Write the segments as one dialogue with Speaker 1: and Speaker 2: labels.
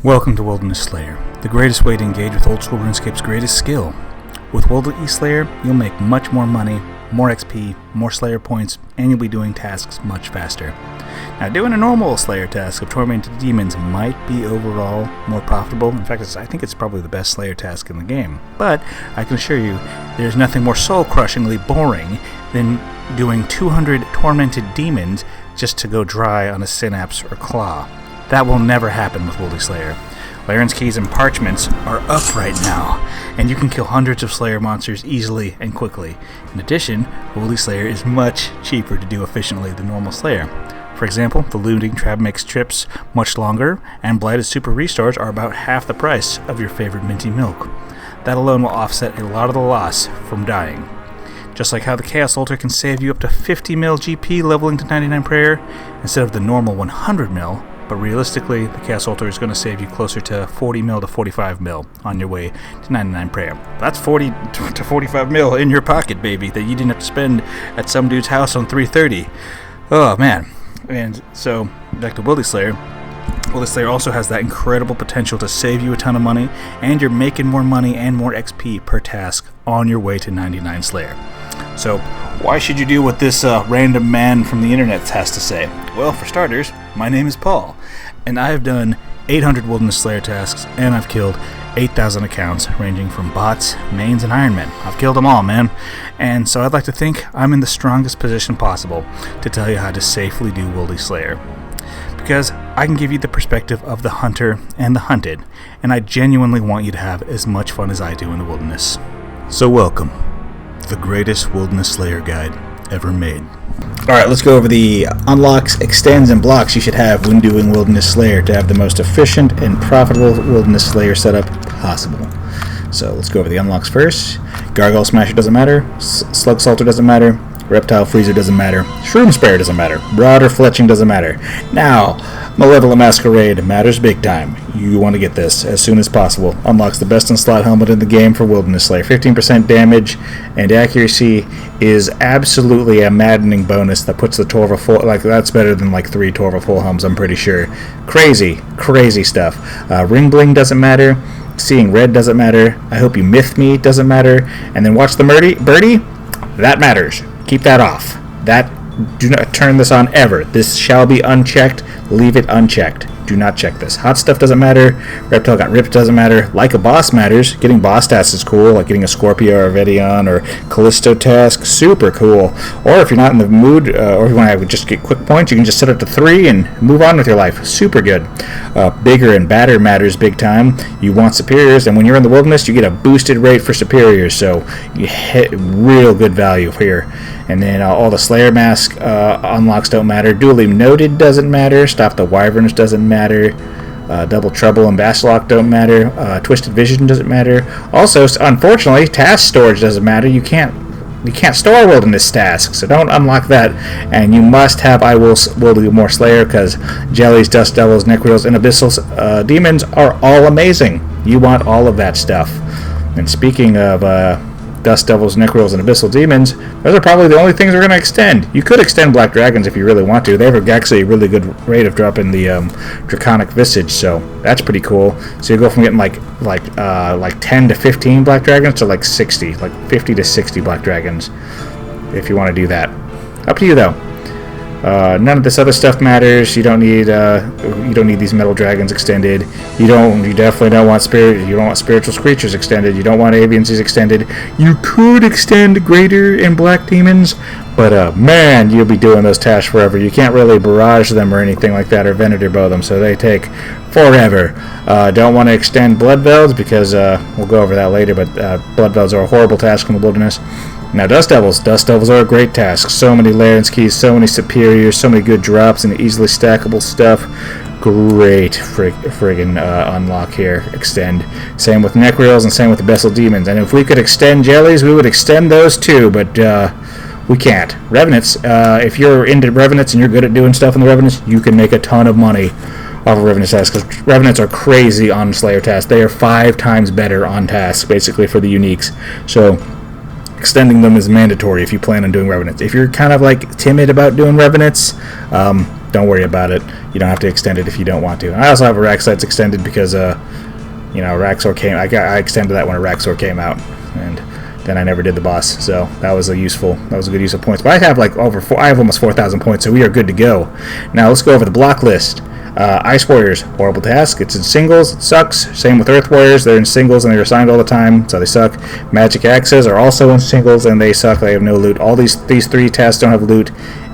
Speaker 1: Welcome to Wilderness Slayer, the greatest way to engage with old school RuneScape's greatest skill. With Wilderness Slayer, you'll make much more money, more XP, more Slayer points, and you'll be doing tasks much faster. Now, doing a normal Slayer task of Tormented Demons might be overall more profitable. In fact, I think it's probably the best Slayer task in the game. But I can assure you, there's nothing more soul-crushingly boring than doing 200 Tormented Demons just to go dry on a Synapse or Claw. That will never happen with Wilderness Slayer. Larran's Keys and Parchments are up right now, and you can kill hundreds of Slayer monsters easily and quickly. In addition, Wilderness Slayer is much cheaper to do efficiently than normal Slayer. For example, the looting trap makes trips much longer, and Blighted Super Restores are about half the price of your favorite minty milk. That alone will offset a lot of the loss from dying. Just like how the Chaos Altar can save you up to 50 mil GP leveling to 99 prayer, instead of the normal 100 mil, but realistically, the Chaos Altar is going to save you closer to 40 mil to 45 mil on your way to 99 prayer. That's 40 to 45 mil in your pocket, baby, that you didn't have to spend at some dude's house on 330. Oh, man. And so, back to Wilderness Slayer. Wilderness Slayer also has that incredible potential to save you a ton of money, and you're making more money and more XP per task on your way to 99 Slayer. So, why should you do what this random man from the internet has to say? Well, for starters, my name is Paul, and I have done 800 Wilderness Slayer tasks, and I've killed 8,000 accounts, ranging from bots, mains, and Ironmen. I've killed them all, man. And so I'd like to think I'm in the strongest position possible to tell you how to safely do Wilderness Slayer. Because I can give you the perspective of the hunter and the hunted, and I genuinely want you to have as much fun as I do in the wilderness. So welcome to the greatest Wilderness Slayer guide ever made. Alright, let's go over the unlocks, extends, and blocks you should have when doing Wilderness Slayer to have the most efficient and profitable Wilderness Slayer setup possible. So let's go over the unlocks first. Gargoyle Smasher doesn't matter, Slug Salter doesn't matter, Reptile Freezer doesn't matter, Shroom Spare doesn't matter, Broader Fletching doesn't matter. Now, Malevolent Masquerade matters big time. You want to get this as soon as possible. Unlocks the best in slot helmet in the game for Wilderness Slayer. 15% damage and accuracy is absolutely a maddening bonus that puts the Torva full, like that's better than like 3 Torva full helms, I'm pretty sure. Crazy stuff. Ring Bling doesn't matter. Seeing Red doesn't matter. I Hope You Myth Me doesn't matter. And then watch the Birdie. That matters. Keep that off. Do not turn this on ever. This shall be unchecked. Leave it unchecked. Do not check this. Hot Stuff doesn't matter. Reptile Got Ripped doesn't matter. Like a Boss matters. Getting boss tasks is cool, like getting a Scorpio or Vedion or Callisto task. Super cool. Or if you're not in the mood, or if you want to just get quick points, you can just set it to 3 and move on with your life. Super good. Bigger and badder matters big time. You want superiors, and when you're in the wilderness, you get a boosted rate for superiors, so you hit real good value here. And then all the Slayer Mask unlocks don't matter. Duly Noted doesn't matter. Stop the Wyverns doesn't matter. Double Trouble and Basalock don't matter. Twisted Vision doesn't matter. Also, unfortunately, Task Storage doesn't matter. You can't store wilderness tasks, so don't unlock that. And you must have I Will Do More Slayer, because Jellies, Dust Devils, Nechryaels, and Abyssal Demons are all amazing. You want all of that stuff. And speaking of Dust Devils, Nechryaels, and Abyssal Demons, those are probably the only things we're going to extend. You could extend Black Dragons if you really want to. They have actually a really good rate of dropping the Draconic Visage, so that's pretty cool. So you go from getting like 10 to 15 Black Dragons to like 60, like 50 to 60 Black Dragons, if you want to do that. Up to you though. None of this other stuff matters. You don't need these Metal Dragons extended. You definitely don't want You don't want Spiritual Screechers extended. You don't want Aviansies extended. You could extend Greater and Black Demons, but man, you'll be doing those tasks forever. You can't really barrage them or anything like that, or Venator bow them, so they take forever. Don't want to extend Bloodvelds because we'll go over that later. But Bloodvelds are a horrible task in the wilderness. Now, Dust Devils are a great task. So many Larran's Keys, so many superiors, so many good drops, and easily stackable stuff. Great friggin' unlock here. Extend. Same with Nechryaels and same with the Abyssal Demons. And if we could extend Jellies, we would extend those too, but we can't. Revenants, if you're into Revenants and you're good at doing stuff in the Revenants, you can make a ton of money off of Revenant tasks, because Revenants are crazy on Slayer tasks. They are 5 times better on tasks, basically, for the uniques. So extending them is mandatory if you plan on doing Revenants. If you're kind of like timid about doing Revenants, don't worry about it. You don't have to extend it if you don't want to. I also have a Raxite extended because you know, Raxor came. I extended that when a Raxor came out, and then I never did the boss. So that was a good use of points. But I have like I have almost 4,000 points, so we are good to go. Now let's go over the block list. Ice Warriors, horrible task. It's in singles, it sucks. Same with Earth Warriors, they're in singles and they're assigned all the time, so they suck. Magic Axes are also in singles and they suck. They have no loot. All these three tasks don't have loot.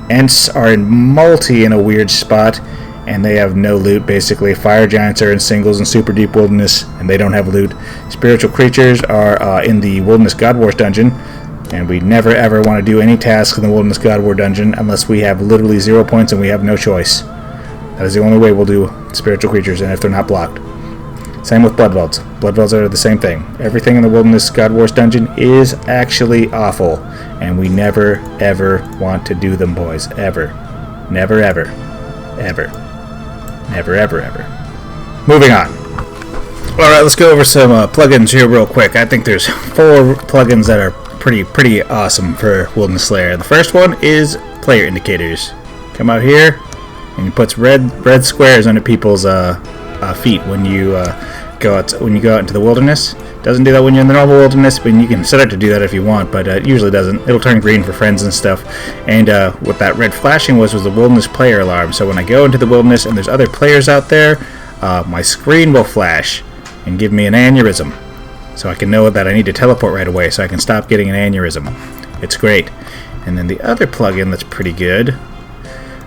Speaker 1: Ents are in multi in a weird spot, and they have no loot basically. Fire Giants are in singles and Super Deep Wilderness, and they don't have loot. Spiritual Creatures are in the Wilderness God Wars dungeon, and we never ever want to do any tasks in the Wilderness God War dungeon unless we have literally 0 points and we have no choice. That is the only way we'll do Spiritual Creatures, and if they're not blocked. Same with Bloodvelds. Bloodvelds are the same thing. Everything in the Wilderness God Wars dungeon is actually awful, and we never ever want to do them, boys. Ever. Never ever. Ever. Never ever ever. Moving on. Alright, let's go over some plugins here real quick. I think there's 4 plugins that are pretty awesome for Wilderness Slayer. The first one is player indicators. Come out here, and it puts red squares under people's feet when you go out into the wilderness. Doesn't do that when you're in the normal wilderness, but you can set it to do that if you want, but it usually doesn't. It'll turn green for friends and stuff. And what that red flashing was the wilderness player alarm. So when I go into the wilderness and there's other players out there, my screen will flash and give me an aneurysm, so I can know that I need to teleport right away so I can stop getting an aneurysm. It's great. And then the other plugin that's pretty good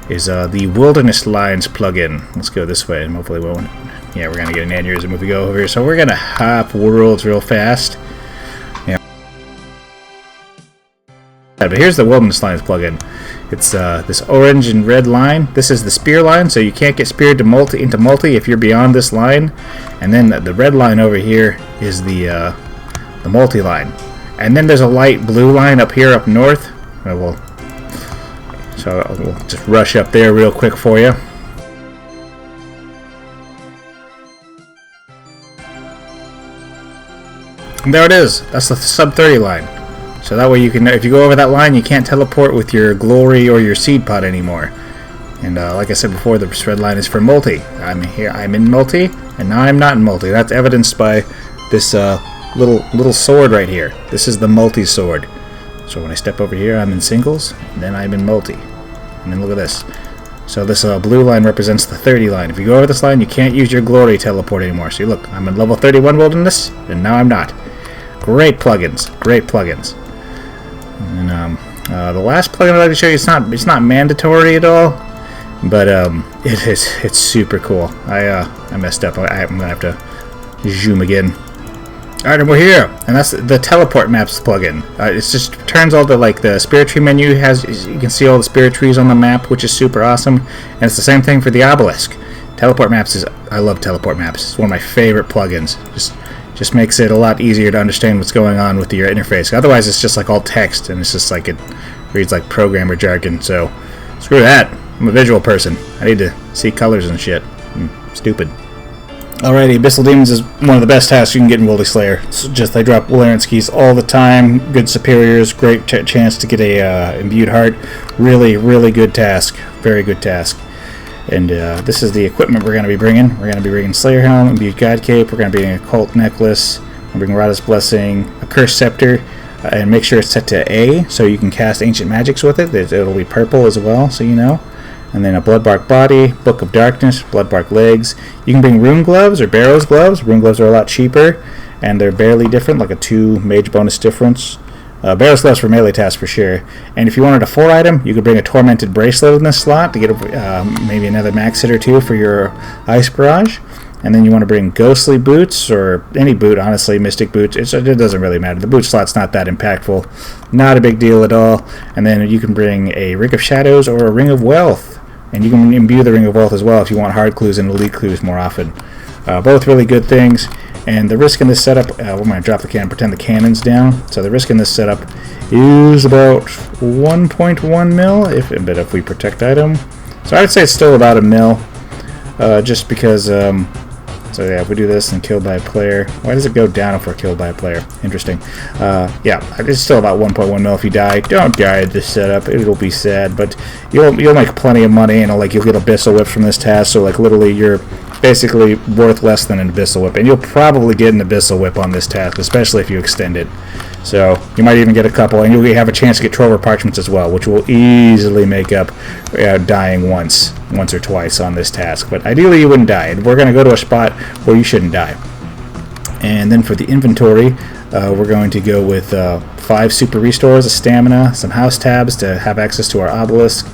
Speaker 1: is the Wilderness Lines plugin. Let's go this way, and hopefully we won't. Yeah, we're gonna get an aneurysm if we go over here. So we're gonna hop worlds real fast. Yeah. But here's the Wilderness Lines plugin. It's this orange and red line. This is the spear line, so you can't get speared into multi if you're beyond this line. And then the red line over here is the multi line. And then there's a light blue line up here up north. So we'll just rush up there real quick for you. And there it is. That's the sub 30 line. So that way you can, if you go over that line, you can't teleport with your glory or your seed pod anymore. And like I said before, the red line is for multi. I'm here. I'm in multi, and now I'm not in multi. That's evidenced by this little sword right here. This is the multi sword. So when I step over here, I'm in singles, and then I'm in multi. And then look at this. So this blue line represents the 30 line. If you go over this line, you can't use your glory teleport anymore. So look, I'm in level 31 wilderness, and now I'm not. Great plugins. Great plugins. And the last plugin I'd like to show you, it's not mandatory at all, but it's super cool. I messed up. I'm gonna have to zoom again. Alright, and we're here, and that's the teleport maps plugin. It just turns all the spirit tree menu. You can see all the spirit trees on the map, which is super awesome. And it's the same thing for the obelisk. Teleport maps I love teleport maps. It's one of my favorite plugins. Just makes it a lot easier to understand what's going on with your interface. Otherwise, it's just like all text, and it's just like it reads like programmer jargon. So screw that. I'm a visual person. I need to see colors and shit. I'm stupid. Alrighty, Abyssal Demons is one of the best tasks you can get in Wilderness Slayer. It's just they drop larran keys all the time. Good superiors, great chance to get a imbued heart. Really, really good task. Very good task. And this is the equipment we're going to be bringing. We're going to be bringing Slayer Helm, Imbued God Cape. We're going to be bringing a Cult Necklace. We're going to bring Rada's Blessing, a Cursed Scepter, and make sure it's set to A so you can cast Ancient Magics with it. It'll be purple as well, so you know. And then a Bloodbark Body, Book of Darkness, Bloodbark Legs. You can bring Rune Gloves or Barrows Gloves. Rune Gloves are a lot cheaper, and they're barely different, like a 2 mage bonus difference. Barrows Gloves for melee tasks for sure. And if you wanted a 4 item, you could bring a Tormented Bracelet in this slot to get maybe another max hit or 2 for your Ice Barrage. And then you want to bring Ghostly Boots, or any boot, honestly, Mystic Boots. It doesn't really matter. The boot slot's not that impactful. Not a big deal at all. And then you can bring a Ring of Shadows or a Ring of Wealth. And you can imbue the Ring of Wealth as well if you want hard clues and elite clues more often. Both really good things. And the risk in this setup, we're going to drop the cannon, pretend the cannon's down. So the risk in this setup is about 1.1 mil, but if we protect item. So I'd say it's still about a mil, just because So yeah, if we do this and killed by a player, why does it go down if we're killed by a player? Interesting. Yeah, it's still about 1.1 mil if you die. Don't die at this setup. It'll be sad, but you'll make plenty of money, and like you'll get Abyssal Whip from this task. So like literally, you're basically worth less than an Abyssal Whip, and you'll probably get an Abyssal Whip on this task, especially if you extend it. So you might even get a couple, and you'll have a chance to get Trover Parchments as well, which will easily make up dying once or twice on this task. But ideally you wouldn't die, and we're going to go to a spot where you shouldn't die. And then for the inventory, we're going to go with 5 super restores, a stamina, some house tabs to have access to our obelisk,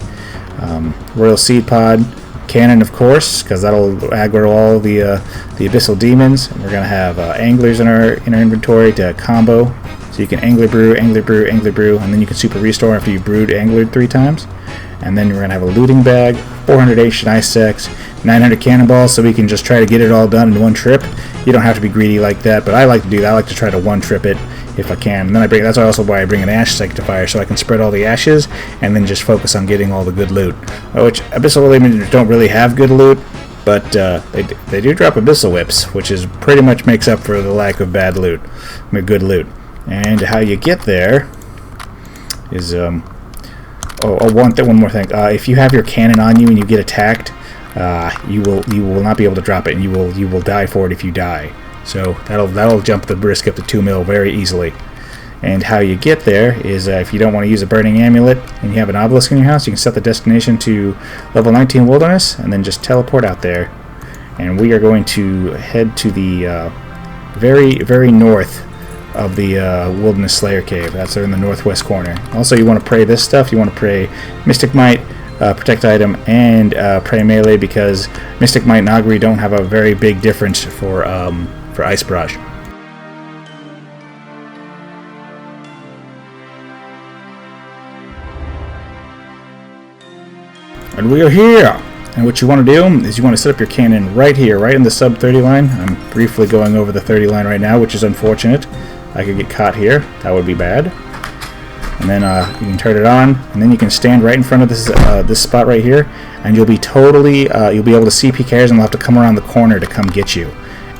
Speaker 1: Royal Seed Pod, cannon of course, because that'll aggro all the Abyssal Demons. And we're going to have anglers in our inventory to combo. So you can angler brew, angler brew, angler brew, and then you can super restore after you brewed anglered 3 times. And then we're going to have a looting bag, 400 ancient ice sacks, 900 cannonballs, so we can just try to get it all done in one trip. You don't have to be greedy like that, but I like to do that. I like to try to one trip it if I can. And then that's also why I bring an ash sanctifier, so I can spread all the ashes and then just focus on getting all the good loot. Which Abyssal Demons don't really have good loot, but they do drop Abyssal Whips, which is pretty much makes up for the lack of bad loot, good loot. And how you get there is one more thing. If you have your cannon on you and you get attacked, you will not be able to drop it, and you will die for it if you die. So that'll jump the risk up to 2 mil very easily. And how you get there is if you don't want to use a burning amulet and you have an obelisk in your house, you can set the destination to level 19 wilderness and then just teleport out there. And we are going to head to the very, very north of the Wilderness Slayer Cave. That's there in the northwest corner. Also, you want to pray this stuff. You want to pray Mystic Might, Protect Item, and pray Melee, because Mystic Might and Augury don't have a very big difference for Ice Barrage. And we are here! And what you want to do is you want to set up your cannon right here, right in the sub 30 line. I'm briefly going over the 30 line right now, which is unfortunate. I could get caught here. That would be bad. And then you can turn it on, and then you can stand right in front of this spot right here, and you'll be totally you'll be able to see PKers, and they'll have to come around the corner to come get you.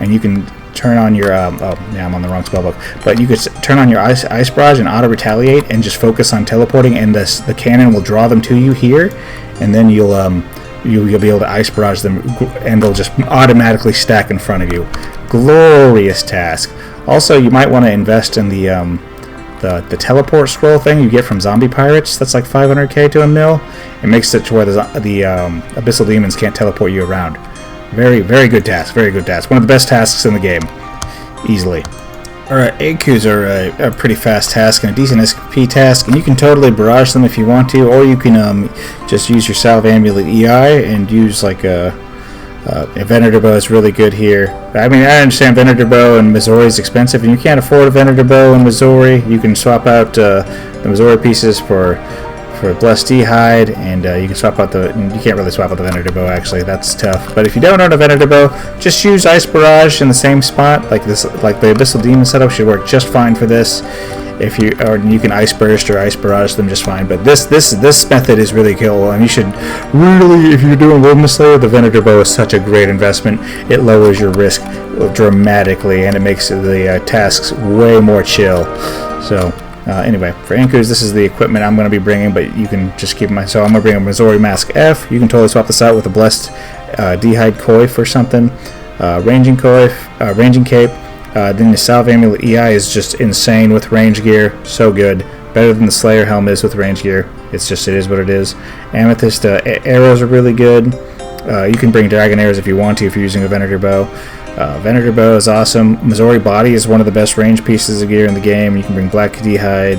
Speaker 1: And you can turn on your oh yeah, I'm on the wrong spellbook, but you could turn on your ice barrage and auto retaliate, and just focus on teleporting, and the cannon will draw them to you here, and then you'll be able to ice barrage them, and they'll just automatically stack in front of you. Glorious task. Also, you might want to invest in the teleport scroll thing you get from zombie pirates. That's like 500k to a mil. It makes it to where the Abyssal Demons can't teleport you around. Very, very good task. Very good task. One of the best tasks in the game, easily. Alright, Ankous are a pretty fast task and a decent SP task, and you can totally barrage them if you want to, or you can just use your Salve Amulet EI and use like a Venator Bow is really good here. I mean, I understand Venator Bow and Missouri is expensive, and you can't afford a Venator Bow in Missouri. You can swap out the Missouri pieces for Blessed Hide, and you can swap out you can't really swap out the Venator Bow, actually. That's tough. But if you don't own a Venator Bow, just use Ice Barrage in the same spot. Like the Abyssal Demon setup should work just fine for this. Or you can Ice Burst or Ice Barrage them just fine. But this method is really cool, and you should really, if you're doing Wilderness Slayer, the Venator Bow is such a great investment. It lowers your risk dramatically, and it makes the tasks way more chill. So anyway, for Ankous, this is the equipment I'm going to be bringing, but you can just keep in mind. So I'm going to bring a Missouri Mask F. You can totally swap this out with a Blessed D'Hide Coif or something. Ranging Coif, Ranging Cape. Then the Salve Amulet EI is just insane with range gear. So good. Better than the Slayer Helm is with range gear. It is what it is. Amethyst arrows are really good. You can bring Dragon Arrows if you want to, if you're using a Venator Bow. Venator Bow is awesome. Missouri Body is one of the best range pieces of gear in the game. You can bring Black D'Hide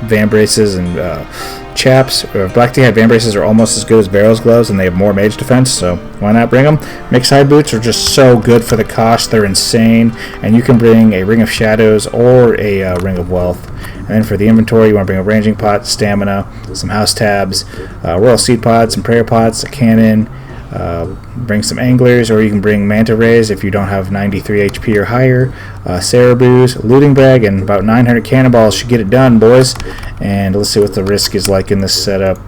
Speaker 1: Vambraces and Chaps. Black D'Hide Vambraces are almost as good as Varro's Gloves, and they have more mage defense, so why not bring them? Mixed Hide Boots are just so good for the cost. They're insane. And you can bring a Ring of Shadows or a Ring of Wealth. And then for the inventory, you want to bring a Ranging Pot, Stamina, some House Tabs, Royal Seed Pods, some Prayer Pots, a Cannon. Bring some Anglers, or you can bring Manta Rays if you don't have 93 HP or higher. Cerebrus, Looting Bag, and about 900 Cannonballs should get it done, boys. And let's see what the risk is like in this setup.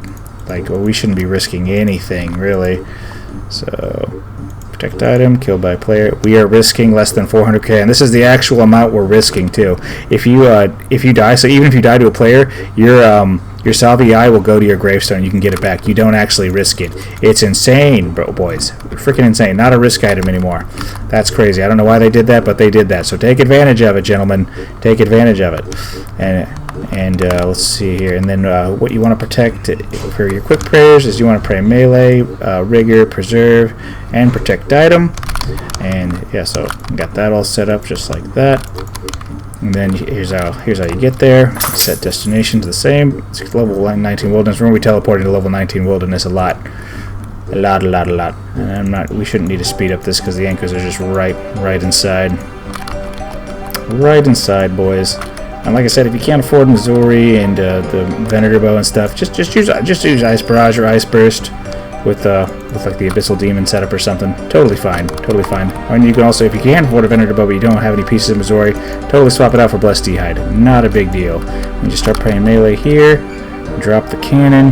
Speaker 1: We shouldn't be risking anything, really. So, Protect item, killed by player. We are risking less than 400k, and this is the actual amount we're risking too. If you die, so even if you die to a player, your salve eye will go to your gravestone. You can get it back. You don't actually risk it. It's insane, boys. Freaking insane. Not a risk item anymore. That's crazy. I don't know why they did that, but they did that. So take advantage of it, gentlemen. Take advantage of it. And let's see here. And then what you want to protect for your quick prayers is you want to pray melee, rigor, preserve, and protect item. And yeah, so got that all set up just like that. And then here's how you get there. Set destination to the same. It's level 19 wilderness. Remember, we teleported to level 19 wilderness a lot. And we shouldn't need to speed up this because the anchors are just right inside. Right inside, boys. And like I said, if you can't afford Missouri and the Venator bow and stuff, just use Ice Barrage or Ice Burst with like the Abyssal Demon setup or something. Totally fine. And you can also, if you can't afford a Venator bow but you don't have any pieces of Missouri, totally swap it out for Blessed D'hide. Not a big deal. You just start praying melee here, drop the cannon,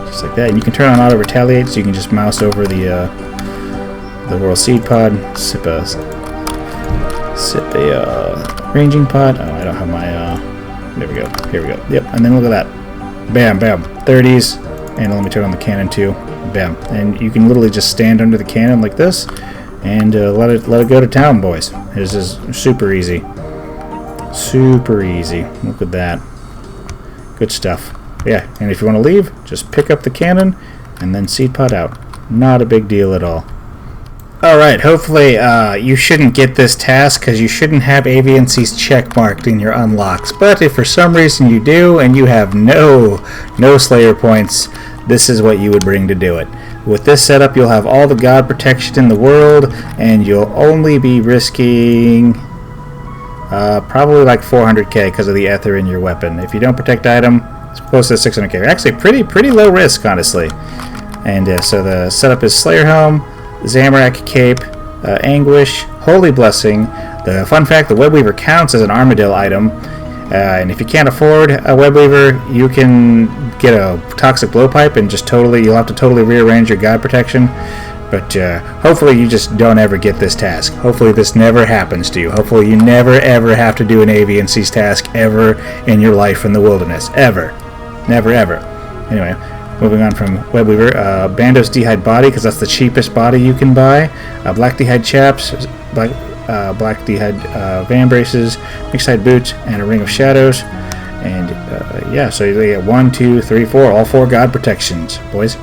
Speaker 1: just like that. And you can turn on auto retaliate, so you can just mouse over the World Seed Pod, sip a ranging pod. Oh, I don't have my there we go. Here we go. Yep. And then look at that. Bam, bam. 30s. And let me turn on the cannon too. Bam. And you can literally just stand under the cannon like this and let it go to town, boys. This is super easy. Super easy. Look at that. Good stuff. Yeah. And if you want to leave, just pick up the cannon and then seed pod out. Not a big deal at all. Alright, hopefully you shouldn't get this task because you shouldn't have Aviansies checkmarked in your unlocks. But if for some reason you do and you have no Slayer points, this is what you would bring to do it. With this setup, you'll have all the god protection in the world, and you'll only be risking probably like 400k because of the ether in your weapon. If you don't protect item, it's close to 600k. Actually, pretty low risk, honestly. And so the setup is Slayer Helm, Zamorak Cape, Anguish, Holy Blessing. The fun fact, the Webweaver counts as an Armadillo item, and if you can't afford a Webweaver, you can get a Toxic Blowpipe and just you'll have to totally rearrange your god protection. But hopefully you just don't ever get this task. Hopefully this never happens to you. Hopefully you never ever have to do an Aviansies task ever in your life in the wilderness. Ever. Never ever. Anyway. Moving on from Webweaver, Bandos D'hide Body, because that's the cheapest body you can buy. Black D'hide Chaps, Black D'hide Van Braces, Mixed Hide Boots, and a Ring of Shadows. And yeah, so you get 1, 2, 3, 4, all 4 god protections, boys.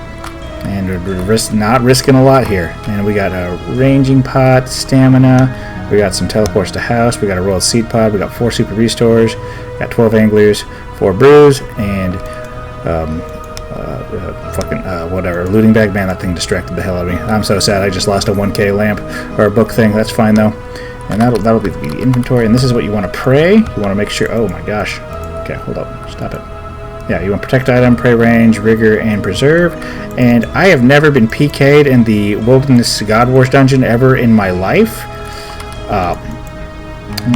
Speaker 1: And we're not risking a lot here. And we got a Ranging Pot, Stamina, we got some Teleports to House, we got a Royal Seed Pod, we got 4 Super Restores, got 12 Anglers, 4 Brews, and whatever, looting bag. Man, that thing distracted the hell out of me. I'm so sad. I just lost a 1k lamp or a book thing. That's fine though. And that'll be the inventory. And this is what you want to pray. You want to make sure. Oh my gosh. Okay, hold up. Stop it. Yeah, you want protect item, pray range, rigor, and preserve. And I have never been PK'd in the Wilderness God Wars dungeon ever in my life. Oh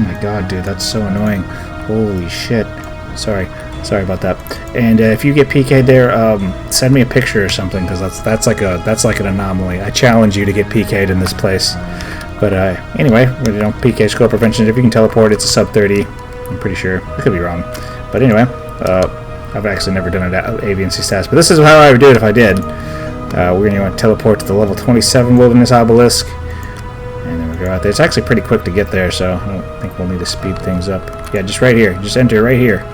Speaker 1: my god, dude, that's so annoying. Holy shit. Sorry about that. And if you get PK'd there, send me a picture or something, because that's like an anomaly. I challenge you to get PK'd in this place. But anyway, PK score prevention. If you can teleport, it's a sub 30. I'm pretty sure. I could be wrong. But anyway, I've actually never done an Aviansies task, but this is how I would do it if I did. We're going to want to teleport to the level 27 Wilderness Obelisk, and then we go out there. It's actually pretty quick to get there, so I don't think we'll need to speed things up. Yeah, just right here. Just enter right here.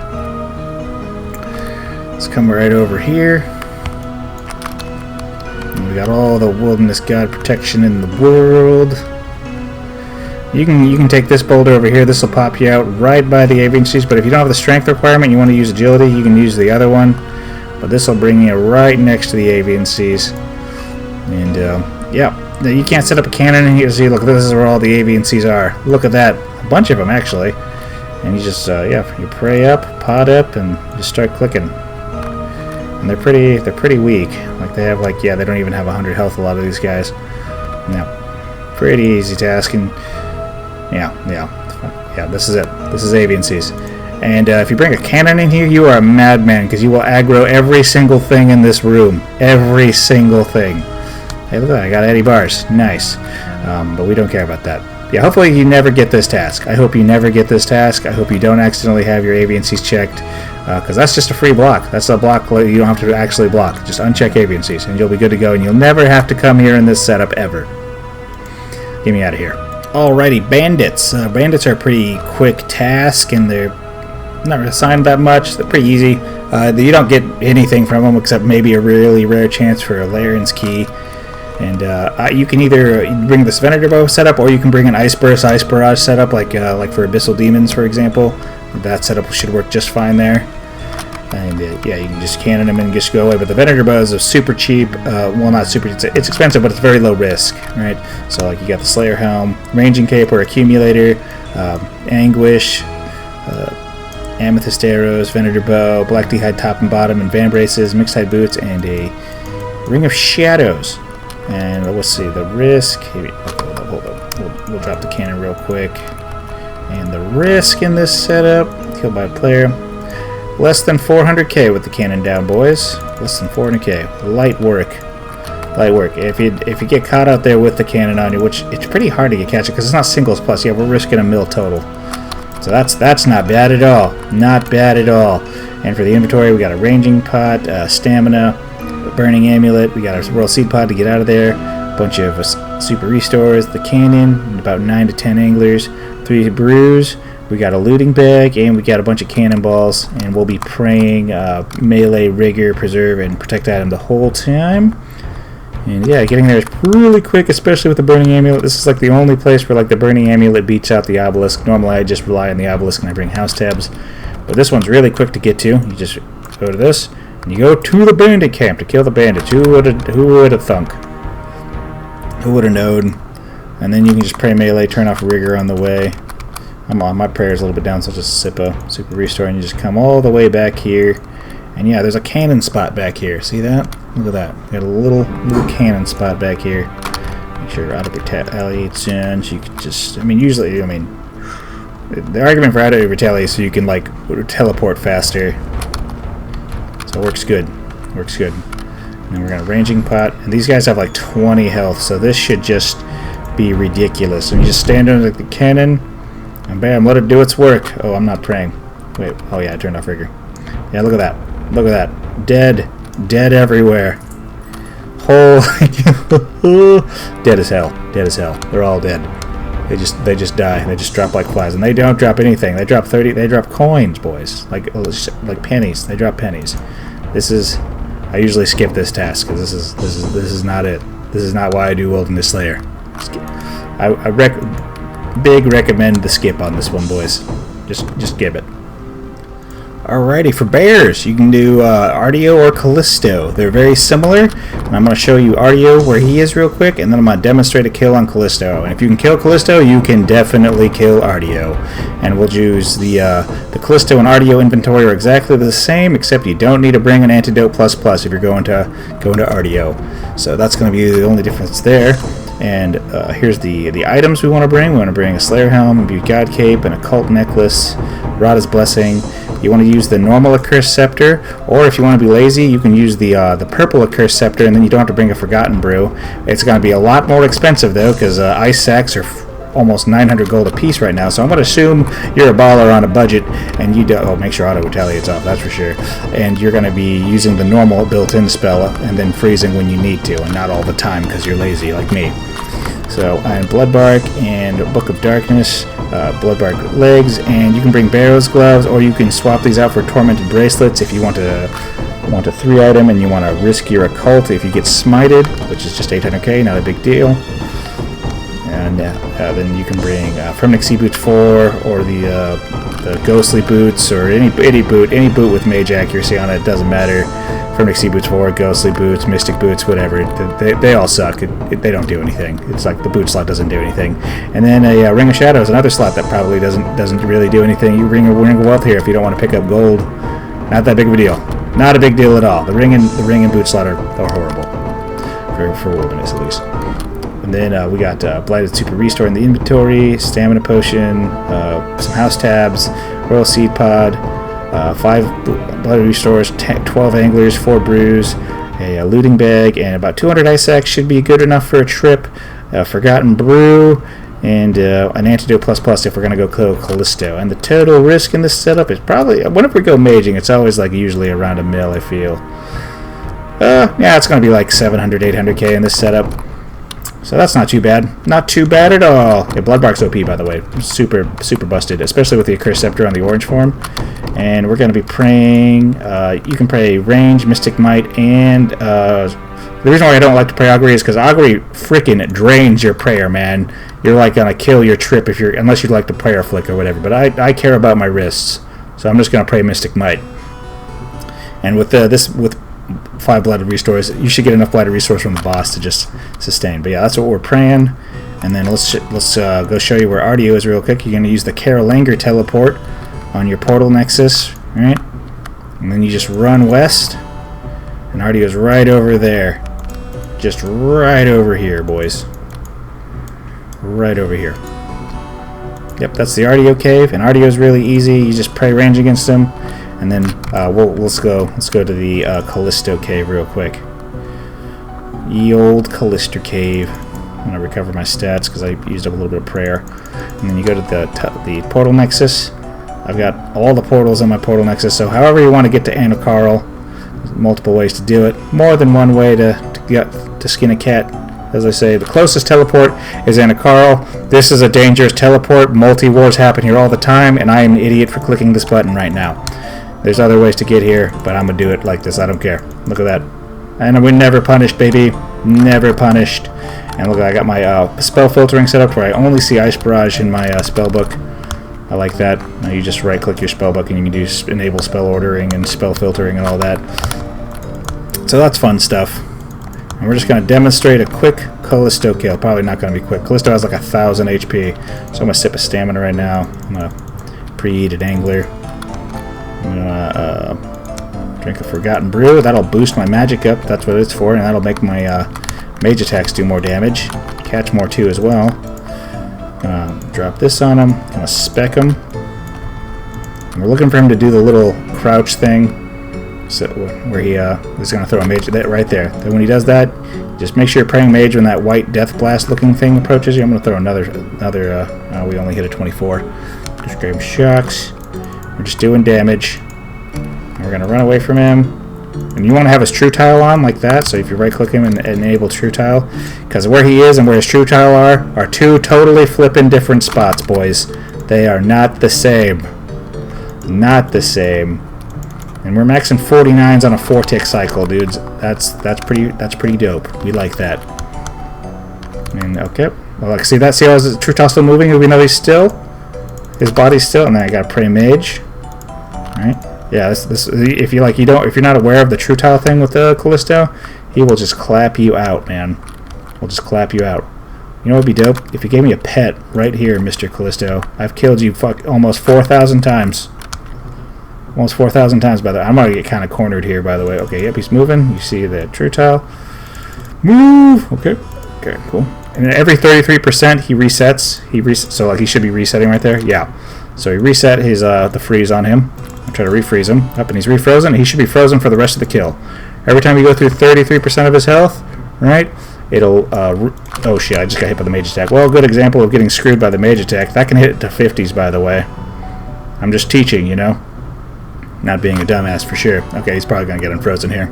Speaker 1: Let's come right over here. And we got all the Wilderness God protection in the world. You can take this boulder over here. This will pop you out right by the Aviansies, but if you don't have the strength requirement, you want to use agility, you can use the other one. But this will bring you right next to the Aviansies. And yeah, you can't set up a cannon in here. See, look, this is where all the Aviansies are. Look at that, a bunch of them actually. And you just yeah, you pray up, pod up, and just start clicking. And they're pretty weak. Like they have they don't even have 100 health. A lot of these guys. Yeah, pretty easy task. And yeah, this is it. This is Aviansies. And if you bring a cannon in here, you are a madman, because you will aggro every single thing in this room. Every single thing. Hey, look at that. I got Eddie bars. Nice. But we don't care about that. Yeah, hopefully you never get this task. I hope you never get this task. I hope you don't accidentally have your Aviansies checked, because that's just a free block. That's a block you don't have to actually block. Just uncheck Aviansies, and you'll be good to go, and you'll never have to come here in this setup ever. Get me out of here. Alrighty, Bandits. Bandits are a pretty quick task, and they're not assigned that much. They're pretty easy. You don't get anything from them except maybe a really rare chance for a Larran's key. And you can either bring this Venator bow setup, or you can bring an Ice Barrage setup, like for Abyssal Demons, for example. That setup should work just fine there. And yeah, you can just cannon them and just go away. But the Venator bow is super cheap. Well, not super. It's expensive, but it's very low risk, right? So like you got the Slayer Helm, Ranging Cape or Accumulator, Anguish, Amethyst Arrows, Venator bow, Black D'hide top and bottom, and Van Braces, Mixed Hide boots, and a Ring of Shadows. And let's see, the risk, hold on, we'll drop the cannon real quick. And the risk in this setup, killed by a player, less than 400k with the cannon down, boys. Less than 400k. Light work. Light work. If you get caught out there with the cannon on you, which it's pretty hard to get catch it because it's not singles plus. Yeah, we're risking a mil total. So that's not bad at all. Not bad at all. And for the inventory, we got a ranging pot, stamina, burning amulet, we got our World Seed pod to get out of there, a bunch of super restores, the cannon, about 9 to 10 anglers, 3 brews, we got a looting bag, and we got a bunch of cannonballs, and we'll be praying melee, rigor, preserve, and protect item the whole time. And yeah, getting there is really quick, especially with the burning amulet. This is like the only place where like the burning amulet beats out the obelisk. Normally I just rely on the obelisk and I bring house tabs, but this one's really quick to get to. You just go to this, and you go to the bandit camp to kill the bandits. Who would have thunk? Who would have known? And then you can just pray melee, turn off rigor on the way. I'm on, my prayer's a little bit down, so I'll just sip a super restore, and you just come all the way back here. And yeah, there's a cannon spot back here. See that? Look at that. Got a little cannon spot back here. Make sure auto retaliates soon, so you can just, usually, the argument for auto retaliate so you can like teleport faster. So it works good. Works good. And then we're gonna ranging pot, and these guys have like 20 health, so this should just be ridiculous. And you just stand under the cannon, and bam, let it do its work. Oh, I'm not praying. Wait. Oh yeah, I turned off rigor. Yeah, look at that. Look at that. Dead everywhere. Holy dead as hell. Dead as hell. They're all dead. They just die. They just drop like flies, and they don't drop anything. They drop 30. They drop coins, boys. Like pennies. They drop pennies. This is. I usually skip this task because this is not it. This is not why I do Wilderness Slayer. I recommend the skip on this one, boys. Just give it. Alrighty, for bears, you can do Artio or Callisto. They're very similar, and I'm going to show you Artio where he is real quick, and then I'm going to demonstrate a kill on Callisto. And if you can kill Callisto, you can definitely kill Artio. And we'll use the Callisto and Artio inventory are exactly the same, except you don't need to bring an Antidote ++ if you're going to Artio. So that's going to be the only difference there. And here's the items we want to bring. We want to bring a Slayer Helm, a God Cape, an Occult Necklace, Rada's Blessing. You want to use the normal Accursed Scepter, or if you want to be lazy, you can use the purple Accursed Scepter, and then you don't have to bring a Forgotten Brew. It's going to be a lot more expensive, though, because ice sacks are almost 900 gold a piece right now, so I'm going to assume you're a baller on a budget, and you do, make sure auto retaliates off, that's for sure, and you're going to be using the normal built-in spell, and then freezing when you need to, and not all the time, because you're lazy like me. So, and Bloodbark and Book of Darkness, Bloodbark legs, and you can bring Barrow's gloves, or you can swap these out for Tormented bracelets if you want a 3-item and you want to risk your occult if you get smited, which is just 800k, not a big deal. And then you can bring Fremnic Sea Boots 4, or the Ghostly Boots, or any boot with mage accuracy on it, doesn't matter. Fremnic Sea Boots 4, Ghostly Boots, Mystic Boots, whatever. They all suck. They don't do anything. It's like the boot slot doesn't do anything. And then a Ring of Shadows, another slot that probably doesn't really do anything. You bring a Ring of Wealth here if you don't want to pick up gold. Not that big of a deal. Not a big deal at all. The ring and boot slot are horrible for Wilderness, at least. And then we got Blighted Super Restore in the inventory, Stamina Potion, some House Tabs, Royal Seed Pod, 5 Blighted Restores, 12 Anglers, 4 Brews, a looting bag, and about 200 ice axe should be good enough for a trip. Forgotten brew, and an antidote plus if we're going to go kill Callisto. And the total risk in this setup is probably, whenever we go maging, it's always like usually around $1 mil, I feel. Yeah, it's going to be like 700, 800k in this setup. So that's not too bad. Not too bad at all. Yeah, Bloodbark's OP, by the way. Super busted, especially with the Accursed Scepter on the orange form. And we're going to be praying, you can pray Range, Mystic Might, and the reason why I don't like to pray Augury is because Augury freaking drains your prayer, man. You're like going to kill your trip if unless you'd like to prayer flick or whatever. But I care about my wrists, so I'm just going to pray Mystic Might. And with with 5 Blighted Restores, you should get enough Blighted Restores from the boss to just sustain. But yeah, that's what we're praying. And then let's go show you where Artio is real quick. You're going to use the Carolanger teleport on your portal nexus, right? And then you just run west, and Artio's right over there. Just right over here, boys. Right over here. Yep, that's the Artio cave, and Artio's really easy. You just pray range against him, and then let's go to the Callisto cave real quick. Ye old Callisto cave. I'm gonna recover my stats because I used up a little bit of prayer. And then you go to the portal nexus. I've got all the portals on my portal nexus, so however you want to get to Ankou, there's multiple ways to do it. More than one way to skin a cat. As I say, the closest teleport is Ankou. This is a dangerous teleport. Multi-wars happen here all the time, and I am an idiot for clicking this button right now. There's other ways to get here, but I'm going to do it like this. I don't care. Look at that. And we're never punished, baby. Never punished. And look, I got my spell filtering set up where I only see Ice Barrage in my spell book. I like that. Now you just right-click your spell book and you can do enable spell ordering and spell filtering and all that. So that's fun stuff. And we're just going to demonstrate a quick Callisto kill. Probably not going to be quick. Callisto has like 1,000 HP. So I'm going to sip a stamina right now. I'm going to preheat an angler. I'm going to drink a Forgotten Brew. That'll boost my magic up. That's what it's for. And that'll make my mage attacks do more damage. Catch more too as well. Drop this on him. Gonna spec him. And we're looking for him to do the little crouch thing, so where he is gonna throw a mage right there. Then when he does that, just make sure you're praying mage when that white death blast looking thing approaches you. I'm gonna throw another. We only hit a 24. Just grab shocks. We're just doing damage. And we're gonna run away from him. And you want to have his true tile on like that, so if you right click him and enable true tile, because where he is and where his true tile are two totally flippin' different spots, boys. They are not the same. Not the same. And we're maxing 49s on a 4-tick cycle, dudes. That's pretty dope. We like that. And okay. Well, like, see how his true tile still moving? We know he's still. His body's still, and then I gotta pray mage. Alright. Yeah, if you're not aware of the true tile thing with the Callisto, he will just clap you out, man. He'll just clap you out. You know what would be dope? If you gave me a pet right here, Mr. Callisto. I've killed you almost 4,000 times. Almost 4,000 times, by the way. I'm gonna get kind of cornered here, by the way. Okay, yep, he's moving. You see the true tile. Move! Okay, cool. And every 33% he resets. So like he should be resetting right there. Yeah. So he reset his the freeze on him. I'll try to refreeze him. Up, and he's refrozen. He should be frozen for the rest of the kill. Every time you go through 33% of his health, right, it'll... oh shit, I just got hit by the mage attack. Well, a good example of getting screwed by the mage attack. That can hit it to 50s, by the way. I'm just teaching, you know? Not being a dumbass for sure. Okay, he's probably going to get unfrozen here.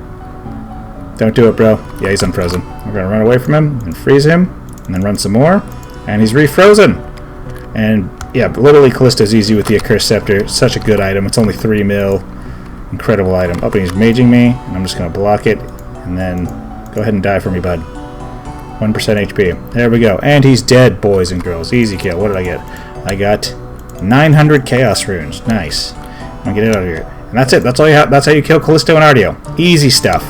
Speaker 1: Don't do it, bro. Yeah, he's unfrozen. We're going to run away from him and freeze him, and then run some more. And he's refrozen. And... yeah, but literally Callisto's easy with the Accursed Scepter. Such a good item. It's only 3 mil. Incredible item. Oh, and he's maging me, and I'm just going to block it, and then go ahead and die for me, bud. 1% HP. There we go. And he's dead, boys and girls. Easy kill. What did I get? I got 900 Chaos Runes. Nice. I'm going to get it out of here. And that's it. That's all you have. That's how you kill Callisto and Artio. Easy stuff.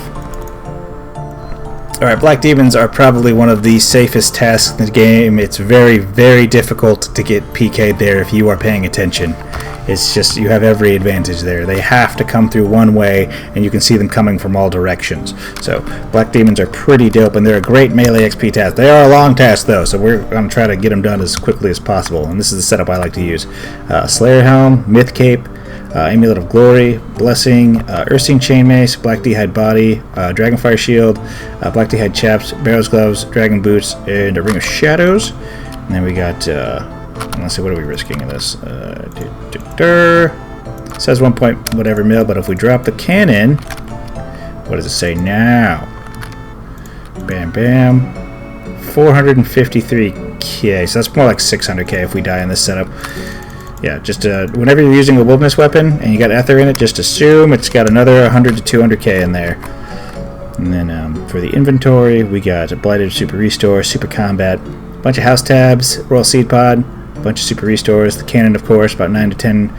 Speaker 1: Alright, Black Demons are probably one of the safest tasks in the game. It's very, very difficult to get PK'd there if you are paying attention. It's just, you have every advantage there. They have to come through one way, and you can see them coming from all directions. So, Black Demons are pretty dope, and they're a great melee XP task. They are a long task, though, so we're going to try to get them done as quickly as possible. And this is the setup I like to use. Slayer Helm, Myth Cape, Amulet of Glory, Blessing, Ursine Chainmace, Black D'hide Body, Dragonfire Shield, Black D'hide Chaps, Barrow's Gloves, Dragon Boots, and a Ring of Shadows. And then we got, let's see, what are we risking in this? It says 1 point whatever mil, but if we drop the cannon, what does it say now? Bam, bam. 453k, so that's more like 600k if we die in this setup. Yeah, just whenever you're using a wilderness weapon and you got Ether in it, just assume it's got another 100 to 200k in there. And then for the inventory, we got a Blighted Super Restore, Super Combat, a bunch of House Tabs, Royal Seed Pod, a bunch of Super Restores, the Cannon, of course, about 9 to 10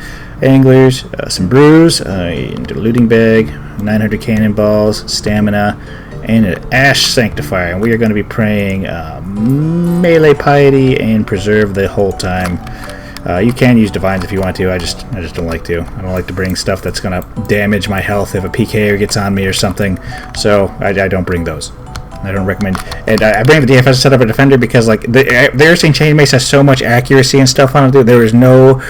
Speaker 1: Anglers, some Brews, a Looting Bag, 900 Cannonballs, Stamina, and an Ash Sanctifier. And we are going to be praying Melee Piety and Preserve the whole time. You can use Divines if you want to. I just don't like to. I don't like to bring stuff that's going to damage my health if a PKer gets on me or something. So I don't bring those. I don't recommend. And I bring the DFS setup a Defender because like the Ursine Chainmace has so much accuracy and stuff on it. There's no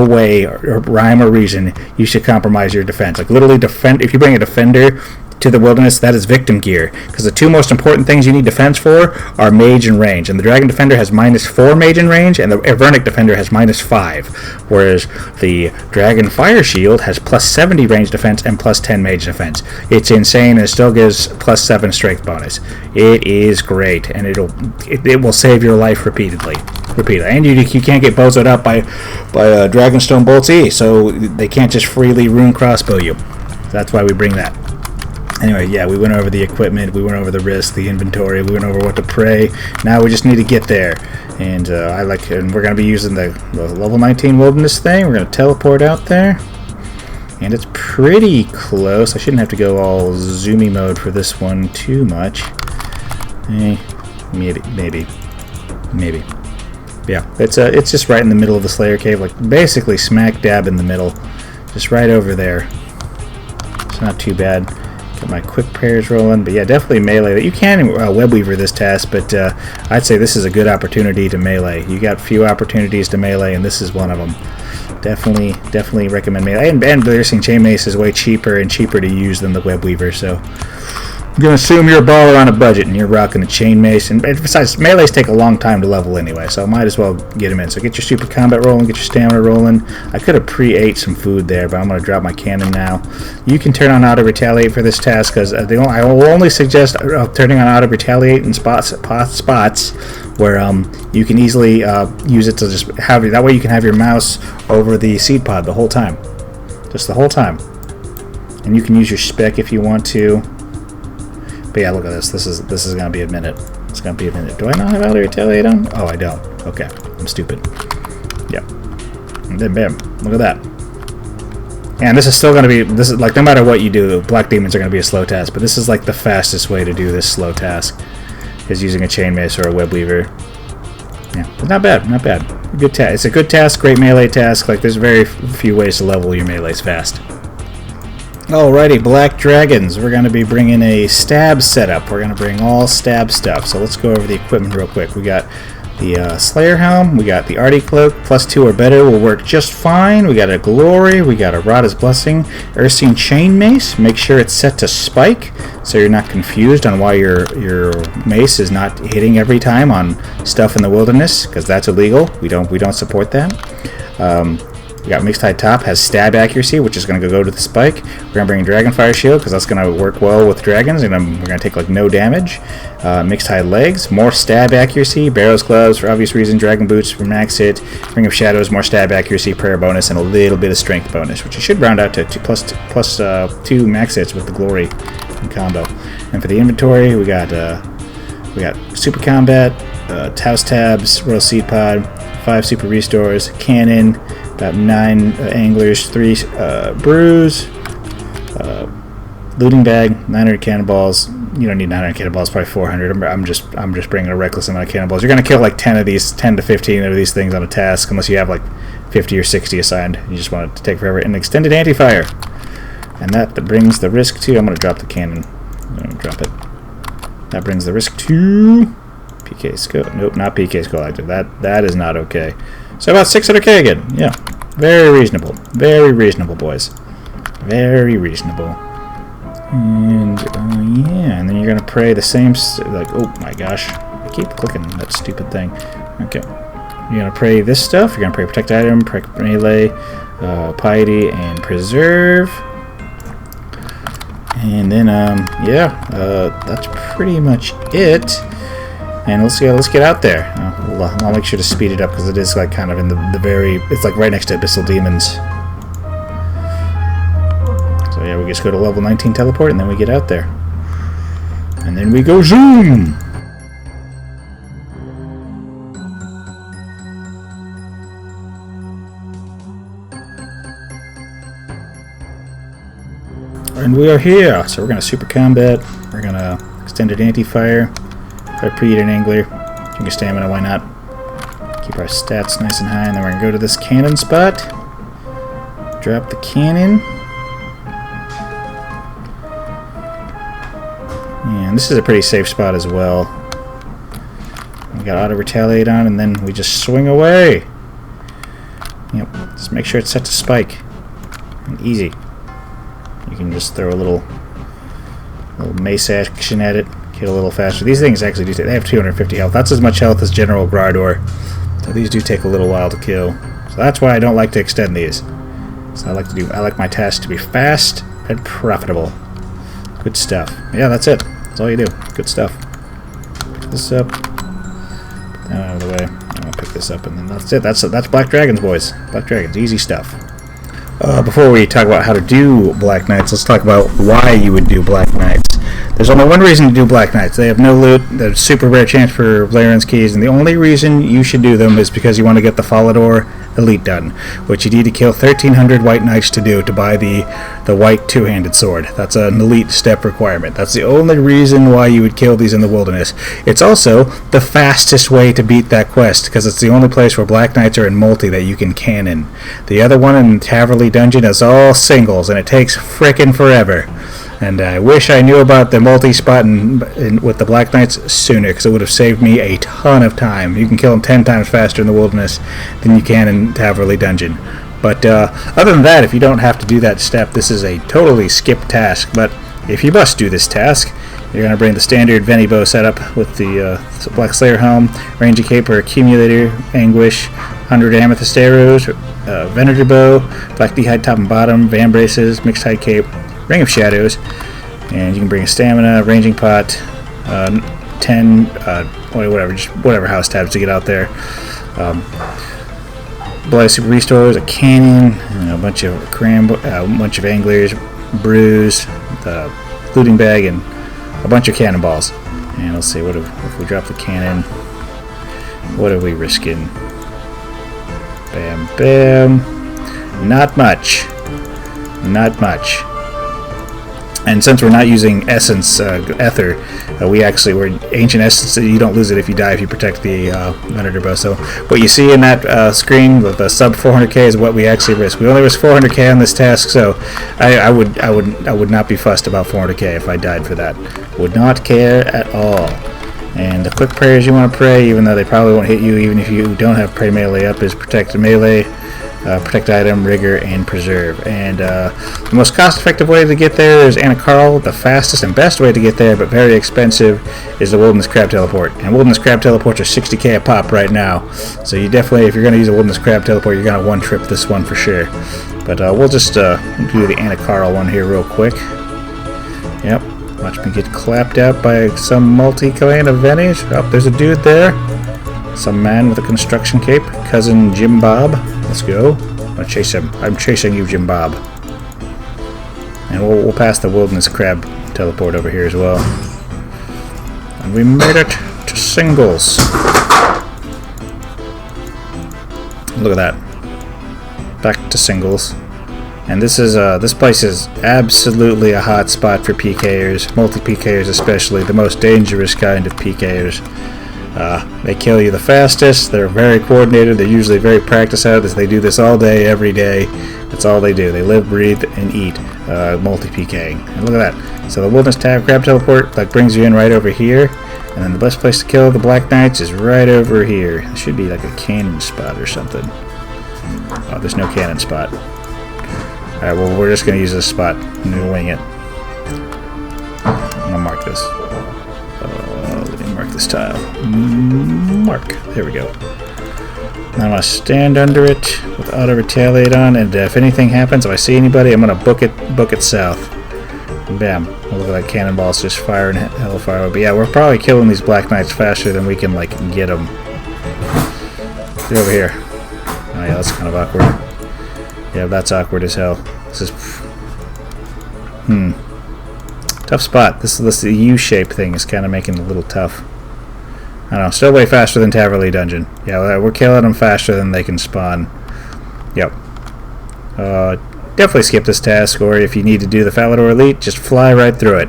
Speaker 1: way or rhyme or reason you should compromise your defense. Like literally defend. If you bring a Defender to the wilderness, that is victim gear, because the two most important things you need defense for are mage and range, and the Dragon Defender has -4 mage and range, and the Avernic Defender has -5, whereas the Dragon Fire Shield has +70 range defense and +10 mage defense. It's insane, and it still gives +7 strength bonus. It is great, and it will save your life repeatedly. And you can't get bozoed up by Dragonstone Bolts E, so they can't just freely rune crossbow you. That's why we bring that. Anyway, yeah, we went over the equipment, we went over the risk, the inventory, we went over what to pray. Now we just need to get there. And and we're going to be using the level 19 wilderness thing. We're going to teleport out there. And it's pretty close. I shouldn't have to go all zoomy mode for this one too much. Maybe. Yeah, it's just right in the middle of the Slayer Cave, like basically smack dab in the middle. Just right over there. It's not too bad. Got my quick prayers rolling, but yeah, definitely melee. You can webweaver this task, but I'd say this is a good opportunity to melee. You got few opportunities to melee, and this is one of them. Definitely recommend melee. And Ursine Chainmace is way cheaper to use than the webweaver, so I'm going to assume you're a baller on a budget and you're rocking a Chainmace. And besides, melees take a long time to level anyway, so I might as well get them in. So get your Super Combat rolling, get your Stamina rolling. I could have pre-ate some food there, but I'm going to drop my cannon now. You can turn on Auto Retaliate for this task, because I will only suggest turning on Auto Retaliate in spots where you can easily use it to just have it. That way you can have your mouse over the seed pod the whole time. Just the whole time. And you can use your spec if you want to. But yeah, look at this. This is going to be a minute. It's going to be a minute. Do I not have Auto Retaliate on? Oh, I don't. Okay. I'm stupid. Yep. And then bam. Look at that. And this is still going to be, this is like, no matter what you do, Black Demons are going to be a slow task, but this is like the fastest way to do this slow task, is using a Chainmace or a Webweaver. Yeah, but not bad. Good task. It's a good task, great melee task. Like, there's very few ways to level your melees fast. Alrighty, Black Dragons. We're going to be bringing a stab setup. We're going to bring all stab stuff. So let's go over the equipment real quick. We got the Slayer Helm. We got the Arty Cloak. +2 or better will work just fine. We got a Glory. We got a Rada's Blessing. Ursine Chainmace. Make sure it's set to Spike, so you're not confused on why your mace is not hitting every time on stuff in the wilderness, because that's illegal. We don't support that. We got Mixed Hide Top, has stab accuracy, which is going to go to the spike. We're going to bring Dragonfire Shield, because that's going to work well with dragons, and we're going to take like no damage. Mixed Hide Legs, more stab accuracy. Barrow's Gloves, for obvious reason. Dragon Boots for max hit. Ring of Shadows, more stab accuracy, prayer bonus, and a little bit of strength bonus, which you should round out to plus 2 max hits with the Glory in combo. And for the inventory, we got Super Combat, House Tabs, Royal Seed Pod, 5 Super Restores, Cannon, about 9 Anglers, 3 Brews, Looting Bag, 900 Cannonballs. You don't need 900 Cannonballs, probably 400. I'm just bringing a reckless amount of cannonballs. You're going to kill like 10 to 15 of these things on a task, unless you have like 50 or 60 assigned. You just want it to take forever. And Extended Anti-Fire. And that brings the risk to, I'm going to drop the cannon. I'm going to drop it. That brings the risk to PK Scope. Nope, not PK Scope. That is not okay. So about 600k again. Yeah, Very reasonable. Very reasonable, boys. Very reasonable. And, yeah, and then you're going to pray the same... like, oh my gosh. I keep clicking that stupid thing. Okay. You're going to pray this stuff. You're going to pray Protect Item, Protect Melee, Piety, and Preserve. And then, yeah, that's pretty much it. And let's get out there. I'll make sure to speed it up because it is like kind of in the very... it's like right next to Abyssal Demons. So yeah, we just go to level 19 teleport and then we get out there. And then we go zoom! And we are here! So we're going to super combat. We're going to extended anti-fire. Preed and Angler. Drink a stamina, why not? Keep our stats nice and high, and then we're going to go to this cannon spot. Drop the cannon. And this is a pretty safe spot as well. We got auto retaliate on, and then we just swing away. Yep, just make sure it's set to spike. And easy. You can just throw a little mace action at it. Kill a little faster. These things actually do. They have 250 health. That's as much health as General Grador. So these do take a little while to kill. So that's why I don't like to extend these. So I like my tasks to be fast and profitable. Good stuff. Yeah, that's it. That's all you do. Good stuff. Pick this up. Put that out of the way. I'm gonna pick this up, and then that's it. That's Black Dragons, boys. Black Dragons, easy stuff. Before we talk about how to do Black Knights, let's talk about why you would do Black Knights. There's only one reason to do Black Knights. They have no loot, there's super rare chance for Larran's keys, and the only reason you should do them is because you want to get the Falador Elite done, which you need to kill 1,300 White Knights to do to buy the white two-handed sword. That's an elite step requirement. That's the only reason why you would kill these in the wilderness. It's also the fastest way to beat that quest, because it's the only place where Black Knights are in multi that you can cannon. The other one in Taverley Dungeon is all singles, and it takes frickin' forever. And I wish I knew about the multi-spot with the Black Knights sooner, because it would have saved me a ton of time. You can kill them 10 times faster in the wilderness than you can in Taverley Dungeon. But other than that, if you don't have to do that step, this is a totally skipped task. But if you must do this task, you're going to bring the standard Veni bow setup with the Black Slayer helm, Ranger Cape or Accumulator, Anguish, 100 Amethyst arrows, Venator bow, Black D-hide top and bottom, Van braces, Mixed hide cape, Ring of Shadows, and you can bring a stamina, ranging pot, 10, whatever, just whatever house tabs to get out there. Bloody Super Restores, a cannon, and a bunch of anglers, brews, the looting bag, and a bunch of cannonballs. And let's see, what if we drop the cannon? What are we risking? Bam, bam. Not much. Not much. And since we're not using Essence Ether, we're Ancient Essence, you don't lose it if you die if you protect the Venator bow. So what you see in that screen with the sub 400k is what we actually risk. We only risk 400k on this task, so I would not be fussed about 400k if I died for that. Would not care at all. And the quick prayers you want to pray, even though they probably won't hit you, even if you don't have pray melee up, is protect melee, protect item, rigor, and preserve. And the most cost-effective way to get there is Ankou. The fastest and best way to get there, but very expensive, is the Wilderness Crab Teleport. And Wilderness Crab Teleports are 60k a pop right now. So you definitely, if you're going to use a Wilderness Crab Teleport, you're going to one-trip this one for sure. But we'll just do the Ankou one here real quick. Yep. Watch me get clapped out by some multi-clan of Venis. Oh, there's a dude there. Some man with a construction cape. Cousin Jim Bob. Let's go. I'm gonna chase him. I'm chasing you, Jim Bob. And we'll pass the Wilderness Crab Teleport over here as well. And we made it to singles. Look at that. Back to singles. And this place is absolutely a hot spot for PKers, multi-PKers especially, the most dangerous kind of PKers. They kill you the fastest, they're very coordinated, they're usually very practiced at this, they do this all day, every day. That's all they do. They live, breathe, and eat multi-PKing. And look at that. So the Wilderness Crab Teleport brings you in right over here, and then the best place to kill the Black Knights is right over here. It should be like a cannon spot or something. Oh, there's no cannon spot. Alright, well, we're just going to use this spot. I'm going to wing it. I'm going to mark this. Let me mark this tile. Mark. There we go. Now I'm going to stand under it with auto retaliate on, and if anything happens, if I see anybody, I'm going to book it south. Bam. Look at that cannonballs just firing hellfire. But yeah, we're probably killing these Black Knights faster than we can, like, get them. Get over here. Oh yeah, that's kind of awkward. Yeah, that's awkward as hell. This is... Tough spot. This U-shape thing is kind of making it a little tough. I don't know. Still way faster than Taverley Dungeon. Yeah, we're killing them faster than they can spawn. Yep. Definitely skip this task, or if you need to do the Falador Elite, just fly right through it.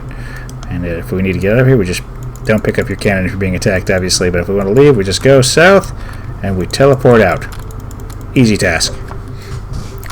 Speaker 1: And if we need to get out of here, we just don't pick up your cannon if you're being attacked, obviously. But if we want to leave, we just go south, and we teleport out. Easy task.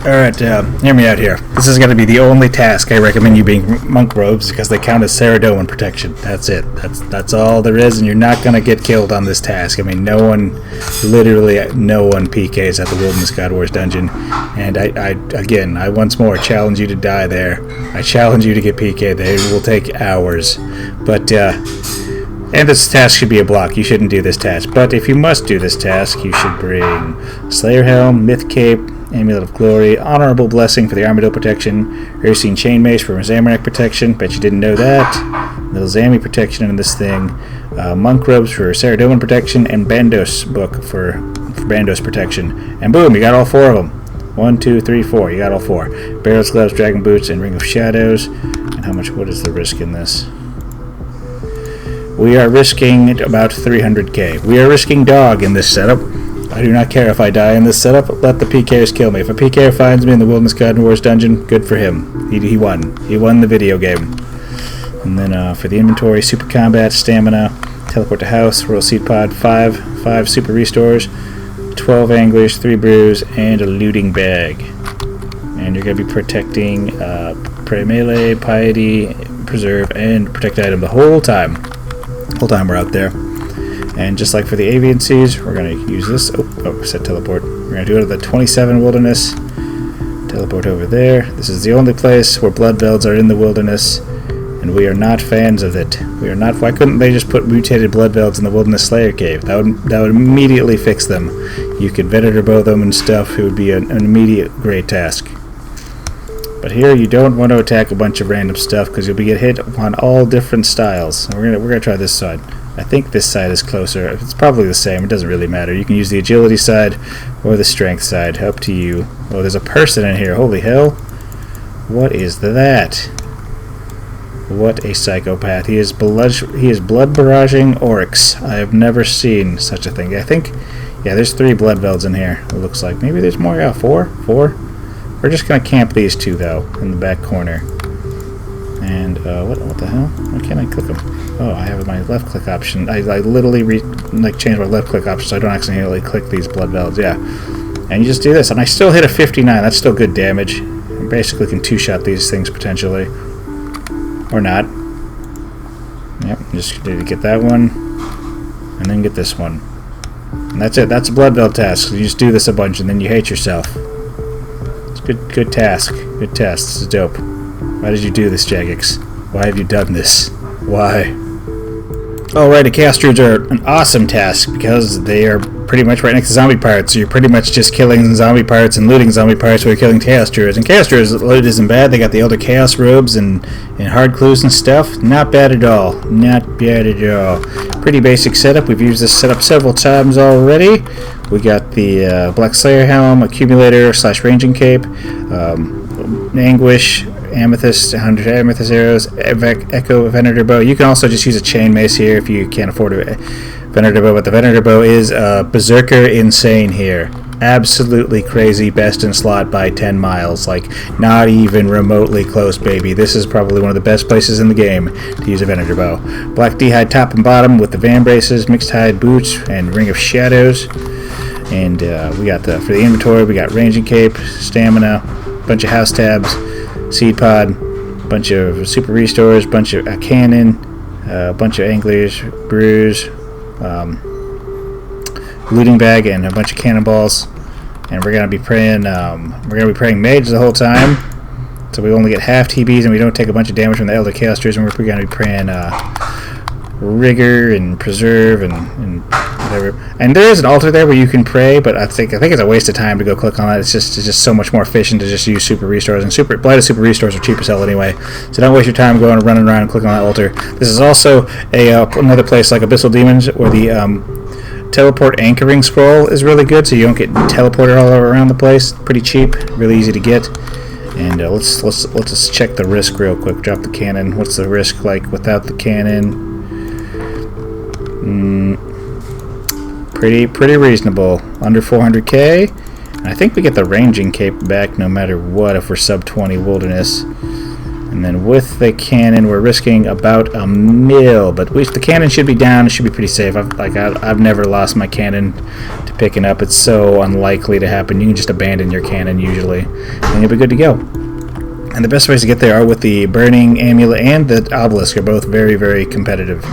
Speaker 1: Alright, hear me out here. This is going to be the only task I recommend you being monk robes, because they count as Saradomin protection. That's it. That's all there is, and you're not going to get killed on this task. I mean, literally no one PKs at the Wilderness God Wars dungeon. And I once more challenge you to die there. I challenge you to get PK'd. They will take hours. But, and this task should be a block. You shouldn't do this task. But if you must do this task, you should bring Slayer Helm, Myth Cape, Amulet of Glory, Honorable Blessing for the Armadillo protection, Ursine Chainmace for Zamorak protection, bet you didn't know that, little Zami protection in this thing, Monk Robes for Saradomin protection, and Bandos Book for Bandos protection. And boom, you got all 4 of them. 1, 2, 3, 4, you got all 4. Barrels, Gloves, Dragon Boots, and Ring of Shadows. And what is the risk in this? We are risking about 300k. We are risking dog in this setup. I do not care if I die in this setup. Let the PKers kill me. If a PKer finds me in the Wilderness God Wars dungeon, good for him. He won. He won the video game. And then for the inventory, Super Combat, Stamina, Teleport to House, Royal Seed Pod, 5 Super Restores, 12 Anglers, 3 Brews, and a Looting Bag. And you're going to be protecting Prey Melee, Piety, Preserve, and Protect Item the whole time. We're out there. And just like for the Aviansies, we're going to use this. Set teleport. We're going to do it at the 27 Wilderness. Teleport over there. This is the only place where Bloodvelds are in the Wilderness, and we are not fans of it. We are not. Why couldn't they just put mutated Bloodvelds in the Wilderness Slayer Cave? That would immediately fix them. You could Venator bow them and stuff. It would be an immediate great task. But here you don't want to attack a bunch of random stuff because you'll get hit on all different styles. We're gonna try this side. I think this side is closer. It's probably the same. It doesn't really matter. You can use the agility side or the strength side. Up to you. Oh, there's a person in here. Holy hell. What is that? What a psychopath. He is blood barraging Oryx. I have never seen such a thing. I think, yeah, there's 3 Bloodvelds in here, it looks like. Maybe there's more. Yeah, 4? We're just going to camp these 2, though, in the back corner. And, what the hell? Why can't I click them? Oh, I have my left click option. I literally changed my left click option so I don't accidentally click these Bloodvelds. Yeah. And you just do this. And I still hit a 59. That's still good damage. I basically can 2-shot these things potentially. Or not. Yep, just need to get that one. And then get this one. And that's it. That's a Bloodveld task. You just do this a bunch and then you hate yourself. It's good task. Good test. This is dope. Why did you do this, Jagex? Why have you done this? Why? Alright, the Chaos Druids are an awesome task because they are pretty much right next to zombie pirates, so you're pretty much just killing zombie pirates and looting zombie pirates while you're killing Chaos Druids. And Chaos Druids loot isn't bad. They got the Elder Chaos robes and hard clues and stuff. Not bad at all. Not bad at all. Pretty basic setup. We've used this setup several times already. We got the Black Slayer Helm, Accumulator / Ranging Cape, Anguish, Amethyst, 100 Amethyst arrows, Echo Venator bow. You can also just use a chain mace here if you can't afford a Venator bow, but the Venator bow is berserker insane here. Absolutely crazy, best in slot by 10 miles. Like, not even remotely close, baby. This is probably one of the best places in the game to use a Venator bow. Black D-hide top and bottom with the Van Braces, mixed hide boots, and Ring of Shadows. And we got for the inventory, we got Ranging Cape, Stamina, bunch of house tabs, Seed Pod, bunch of Super Restores, bunch of Cannon, bunch of Anglers, Brews, Looting Bag, and a bunch of Cannonballs. and we're gonna be praying mage the whole time, so we only get half TBs and we don't take a bunch of damage from the Elder Chaos Druids, and we're gonna be praying rigor and preserve and whatever. And there is an altar there where you can pray, but I think it's a waste of time to go click on that. It's just so much more efficient to just use super restores, and blighted super restores are cheap as hell anyway. So don't waste your time going and running around and clicking on that altar. This is also another place like Abyssal Demons where the teleport anchoring scroll is really good, so you don't get teleported all around the place. Pretty cheap, really easy to get. And let's just check the risk real quick. Drop the cannon. What's the risk like without the cannon? Pretty reasonable. Under 400k. And I think we get the ranging cape back no matter what if we're sub 20 wilderness. And then with the cannon, we're risking about a mil, but the cannon should be down. It should be pretty safe. I've never lost my cannon to picking up. It's so unlikely to happen. You can just abandon your cannon usually, and you'll be good to go. And the best ways to get there are with the Burning Amulet and the Obelisk. Are both very, very competitive.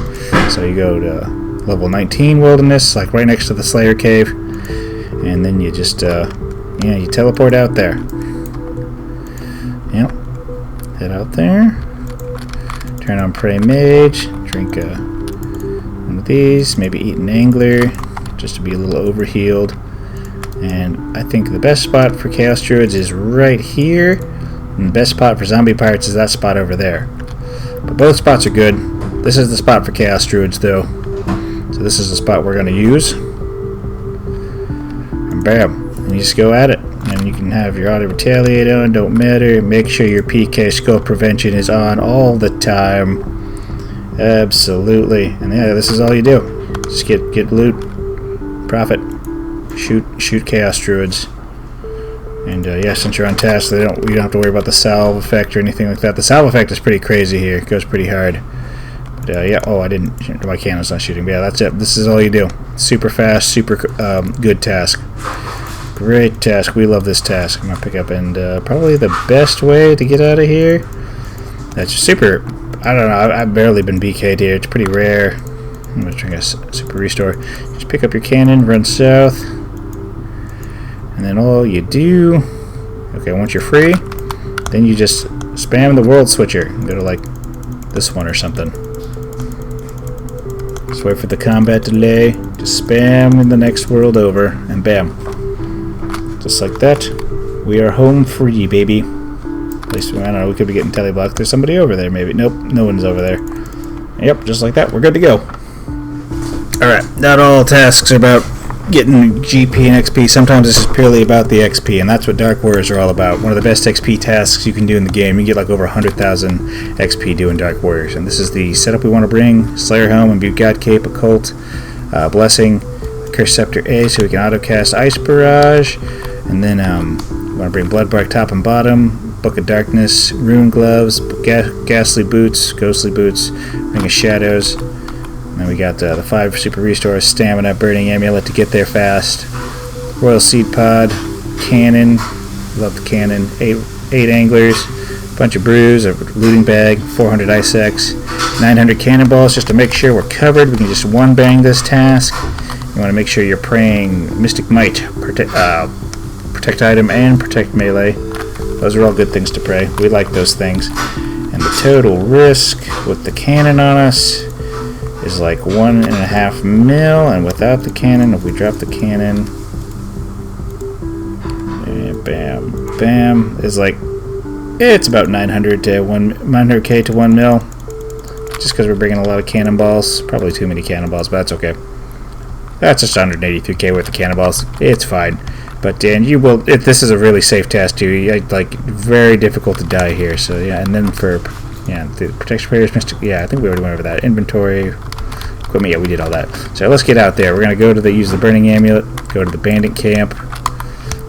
Speaker 1: So you go to level 19 Wilderness, like right next to the Slayer Cave, and then you just you teleport out there. Yep. Head out there. Turn on Pray Mage. Drink one of these. Maybe eat an Angler, just to be a little overhealed. And I think the best spot for Chaos Druids is right here. And the best spot for Zombie Pirates is that spot over there. But both spots are good. This is the spot for Chaos Druids, though. So this is the spot we're going to use. And bam. And you just go at it. And you can have your auto retaliate on, don't matter. Make sure your PK skull prevention is on all the time. Absolutely. And yeah, this is all you do. Just get loot, profit, shoot Chaos Druids. And yeah, since you're on task, you don't have to worry about the salve effect or anything like that. The salve effect is pretty crazy here. It goes pretty hard. But yeah, oh, my cannon's not shooting. But yeah, that's it. This is all you do. Super fast, super good task. Great task. We love this task. I'm going to pick up, and probably the best way to get out of here. That's super. I don't know. I've barely been BK'd here. It's pretty rare. I'm going to try a super restore. Just pick up your cannon, run south. And then all you do. Okay, once you're free, then you just spam the world switcher. Go to like this one or something. Just wait for the combat delay. Just spam in the next world over, and bam. Just like that, we are home free, baby. At least, I don't know, we could be getting teleblocked. There's somebody over there, maybe. Nope, no one's over there. Yep, just like that, we're good to go. Alright, not all tasks are about getting GP and XP. Sometimes this is purely about the XP, and that's what Dark Warriors are all about. One of the best XP tasks you can do in the game. You can get like over 100,000 XP doing Dark Warriors. And this is the setup we want to bring. Slayer Helm, Imbue God Cape, Occult, Blessing, Curse Scepter A, so we can auto-cast Ice Barrage. And then we want to bring Bloodbark top and bottom, Book of Darkness, Rune Gloves, Ghastly Boots, Ghostly Boots, Ring of Shadows. And then we got the 5 Super Restores, Stamina, Burning Amulet to get there fast, Royal Seed Pod, Cannon, love the Cannon, 8 Anglers, bunch of Brews, a Looting Bag, 400 Ice X, 900 Cannonballs just to make sure we're covered. We can just one-bang this task. You want to make sure you're praying Mystic Might, Protect Item, and Protect Melee. Those are all good things to pray. We like those things. And the total risk with the cannon on us is like 1.5 mil, and without the cannon, if we drop the cannon, bam, bam, is like, it's about 900k to 1 mil. Just because we're bringing a lot of cannonballs. Probably too many cannonballs, but that's okay. That's just 183k worth of cannonballs. It's fine. But Dan, you will. This is a really safe task too. Like very difficult to die here. So yeah, and then for the protection prayers, mystic. Yeah, I think we already went over that. Inventory, equipment. Yeah, we did all that. So let's get out there. We're gonna go to use the Burning Amulet. Go to the Bandit camp.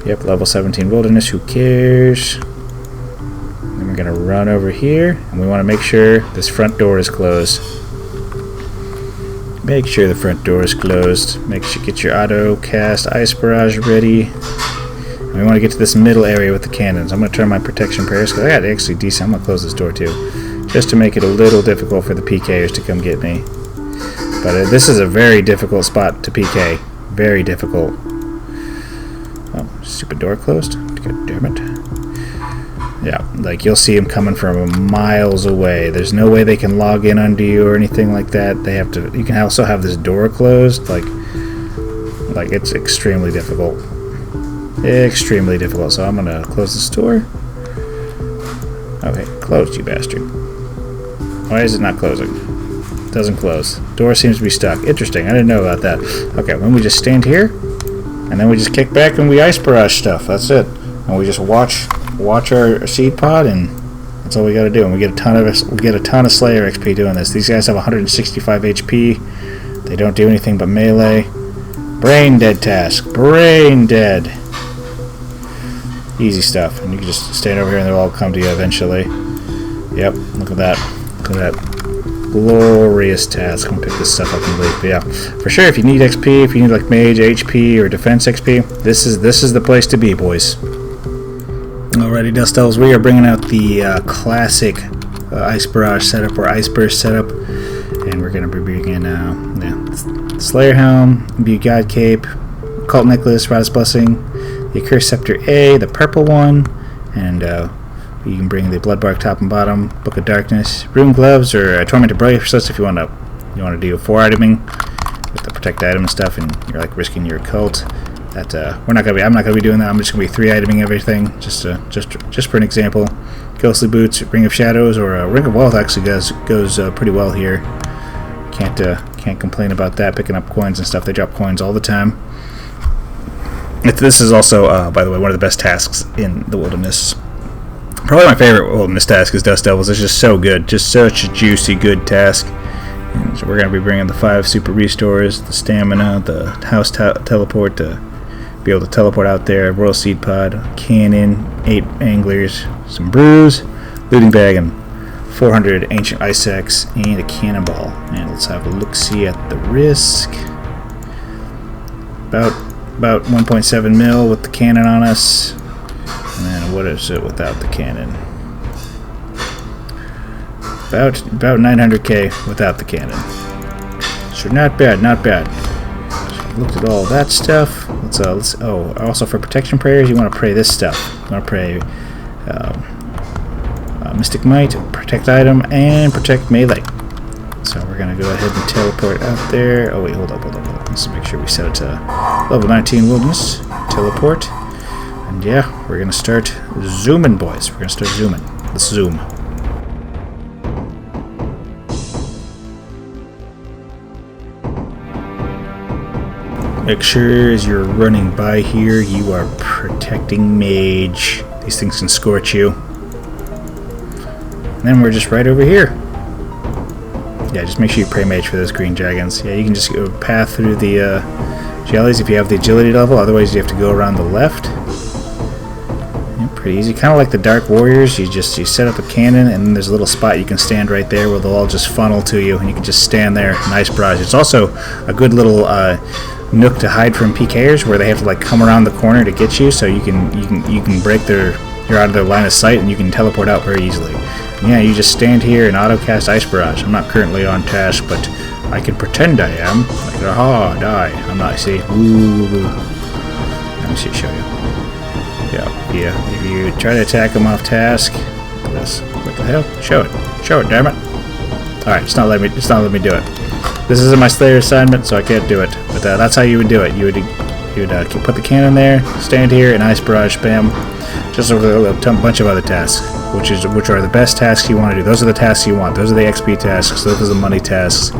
Speaker 1: Yep, level 17 Wilderness. Who cares? Then we're gonna run over here, and we want to make sure this front door is closed. Make sure the front door is closed. Make sure you get your auto cast Ice Barrage ready. And we want to get to this middle area with the cannons. I'm going to turn my protection prayers because I got actually decent. I'm going to close this door too, just to make it a little difficult for the PKers to come get me. But this is a very difficult spot to PK. Very difficult. Oh, stupid door closed. God damn it. Yeah, like you'll see them coming from miles away. There's no way they can log in onto you or anything like that. They have to. You can also have this door closed. Like it's extremely difficult. Extremely difficult. So I'm gonna close this door. Okay, closed, you bastard. Why is it not closing? It doesn't close. Door seems to be stuck. Interesting. I didn't know about that. Okay, then we just stand here, and then we just kick back and we ice barrage stuff. That's it. And we just watch our seed pod, and that's all we got to do. And we get a ton of Slayer XP doing this. These guys have 165 HP. They don't do anything but melee. Brain dead task. Brain dead. Easy stuff. And you can just stand over here, and they'll all come to you eventually. Yep. Look at that. Look at that. Glorious task. I'm gonna pick this stuff up and leave. But yeah, for sure. If you need XP, if you need like mage HP or defense XP, this is the place to be, boys. Alrighty, Dust Devils, we are bringing out the classic Ice Barrage setup or Ice Burst setup, and we're going to be bringing Slayer Helm, Imbue God Cape, Cult Necklace, Rod's Blessing, the Accursed Scepter A, the purple one, and you can bring the Bloodbark top and bottom, Book of Darkness, Rune Gloves, or Tormented Bracelets if you want to do 4-iteming with the protect item and stuff, and you're like risking your cult. That I'm not gonna be doing that. I'm just gonna be 3-iteming everything, just for an example. Ghostly Boots, Ring of Shadows, or Ring of Wealth actually goes pretty well here. Can't complain about that. Picking up coins and stuff. They drop coins all the time. This is also, by the way, one of the best tasks in the Wilderness. Probably my favorite Wilderness task is Dust Devils. It's just so good, just such a juicy, good task. And so we're gonna be bringing the 5 super restores, the stamina, the house teleport to be able to teleport out there, Royal Seed Pod, Cannon, 8 Anglers, some Brews, Looting Bag, and 400 Ancient Ice Axe, and a Cannonball. And let's have a look-see at the risk. About 1.7 mil with the cannon on us. And then what is it without the cannon? About 900k without the cannon. So not bad, not bad. Looked at all that stuff. Also for protection prayers, you want to pray this stuff. You want to pray Mystic Might, protect item, and protect melee. So we're gonna go ahead and teleport out there. Oh wait, hold up. Let's make sure we set it to level 19 Wilderness. Teleport, and yeah, we're gonna start zooming, boys. We're gonna start zooming. Let's zoom. Make sure as you're running by here, you are protecting mage. These things can scorch you. And then we're just right over here. Yeah, just make sure you pray mage for those green dragons. Yeah, you can just go path through the jellies if you have the agility level. Otherwise, you have to go around the left. Yeah, pretty easy. Kind of like the Dark Warriors. You set up a cannon, and then there's a little spot you can stand right there where they'll all just funnel to you, and you can just stand there. Nice barrage. It's also a good little nook to hide from PKers where they have to like come around the corner to get you, so you can break you're out of their line of sight, and you can teleport out very easily. And yeah, you just stand here and auto cast Ice Barrage. I'm not currently on task, but I can pretend I am. Like, aha, die. I'm not. See, ooh. Let me see, show you. Yeah. If you try to attack them off task, look at this. What the hell? Show it, damn it. All right, it's not letting me do it. This isn't my Slayer assignment, so I can't do it. But that's how you would do it. You would put the cannon there, stand here, and Ice Barrage spam, just over a bunch of other tasks, which are the best tasks you want to do. Those are the tasks you want. Those are the XP tasks. Those are the money tasks.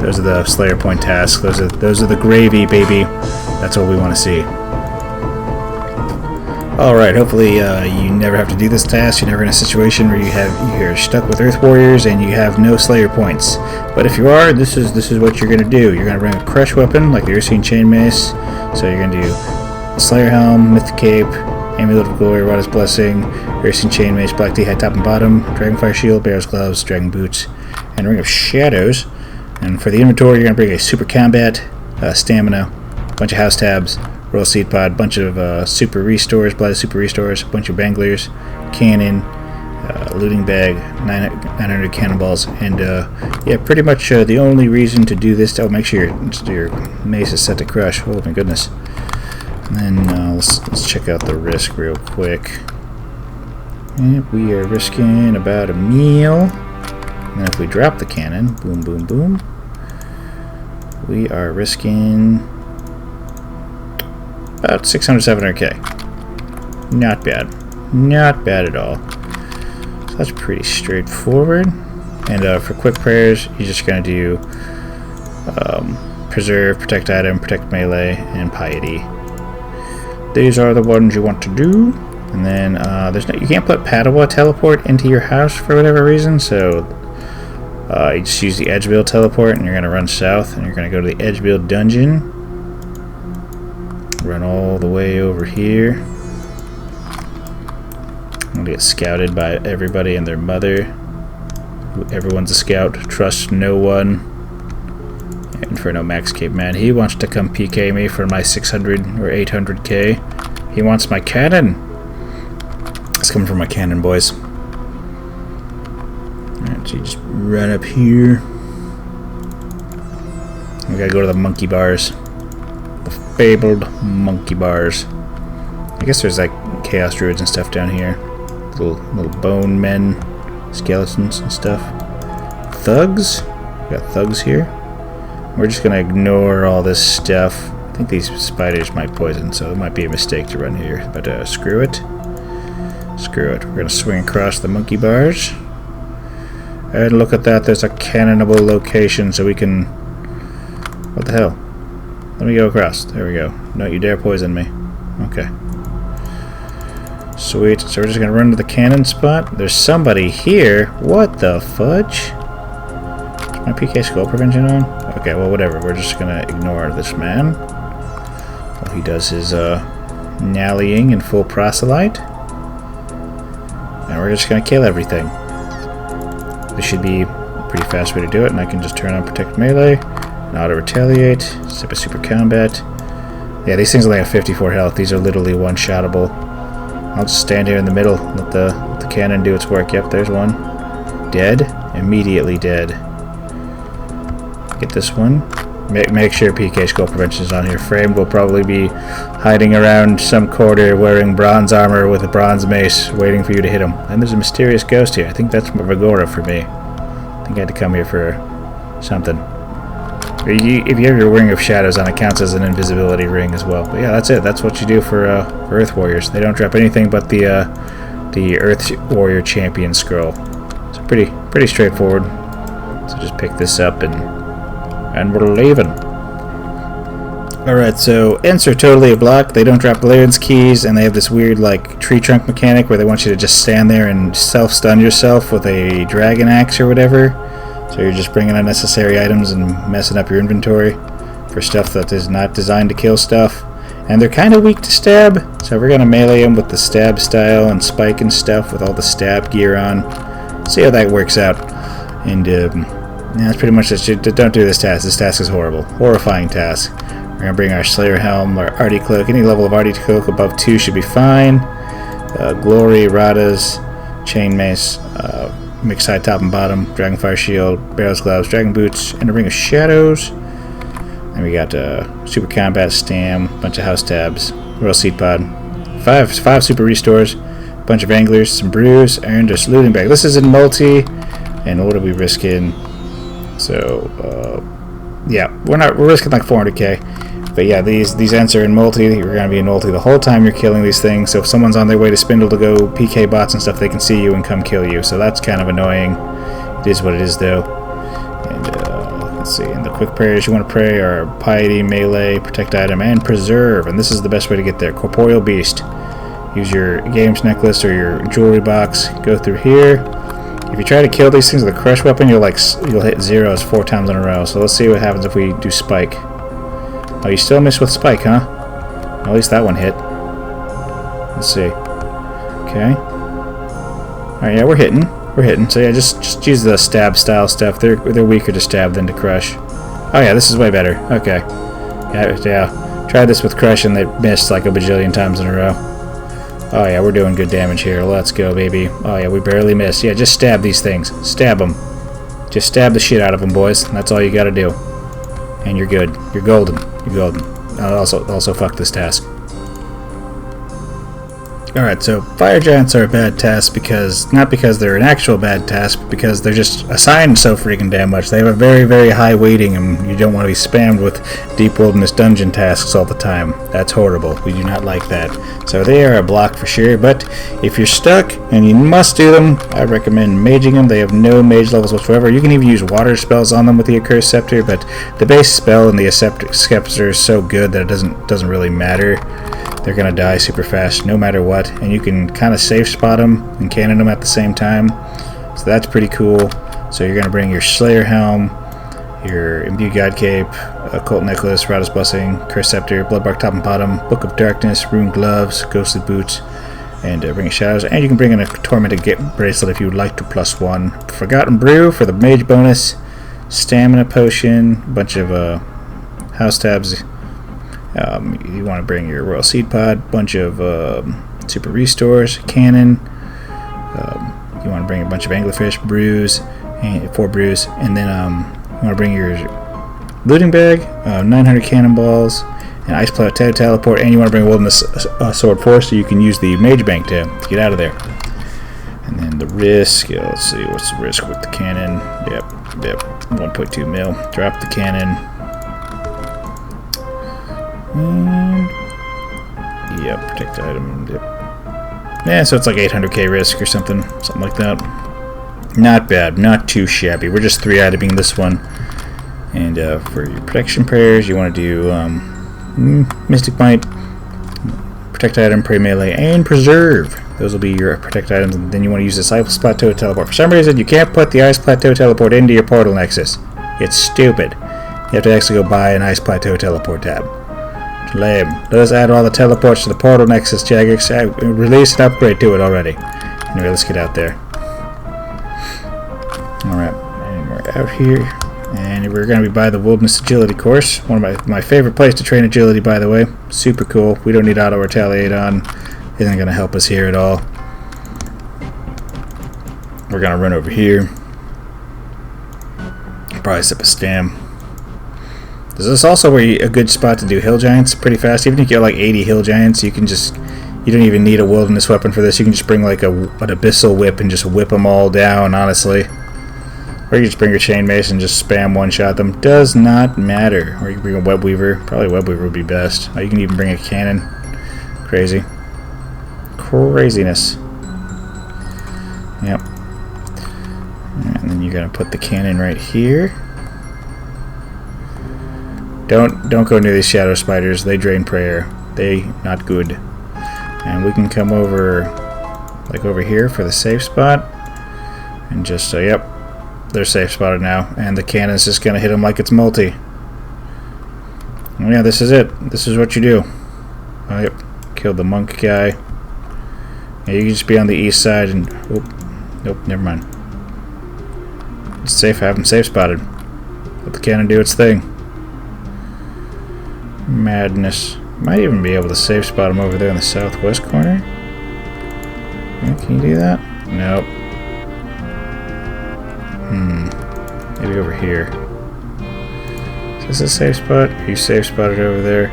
Speaker 1: Those are the Slayer point tasks. Those are the gravy, baby. That's what we want to see. Alright, hopefully you never have to do this task. You're never in a situation where you're stuck with Earth Warriors and you have no Slayer points. But if you are, this is what you're going to do. You're going to bring a Crush Weapon, like the Ursine Chain Mace. So you're going to do Slayer Helm, Myth Cape, Amulet of Glory, Rod's Blessing, Ursine Chain Mace, Black Tea Hat top and bottom, Dragonfire Shield, Bear's Gloves, Dragon Boots, and Ring of Shadows. And for the inventory, you're going to bring a Super Combat, Stamina, a bunch of House Tabs, Royal Seed Pod, bunch of Super Restores, Blighted Super Restores, bunch of Banglers, Cannon, Looting Bag, 900 Cannonballs, and yeah, pretty much the only reason to do this. Oh, make sure your mace is set to crush. Oh my goodness. And then let's check out the risk real quick. And we are risking about a meal. And then if we drop the cannon, boom, boom, boom, we are risking about 600, 700k. Not bad. Not bad at all. So that's pretty straightforward. And for quick prayers, you're just going to do preserve, protect item, protect melee, and piety. These are the ones you want to do. And then you can't put Padawa teleport into your house for whatever reason, so you just use the Edgebuild teleport, and you're going to run south, and you're going to go to the Edgebuild dungeon. Run all the way over here. I'm going to get scouted by everybody and their mother. Everyone's a scout. Trust no one. Inferno Max Caveman. He wants to come PK me for my 600 or 800k. He wants my cannon. It's coming for my cannon, boys. Alright, so you just run up here. We gotta go to the monkey bars. The fabled monkey bars. I guess there's like Chaos Druids and stuff down here. Little bone men, skeletons and stuff. Thugs? We got thugs here. We're just gonna ignore all this stuff. I think these spiders might poison, so it might be a mistake to run here. But screw it. Screw it. We're gonna swing across the monkey bars. And look at that, there's a cannonable location, so we can... What the hell? Let me go across. There we go. Don't you dare poison me. Okay. Sweet. So we're just gonna run to the cannon spot. There's somebody here. What the fudge? Is my PK skull prevention on? Okay, well whatever. We're just gonna ignore this man while he does his nallying in full proselyte. And we're just gonna kill everything. This should be a pretty fast way to do it, and I can just turn on Protect Melee, and Auto Retaliate, step a Super Combat. Yeah, these things only have 54 health. These are literally one-shottable. I'll just stand here in the middle, let the cannon do its work. Yep, there's one. Dead. Immediately dead. Get this one. Make sure PK Skull Prevention is on here. Frame will probably be hiding around some corner wearing bronze armor with a bronze mace waiting for you to hit him. And there's a mysterious ghost here. I think that's Vagora for me. I think I had to come here for something. If you have your Ring of Shadows on, it counts as an invisibility ring as well. But yeah, that's it. That's what you do for Earth Warriors. They don't drop anything but the Earth Warrior Champion scroll. It's pretty straightforward. So just pick this up and we're leaving. Alright, so Ents are totally a block. They don't drop Larran's keys, and they have this weird like tree trunk mechanic where they want you to just stand there and self-stun yourself with a dragon axe or whatever. So you're just bringing unnecessary items and messing up your inventory for stuff that is not designed to kill stuff. And they're kind of weak to stab, so we're going to melee them with the stab style and spike and stuff with all the stab gear on. See how that works out. And yeah, that's pretty much it. Don't do this task. This task is horrible. Horrifying task. We're going to bring our Slayer Helm, our Arty Cloak. Any level of Arty Cloak above 2 should be fine. Glory, Radas, Chain Mace, Mixed High Top and Bottom, Dragonfire Shield, Barrel's Gloves, Dragon Boots, and a Ring of Shadows. And we got Super Combat, Stam, bunch of House Tabs, Royal Seed Pod, 5 Super Restores, bunch of Anglers, some Brews, and a Looting Bag. This is in multi, and what are we risking? So, yeah, we're risking like 400k. But yeah, these Ents are in multi. You're going to be in multi the whole time you're killing these things. So if someone's on their way to Spindle to go PK bots and stuff, they can see you and come kill you. So that's kind of annoying. It is what it is, though. And let's see. And the quick prayers you want to pray are Piety, Melee, Protect Item, and Preserve. And this is the best way to get there. Corporeal Beast. Use your Games Necklace or your Jewelry Box. Go through here. If you try to kill these things with a Crush Weapon, you'll hit zeros 4 times in a row. So let's see what happens if we do Spike. Oh, you still miss with Spike, huh? At least that one hit. Let's see. Okay. Alright, yeah, we're hitting. We're hitting. So yeah, just use the stab style stuff. They're weaker to stab than to crush. Oh yeah, this is way better. Okay. Yeah. Tried this with Crush and they missed like a bajillion times in a row. Oh yeah, we're doing good damage here. Let's go, baby. Oh yeah, we barely missed. Yeah, just stab these things. Stab them. Just stab the shit out of them, boys. That's all you gotta do. And you're good. You're golden. You're golden. Also fuck this task. Alright, so fire giants are a bad task because, not because they're an actual bad task, but because they're just assigned so freaking damn much. They have a very, very high weighting, and you don't want to be spammed with deep wilderness dungeon tasks all the time. That's horrible. We do not like that. So they are a block for sure, but if you're stuck and you must do them, I recommend maging them. They have no mage levels whatsoever. You can even use water spells on them with the Accursed Scepter, but the base spell and the Scepter is so good that it doesn't really matter. They're going to die super fast no matter what, and you can kind of safe spot them and cannon them at the same time, so that's pretty cool. So you're going to bring your Slayer Helm, your Imbued God Cape, Occult Necklace, Rada's Blessing, Cursed Scepter, Bloodbark top and bottom, Book of Darkness, Rune Gloves, Ghostly Boots, and bring Shadows, and you can bring in a Tormented Bracelet if you would like to +1. Forgotten Brew for the mage bonus, Stamina Potion, a bunch of house tabs. You want to bring your Royal Seed Pod, bunch of Super Restores, Cannon. You want to bring a bunch of Anglerfish, Brews, 4 Brews, and then you want to bring your Looting Bag, 900 Cannonballs, and Ice Plateau Teleport, and you want to bring a Wilderness Sword Force so you can use the Mage Bank to get out of there. And then the risk, let's see, what's the risk with the cannon? Yep, 1.2 mil. Drop the cannon. And yep, protect item. Yep. Yeah, so it's like 800k risk or something like that. Not bad, not too shabby. We're just 3-iteming this one. And for your protection prayers, you want to do Mystic Might, protect item, pray melee, and preserve. Those will be your protect items. And then you want to use this Ice Plateau Teleport. For some reason, you can't put the Ice Plateau Teleport into your Portal Nexus. It's stupid. You have to actually go buy an Ice Plateau Teleport tab. Lame. Let us add all the teleports to the Portal Nexus, Jagex. Release and upgrade to it already. Anyway, let's get out there. Alright, and we're out here. And we're going to be by the Wilderness Agility course. One of my favorite place to train agility, by the way. Super cool. We don't need auto retaliate on. Isn't going to help us here at all. We're going to run over here. Probably sip a stam. This is also a good spot to do hill giants pretty fast. Even if you get like 80 hill giants, you don't even need a wilderness weapon for this. You can just bring like an abyssal whip and just whip them all down, honestly. Or you just bring your chain mace and just spam one-shot them. Does not matter. Or you can bring a web weaver. Probably web weaver would be best. Or you can even bring a cannon. Crazy. Craziness. Yep. And then you're gonna put the cannon right here. Don't go near these shadow spiders. They drain prayer. They not good. And we can come over, like over here for the safe spot, and just yep, they're safe spotted now. And the cannon's just gonna hit them like it's multi. Oh, yeah, this is it. This is what you do. Oh, yep, killed the monk guy. Yeah, you can just be on the east side and nope, never mind. It's safe. Have them safe spotted. Let the cannon do its thing. Madness. Might even be able to safe spot him over there in the southwest corner. Yeah, can you do that? Nope. Maybe over here. Is this a safe spot? Are you safe spotted over there?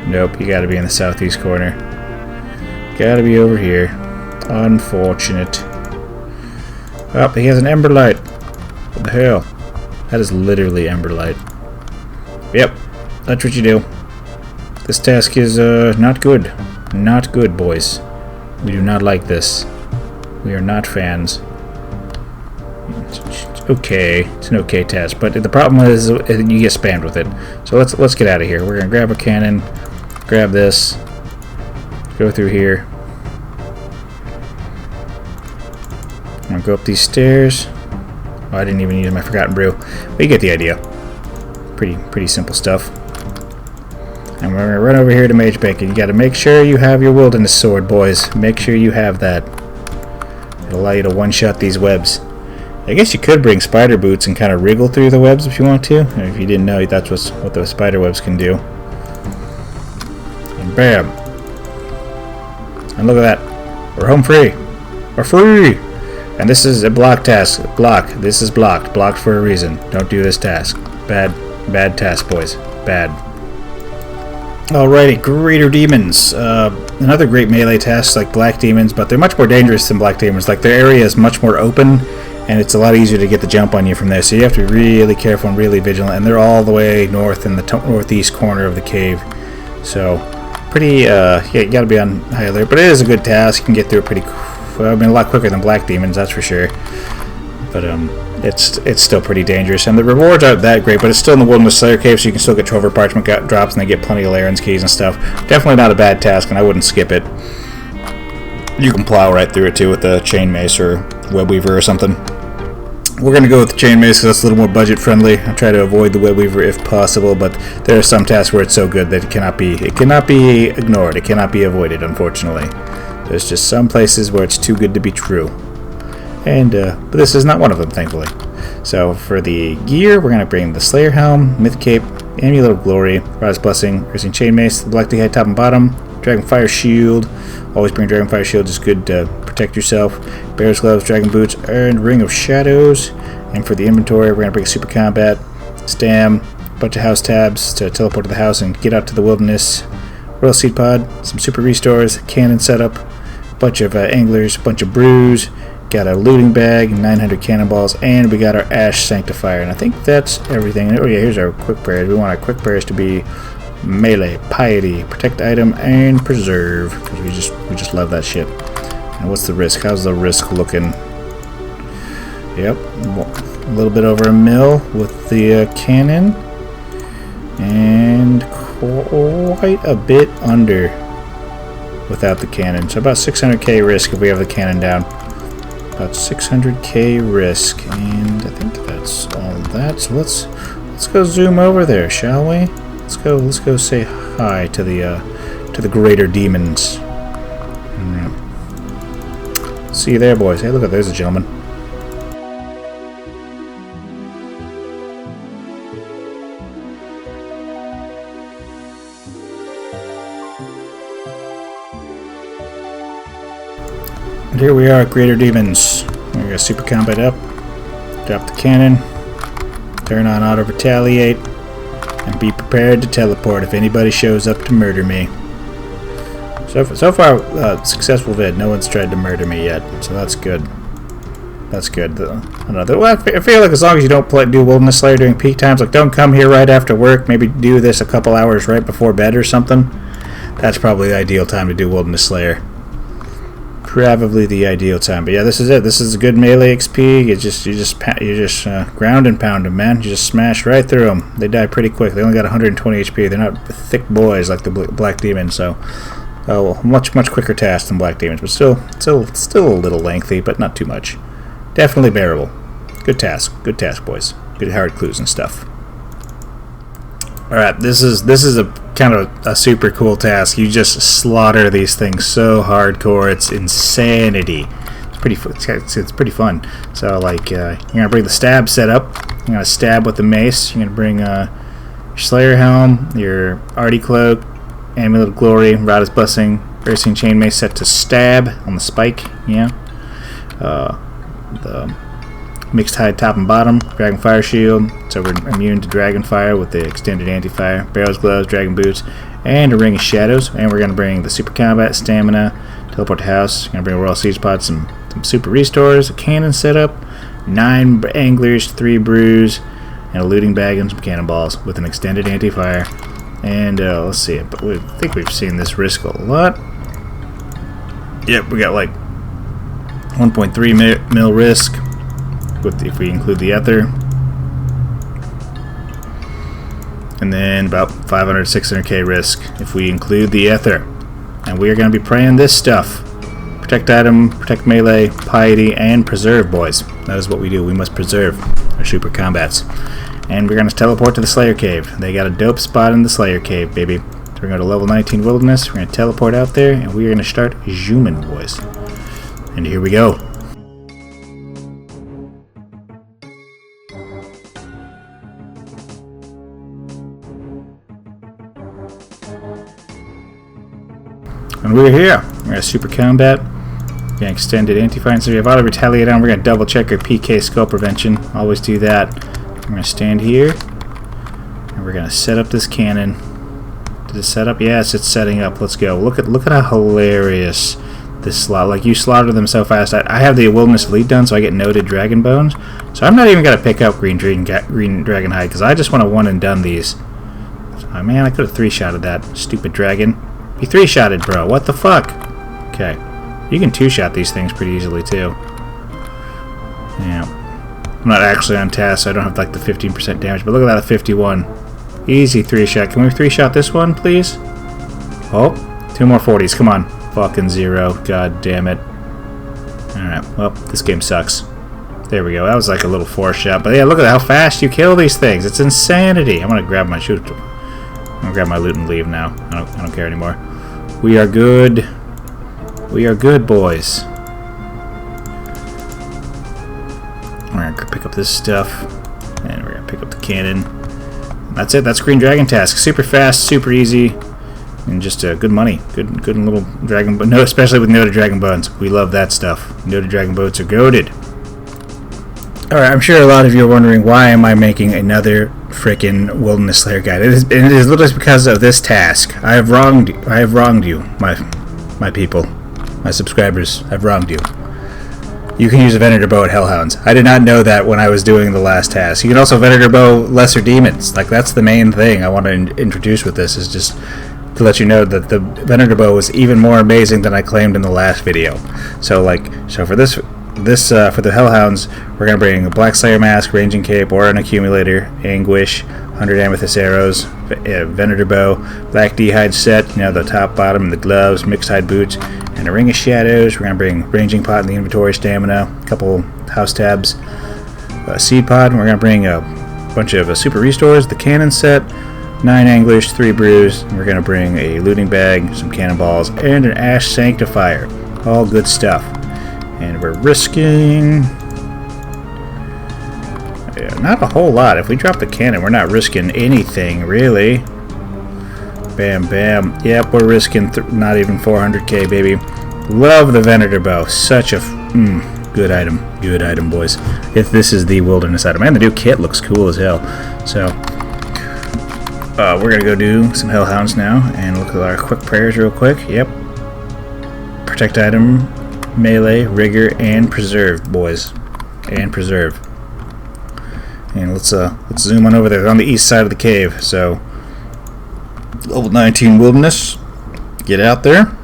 Speaker 1: Nope, you gotta be in the southeast corner. Gotta be over here. Unfortunate. Oh, he has an Ember Light. What the hell? That is literally Emberlight. Yep, that's what you do. This task is not good. Not good, boys. We do not like this. We are not fans. It's okay. It's an okay task, but the problem is you get spammed with it. So let's get out of here. We're gonna grab a cannon, grab this, go through here. I'm gonna go up these stairs. Oh, I didn't even use my Forgotten Brew, but you get the idea. Pretty simple stuff. And we're gonna run over here to Mage Bank, and you gotta make sure you have your Wilderness Sword, boys. Make sure you have that. It'll allow you to one-shot these webs. I guess you could bring spider boots and kind of wriggle through the webs if you want to. And if you didn't know, that's what those spider webs can do. And bam! And look at that. We're home free. We're free! And this is a block task. Block. This is blocked. Blocked for a reason. Don't do this task. Bad task, boys. Bad. Alrighty, Greater Demons. Another great melee test like Black Demons, but they're much more dangerous than Black Demons. Like, their area is much more open, and it's a lot easier to get the jump on you from there. So you have to be really careful and really vigilant. And they're all the way north in the northeast corner of the cave. So, pretty, yeah, you gotta be on high alert. But it is a good task. You can get through it pretty, I mean, a lot quicker than Black Demons, that's for sure. But, it's still pretty dangerous, and the rewards aren't that great, but it's still in the Wilderness Slayer Cave, so you can still get Trover Parchment drops, and they get plenty of larran's keys and stuff. Definitely not a bad task, and I wouldn't skip it. You can plow right through it, too, with the Chain Mace or Web Weaver or something. We're going to go with the Chain Mace, because that's a little more budget-friendly. I try to avoid the Web Weaver if possible, but there are some tasks where it's so good that it cannot be ignored. It cannot be avoided, unfortunately. There's just some places where it's too good to be true. And, but this is not one of them, thankfully. So, for the gear, we're going to bring the Slayer Helm, Myth Cape, Amulet of Glory, Rod's Blessing, Piercing Chain Mace, the Black Head top and bottom, Dragonfire Shield. Always bring Dragonfire Shield, just good to protect yourself. Bear's Gloves, Dragon Boots, and Ring of Shadows. And for the inventory, we're going to bring Super Combat, Stam, a bunch of house tabs to teleport to the house and get out to the wilderness. Royal Seed Pod, some Super Restores, Cannon setup, a bunch of Anglers, a bunch of Brews. Got a looting bag, 900 cannonballs, and we got our Ash Sanctifier. And I think that's everything. Oh yeah, here's our quick prayers. We want our quick prayers to be melee, piety, protect item, and preserve, because we just love that shit. And what's the risk? How's the risk looking? Yep, a little bit over a mil with the cannon, and quite a bit under without the cannon. So about 600k risk if we have the cannon down. About 600k risk, and I think that's all that. So let's go zoom over there, shall we? Let's go say hi to the Greater Demons. See you there, boys. Hey, look, there's a gentleman. And here we are, Greater Demons. We got Super Combat up, drop the cannon, turn on Auto Retaliate, and be prepared to teleport if anybody shows up to murder me. So far, successful vid. No one's tried to murder me yet, so that's good. That's good. I feel like as long as you don't do Wilderness Slayer during peak times, like don't come here right after work, maybe do this a couple hours right before bed or something. That's probably the ideal time to do Wilderness Slayer. Probably the ideal time, but yeah, this is it. This is a good melee XP. You just ground and pound them, man. You just smash right through them. They die pretty quick. They only got 120 HP. They're not thick boys like the Black Demons, so much quicker task than Black Demons, but still a little lengthy, but not too much. Definitely bearable. Good task, boys. Good hard clues and stuff. All right, this is a kind of a super cool task. You just slaughter these things so hardcore, it's insanity. It's pretty fun. So like you're gonna bring the stab setup. You're gonna stab with the mace. You're gonna bring your Slayer Helm, your Artie Cloak, Amulet of Glory, Rod's Blessing, Piercing Chain Mace set to stab on the spike. Yeah. The Mixed Hide top and bottom, Dragonfire Shield, so we're immune to Dragonfire with the extended anti-fire, Barrel's Gloves, Dragon Boots, and a Ring of Shadows. And we're going to bring the Super Combat, Stamina, Teleport to House. We're going to bring a Royal Siege Pod, some Super Restores, a Cannon setup, 9 Anglers, 3 Brews, and a Looting Bag and some Cannonballs with an extended anti-fire. And let's see it, but I think we've seen this risk a lot. Yep, we got like 1.3 mil risk. If we include the Ether, and then about 500-600k risk if we include the Ether. And we are going to be praying this stuff: protect item, protect melee, piety, and preserve, boys. That is what we do. We must preserve our super combats. And we're going to teleport to the Slayer Cave. They got a dope spot in the Slayer Cave, baby. So we're going to go to level 19 Wilderness. We're going to teleport out there, and we are going to start zooming, boys. And here we go. And we're here. We're going to Super Combat. We're going to Extended Anti-Fire. So we have Auto Retaliate on. We're going to double check our PK Skull Prevention. Always do that. I'm going to stand here. And we're going to set up this cannon. Did it set up? Yes, it's setting up. Let's go. Look at how hilarious this slot. Like, you slaughter them so fast. I have the Wilderness Elite done, so I get noted Dragon Bones. So I'm not even gonna pick up green dragon hide because I just want to one and done these. Oh man, I could have 3-shotted that stupid dragon. He 3-shotted, bro. What the fuck? Okay, you can 2-shot these things pretty easily too. Yeah, I'm not actually on task, so I don't have like the 15% damage. But look at that, 51. Easy 3-shot. Can we 3-shot this one, please? Oh, 2 more 40s. Come on. Fucking 0. God damn it. Alright, well, this game sucks. There we go. That was like a little 4-shot. But yeah, look at how fast you kill these things. It's insanity. I'm gonna grab my shoot. I'm gonna grab my loot and leave now. I don't care anymore. We are good. We are good, boys. We're gonna pick up this stuff. And we're gonna pick up the cannon. That's it. That's Green Dragon task. Super fast, super easy, and just good money. Good little dragon. But no, especially with noted dragon bones. We love that stuff. Noted dragon bones are goated. All right, I'm sure a lot of you are wondering why am I making another freaking Wilderness Slayer guide. It is literally because of this task. I have wronged you, my people, my subscribers. I've wronged you. You can use a Venator Bow at Hellhounds. I did not know that when I was doing the last task. You can also Venator Bow Lesser Demons. Like, that's the main thing I want to introduce with this, is just to let you know that the Venator Bow was even more amazing than I claimed in the last video. So for the Hellhounds, we're gonna bring a Black Slayer Mask, Ranging Cape, or an Accumulator, Anguish, 100 Amethyst Arrows, Venator Bow, Black D-Hide set, the top, bottom, and the gloves, Mixed Hide Boots, and a Ring of Shadows. We're gonna bring Ranging Pot in the inventory, Stamina, a couple House Tabs, a Seed Pod, and we're gonna bring a bunch of Super Restores, the Cannon set, 9 Anglish, 3 Brews, and we're gonna bring a Looting Bag, some Cannonballs, and an Ash Sanctifier. All good stuff. And we're risking... not a whole lot. If we drop the cannon, we're not risking anything, really. Bam, bam. Yep, we're risking not even 400k, baby. Love the Venator Bow. Such a good item. Good item, boys. If this is the wilderness item. And the new kit looks cool as hell. So, we're going to go do some Hellhounds now. And look at our quick prayers real quick. Yep. Protect item, melee, rigor, and preserve, boys. And preserve. And let's zoom on over there. They're on the east side of the cave, so level 19 wilderness. Get out there.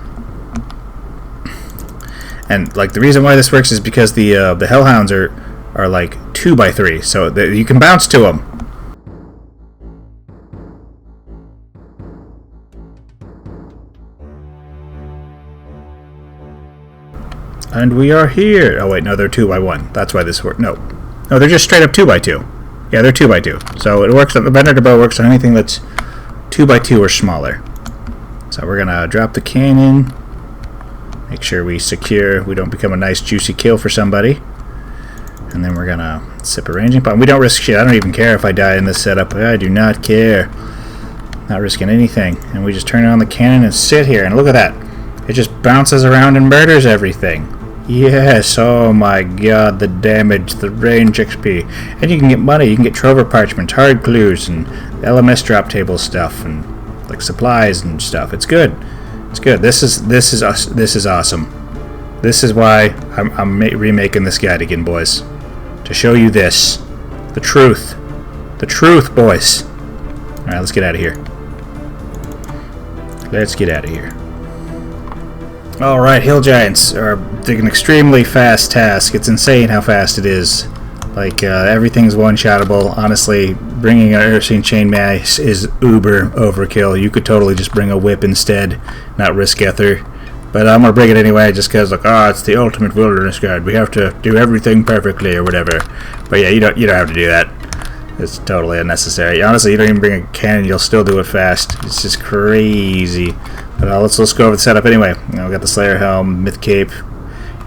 Speaker 1: And like the reason why this works is because the Hellhounds are like 2x3, so you can bounce to them. And we are here. Oh wait, no, they're 2x1. That's why this works. No, they're just straight up 2x2. Yeah, they're 2x2. So it works. The Venator Bow works on anything that's 2x2 or smaller. So we're gonna drop the cannon. Make sure we secure. We don't become a nice juicy kill for somebody. And then we're gonna sip a ranging pot. We don't risk shit. I don't even care if I die in this setup. I do not care. Not risking anything. And we just turn on the cannon and sit here. And look at that. It just bounces around and murders everything. Yes, oh my god, the damage, the range XP. And you can get money, you can get Trover Parchment, Hard Clues, and LMS drop table stuff, and like supplies and stuff. It's good. It's good. This is awesome. This is why I'm remaking this guide again, boys. To show you this. The truth. The truth, boys. Alright, let's get out of here. Let's get out of here. Alright, Hill Giants are an extremely fast task. It's insane how fast it is. Like, everything's one-shottable. Honestly, bringing an Ursine Chain Mace is uber overkill. You could totally just bring a whip instead, not risk Ether. But I'm gonna bring it anyway, just because, like, it's the ultimate wilderness guide. We have to do everything perfectly or whatever. But yeah, you don't have to do that. It's totally unnecessary. Honestly, you don't even bring a cannon, you'll still do it fast. It's just crazy. But let's go over the setup anyway. We got the Slayer Helm, Myth Cape,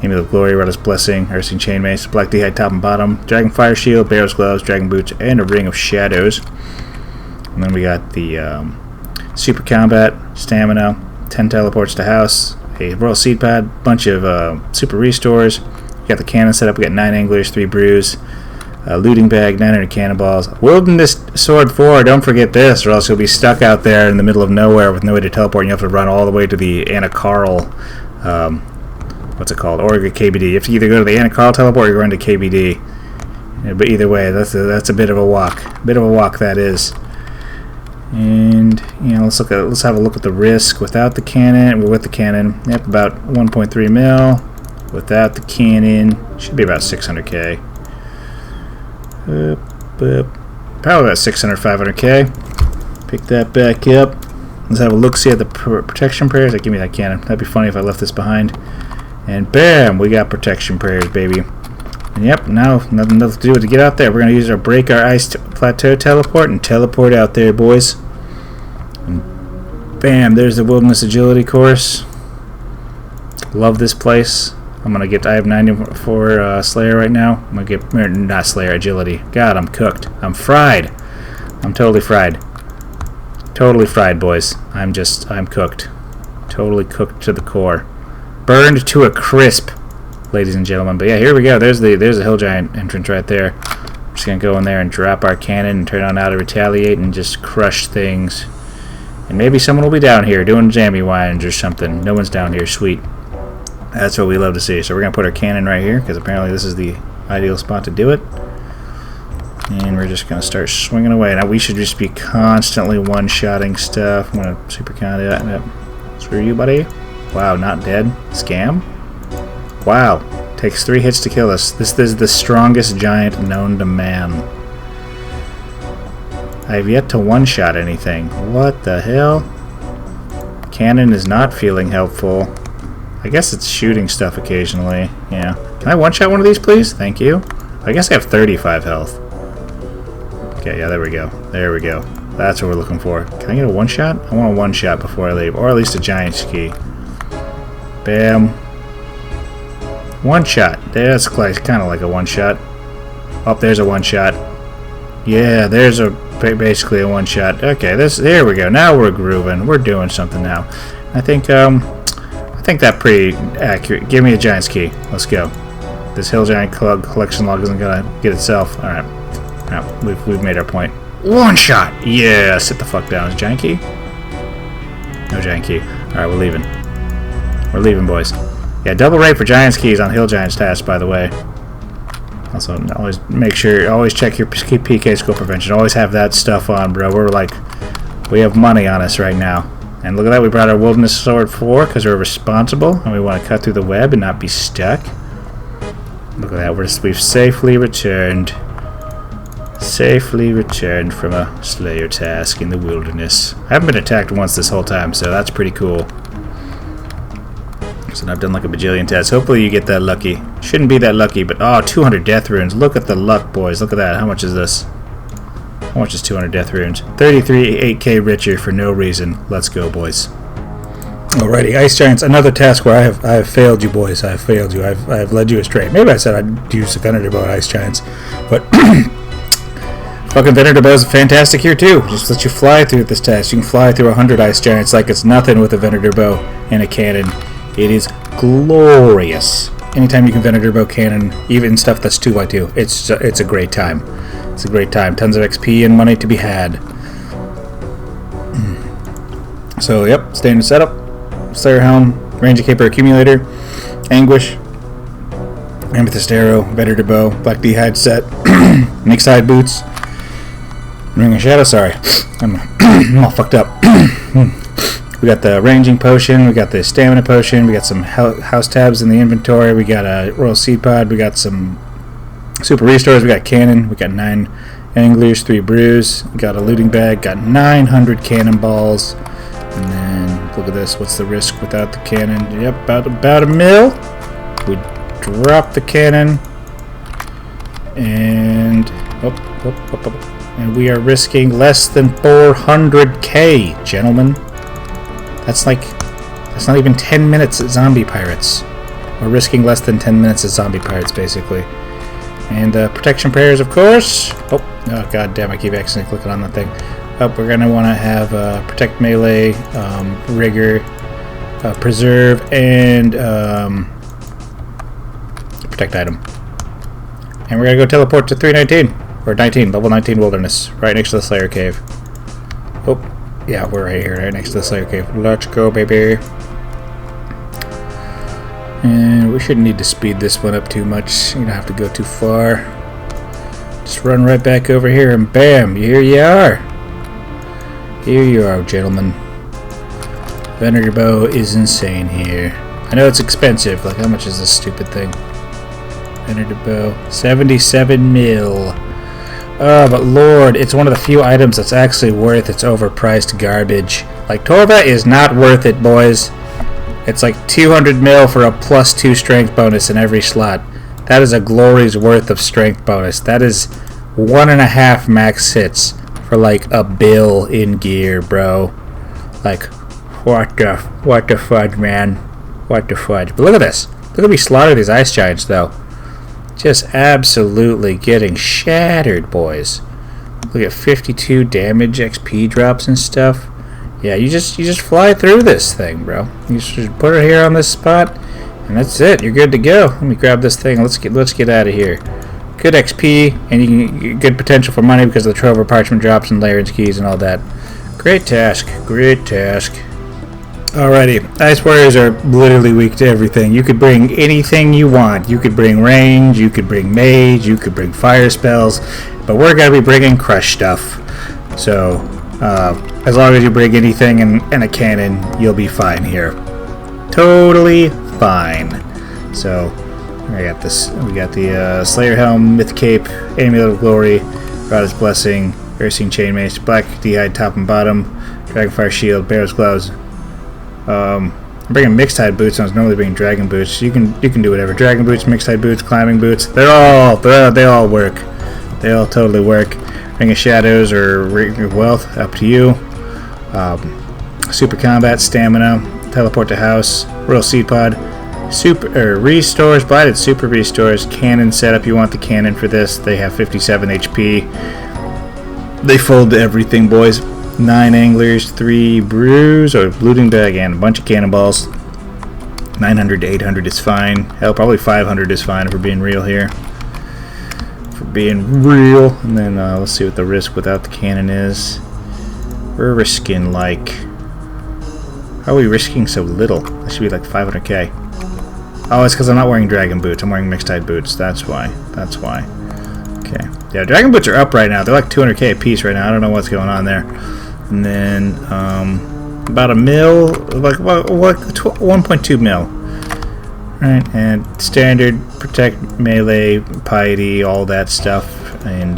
Speaker 1: Amulet of Glory, Redda's Blessing, Ursine Chain Mace, Black D-Hide top and bottom, Dragon Fire Shield, Bear's Gloves, Dragon Boots, and a Ring of Shadows. And then we got the Super Combat, Stamina, 10 Teleports to House, a Royal Seed Pod, bunch of Super Restores. We got the cannon set up, we got 9 Anglers, 3 Brews, Looting bag, 900 cannonballs. Wilderness Sword 4, don't forget this, or else you'll be stuck out there in the middle of nowhere with no way to teleport, and you have to run all the way to the Nechryaels, what's it called? Or KBD. You have to either go to the Nechryaels teleport or you're going to KBD. Yeah, but either way, that's a bit of a walk. Bit of a walk, that is. And let's have a look at the risk without the cannon. We're with the cannon. Yep, about 1.3 mil. Without the cannon, should be about 600k. Probably about 600, 500k. Pick that back up. Let's have a look-see at the protection prayers. Give me that cannon. That'd be funny if I left this behind. And bam, we got protection prayers, baby. And yep, now nothing else to do but to get out there. We're going to use our break our ice plateau teleport and teleport out there, boys. And bam, there's the wilderness agility course. Love this place. I have 94 Slayer right now. I'm going to get, not Slayer, agility. God, I'm cooked. I'm fried. I'm totally fried. Totally fried, boys. I'm cooked. Totally cooked to the core. Burned to a crisp, ladies and gentlemen. But yeah, here we go. There's the hill giant entrance right there. We're just going to go in there and drop our cannon and turn on how to retaliate and just crush things. And maybe someone will be down here doing jammy wines or something. No one's down here. Sweet. That's what we love to see. So we're going to put our cannon right here because apparently this is the ideal spot to do it. And we're just going to start swinging away. Now we should just be constantly one-shotting stuff. I'm going to super count it. Yep. Screw you, buddy. Wow, not dead. Scam? Wow. Takes 3 hits to kill us. This is the strongest giant known to man. I have yet to one-shot anything. What the hell? Cannon is not feeling helpful. I guess it's shooting stuff occasionally. Yeah. Can I one-shot one of these, please? Thank you. I guess I have 35 health. Okay, yeah, there we go. There we go. That's what we're looking for. Can I get a one-shot? I want a one-shot before I leave. Or at least a giant ski. Bam. One-shot. That's kind of like a one-shot. Oh, there's a one-shot. Yeah, there's basically a one-shot. Okay, there we go. Now we're grooving. We're doing something now. I think that's pretty accurate. Give me a giant ski. Let's go. This hill giant collection log isn't gonna get itself. All right. We've made our point. One shot. Yeah. Sit the fuck down. Is giant key? No giant key. All right, we're leaving. We're leaving, boys. Yeah, double rate for giant keys on hill giants task, by the way. Also, always check your PK scope prevention. Always have that stuff on, bro. We have money on us right now. And look at that, we brought our Wilderness Sword 4 because we're responsible and we want to cut through the web and not be stuck. Look at that, we've safely returned. Safely returned from a Slayer task in the wilderness. I haven't been attacked once this whole time, so that's pretty cool. So I've done like a bajillion tasks. Hopefully you get that lucky. Shouldn't be that lucky, but 200 death runes. Look at the luck, boys. Look at that. How much is this? How much is 200 death runes? 33 8k richer for no reason. Let's go, boys. Alrighty, Ice Giants, another task where I have failed you, boys. I have failed you. I've led you astray. Maybe I said I'd use the Venator Bow at Ice Giants, but fucking Venator Bow is fantastic here too. Just let you fly through this task. You can fly through 100 Ice Giants like it's nothing with a Venator Bow and a cannon. It is glorious. Anytime you can Venator Bow cannon, even stuff that's 2x2, it's a great time. It's a great time. Tons of XP and money to be had. So, yep, standard setup. Slayer Helm, Ranger Caper Accumulator, Anguish, Amethyst Arrow, Venator Bow, Black D'hide set, Mixed Hide Boots, Ring of Shadow, sorry. I'm all fucked up. We got the Ranging Potion, we got the Stamina Potion, we got some House Tabs in the inventory, we got a Royal Seed Pod, we got some Super Restores, we got Cannon, we got 9 Anglers, 3 Brews, we got a Looting Bag, got 900 Cannonballs, and then, look at this, what's the risk without the cannon? Yep, about a mil. We drop the cannon, and and we are risking less than 400k, gentlemen. That's not even 10 minutes at Zombie Pirates. We're risking less than 10 minutes at Zombie Pirates, basically. And protection prayers, of course. Oh god damn, I keep accidentally clicking on that thing. We're going to want to have protect melee, rigor, preserve, and protect item. And we're gonna go teleport to 319. Or 19, level 19 wilderness. Right next to the Slayer Cave. Oh, yeah, we're right here, right next to the Slayer Cave. Let's go, baby. And we shouldn't need to speed this one up too much. You don't have to go too far. Just run right back over here and bam, here you are. Here you are, gentlemen. Venator bow is insane here. I know it's expensive. Like, how much is this stupid thing? Venator bow, 77 mil. Oh, but lord, it's one of the few items that's actually worth its overpriced garbage. Like, Torva is not worth it, boys. It's like 200 mil for a +2 strength bonus in every slot. That is a glory's worth of strength bonus. That is 1.5 max hits for like a bill in gear, bro. Like, what the fudge, man? What the fudge? But look at this. Look at me slaughter these ice giants, though. Just absolutely getting shattered, boys. Look at 52 damage, XP drops and stuff. Yeah, you just fly through this thing, bro. You just put her here on this spot, and that's it. You're good to go. Let me grab this thing. Let's get out of here. Good XP, and you can get good potential for money because of the Trover Parchment drops and Larran's keys and all that. Great task. Great task. Alrighty, Ice Warriors are literally weak to everything. You could bring anything you want. You could bring range, you could bring mage, you could bring fire spells, but we're going to be bringing crush stuff. So, as long as you bring anything and a cannon, you'll be fine here. Totally fine. So, I got this. We got the Slayer Helm, Myth Cape, Amulet of Glory, Goddess Blessing, Ersine Chainmace, Black D'hide top and bottom, Dragonfire Shield, Bear's Gloves. I'm bringing mixed hide boots. I was normally bringing dragon boots. You can do whatever. Dragon boots, mixed hide boots, climbing boots. They all work. They all totally work. Ring of Shadows or Ring of Wealth, up to you. Super combat, stamina, teleport to house, Royal Seed Pod, super restores, blighted super restores, cannon setup. You want the cannon for this? They have 57 HP. They fold everything, boys. 9 anglers, 3 brews, or looting bag, and a bunch of cannonballs. 900 to 800 is fine. Hell, probably 500 is fine if we're being real here. If we're being real. And then let's see what the risk without the cannon is. We're risking like... How are we risking so little? That should be like 500k. Oh, it's because I'm not wearing dragon boots. I'm wearing mixed hide boots. That's why. That's why. Okay. Yeah, dragon boots are up right now. They're like 200k a piece right now. I don't know what's going on there. And then about a mil, like 1.2 mil. Right, and standard, protect, melee, piety, all that stuff, and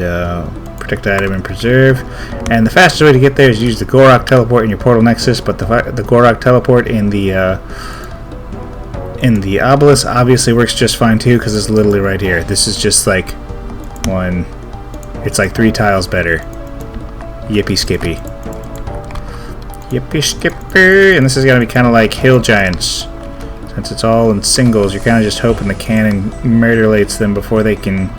Speaker 1: protect item and preserve. And the fastest way to get there is use the Gorok teleport in your portal nexus, but the Gorok teleport in the obelisk obviously works just fine too, because it's literally right here. This is just like one. It's like 3 tiles better. Yippee skippy. Yippee skippy. And this is gonna be kind of like hill giants. Since it's all in singles, you're kind of just hoping the cannon murderlates them before they can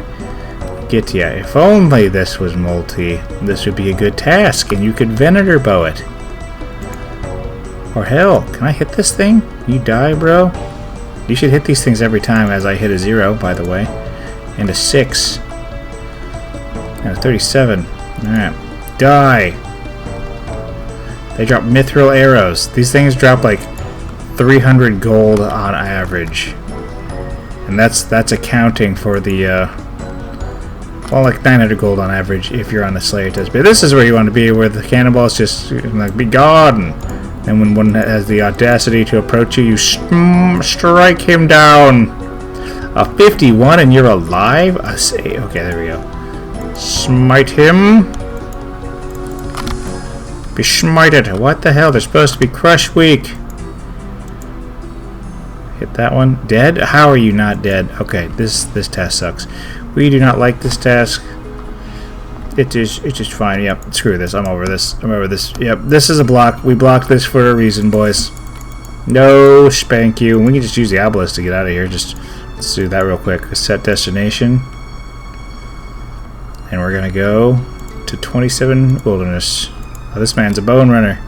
Speaker 1: get to you. If only this was multi, this would be a good task, and you could Venator bow it. Or hell, can I hit this thing? You die, bro? You should hit these things every time as I hit a 0, by the way. And a 6. And a 37. Alright. Die! They drop mithril arrows. These things drop like 300 gold on average. And that's accounting for the, well, like 900 gold on average if you're on the Slayer test. But this is where you want to be, where the cannonballs just, like, be gone. And when one has the audacity to approach you, you strike him down. A 51 and you're alive? Okay, there we go. Smite him. Be smited. What the hell? They're supposed to be crush weak. Hit that one. Dead? How are you not dead? Okay, this task sucks. We do not like this task. It's just fine. Yep, screw this. I'm over this. Yep, this is a block. We blocked this for a reason, boys. No spank you. We can just use the obelisk to get out of here. Let's do that real quick. Set destination. And we're gonna go to 27 Wilderness. Oh, this man's a bone runner.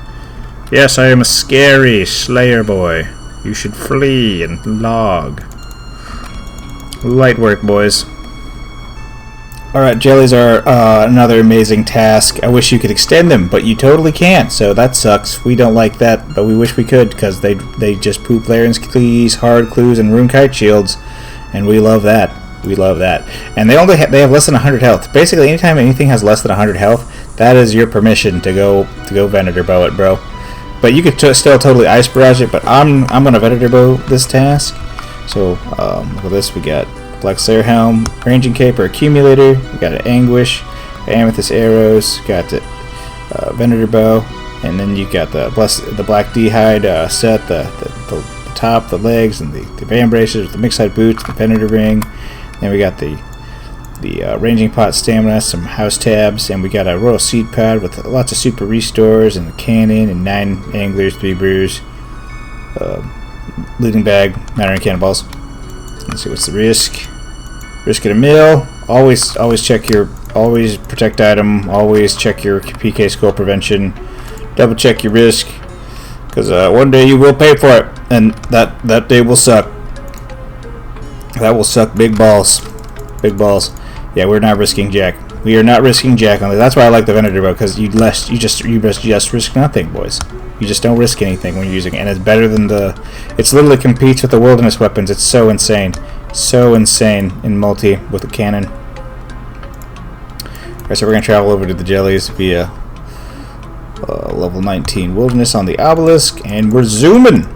Speaker 1: Yes, I am a scary Slayer boy. You should flee and log. Light work, boys. Alright, jellies are another amazing task. I wish you could extend them, but you totally can't, so that sucks. We don't like that, but we wish we could, because they just poop Larran's Keys, Hard Clues, and Rune Kite Shields, and we love that. We love that. And they have less than 100 health. Basically, anytime anything has less than 100 health, that is your permission to go Venator Bow it, bro. But you could still totally Ice Barrage it, but I'm gonna Venator Bow this task. So, look at this, we got Black Slayer Helm, Ranging Cape or Accumulator, we got an Anguish, Amethyst Arrows, got the Venator Bow, and then you got the Black D'hide set, the top, the legs, and the Van Bracers, the Mixed-Side Boots, the Venator Ring. Then we got the Ranging Pot Stamina, some House Tabs, and we got a Royal Seed Pod with lots of Super Restores, and the Cannon, and 9 Anglers, 3 Brews, Looting Bag, 9 Cannonballs. Let's see, what's the risk? Risk at a mill. Always protect item. Always check your PK Skull Prevention. Double check your risk, because one day you will pay for it, and that day will suck. That will suck big balls. Big balls. Yeah, we're not risking Jack. We are not risking Jack on this. That's why I like the Venator Bow, because you just risk nothing, boys. You just don't risk anything when you're using it, and it's better than it's literally competes with the wilderness weapons. It's so insane. So insane in multi with the cannon. Alright, so we're going to travel over to the Jellies via level 19 wilderness on the obelisk, and we're zooming!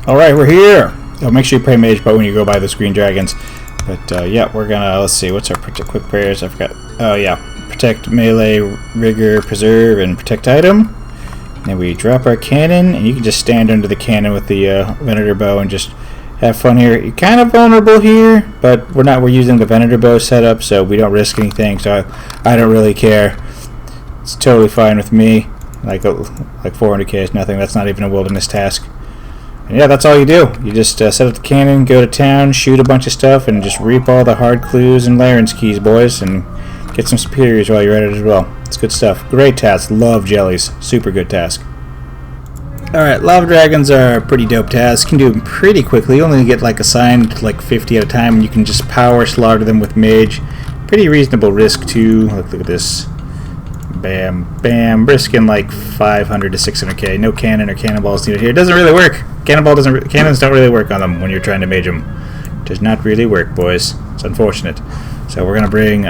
Speaker 1: Alright, we're here! Oh, make sure you pray Mage Bow when you go by those green dragons. But, yeah, we're gonna, let's see, what's our quick prayers? I forgot. Oh, yeah. Protect, Melee, Rigor, Preserve, and Protect item. And then we drop our cannon, and you can just stand under the cannon with the Venator Bow and just have fun here. You're kind of vulnerable here, but we're using the Venator Bow setup, so we don't risk anything, so I don't really care. It's totally fine with me. Like 400k is nothing. That's not even a wilderness task. And yeah, that's all you do. You just set up the cannon, go to town, shoot a bunch of stuff, and just reap all the Hard Clues and Larran's Keys, boys, and get some superiors while you're at it as well. It's good stuff. Great task. Love Jellies. Super good task. Alright, Lava Dragons are a pretty dope task. You can do them pretty quickly. You only get assigned 50 at a time, and you can just power slaughter them with Mage. Pretty reasonable risk too. Look at this. Bam, bam, risking 500 to 600k. No cannon or cannonballs needed here. It doesn't really work. Cannons don't really work on them when you're trying to mage them. Does not really work, boys. It's unfortunate. So we're gonna bring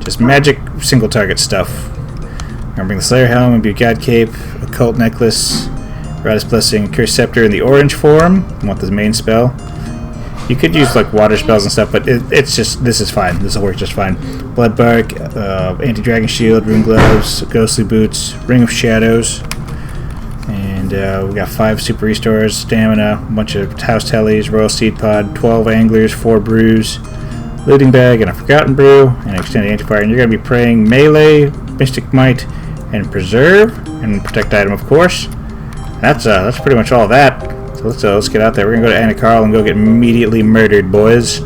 Speaker 1: just magic single target stuff. We're gonna bring the Slayer Helm, and God Cape, Occult Necklace, Raddus Blessing, Curse Scepter in the orange form. I want this main spell. You could use water spells and stuff, but this is fine. This will work just fine. Blood Bark, Anti-Dragon Shield, Rune Gloves, Ghostly Boots, Ring of Shadows, and we got 5 Super Restores, Stamina, a bunch of House Tellies, Royal Seed Pod, 12 Anglers, 4 Brews, Looting Bag, and a Forgotten Brew, and Extended Antifire. And you're going to be praying Melee, Mystic Might, and Preserve, and Protect item, of course. That's pretty much all of that. So let's get out there. We're gonna go to Nechryaels and go get immediately murdered, boys.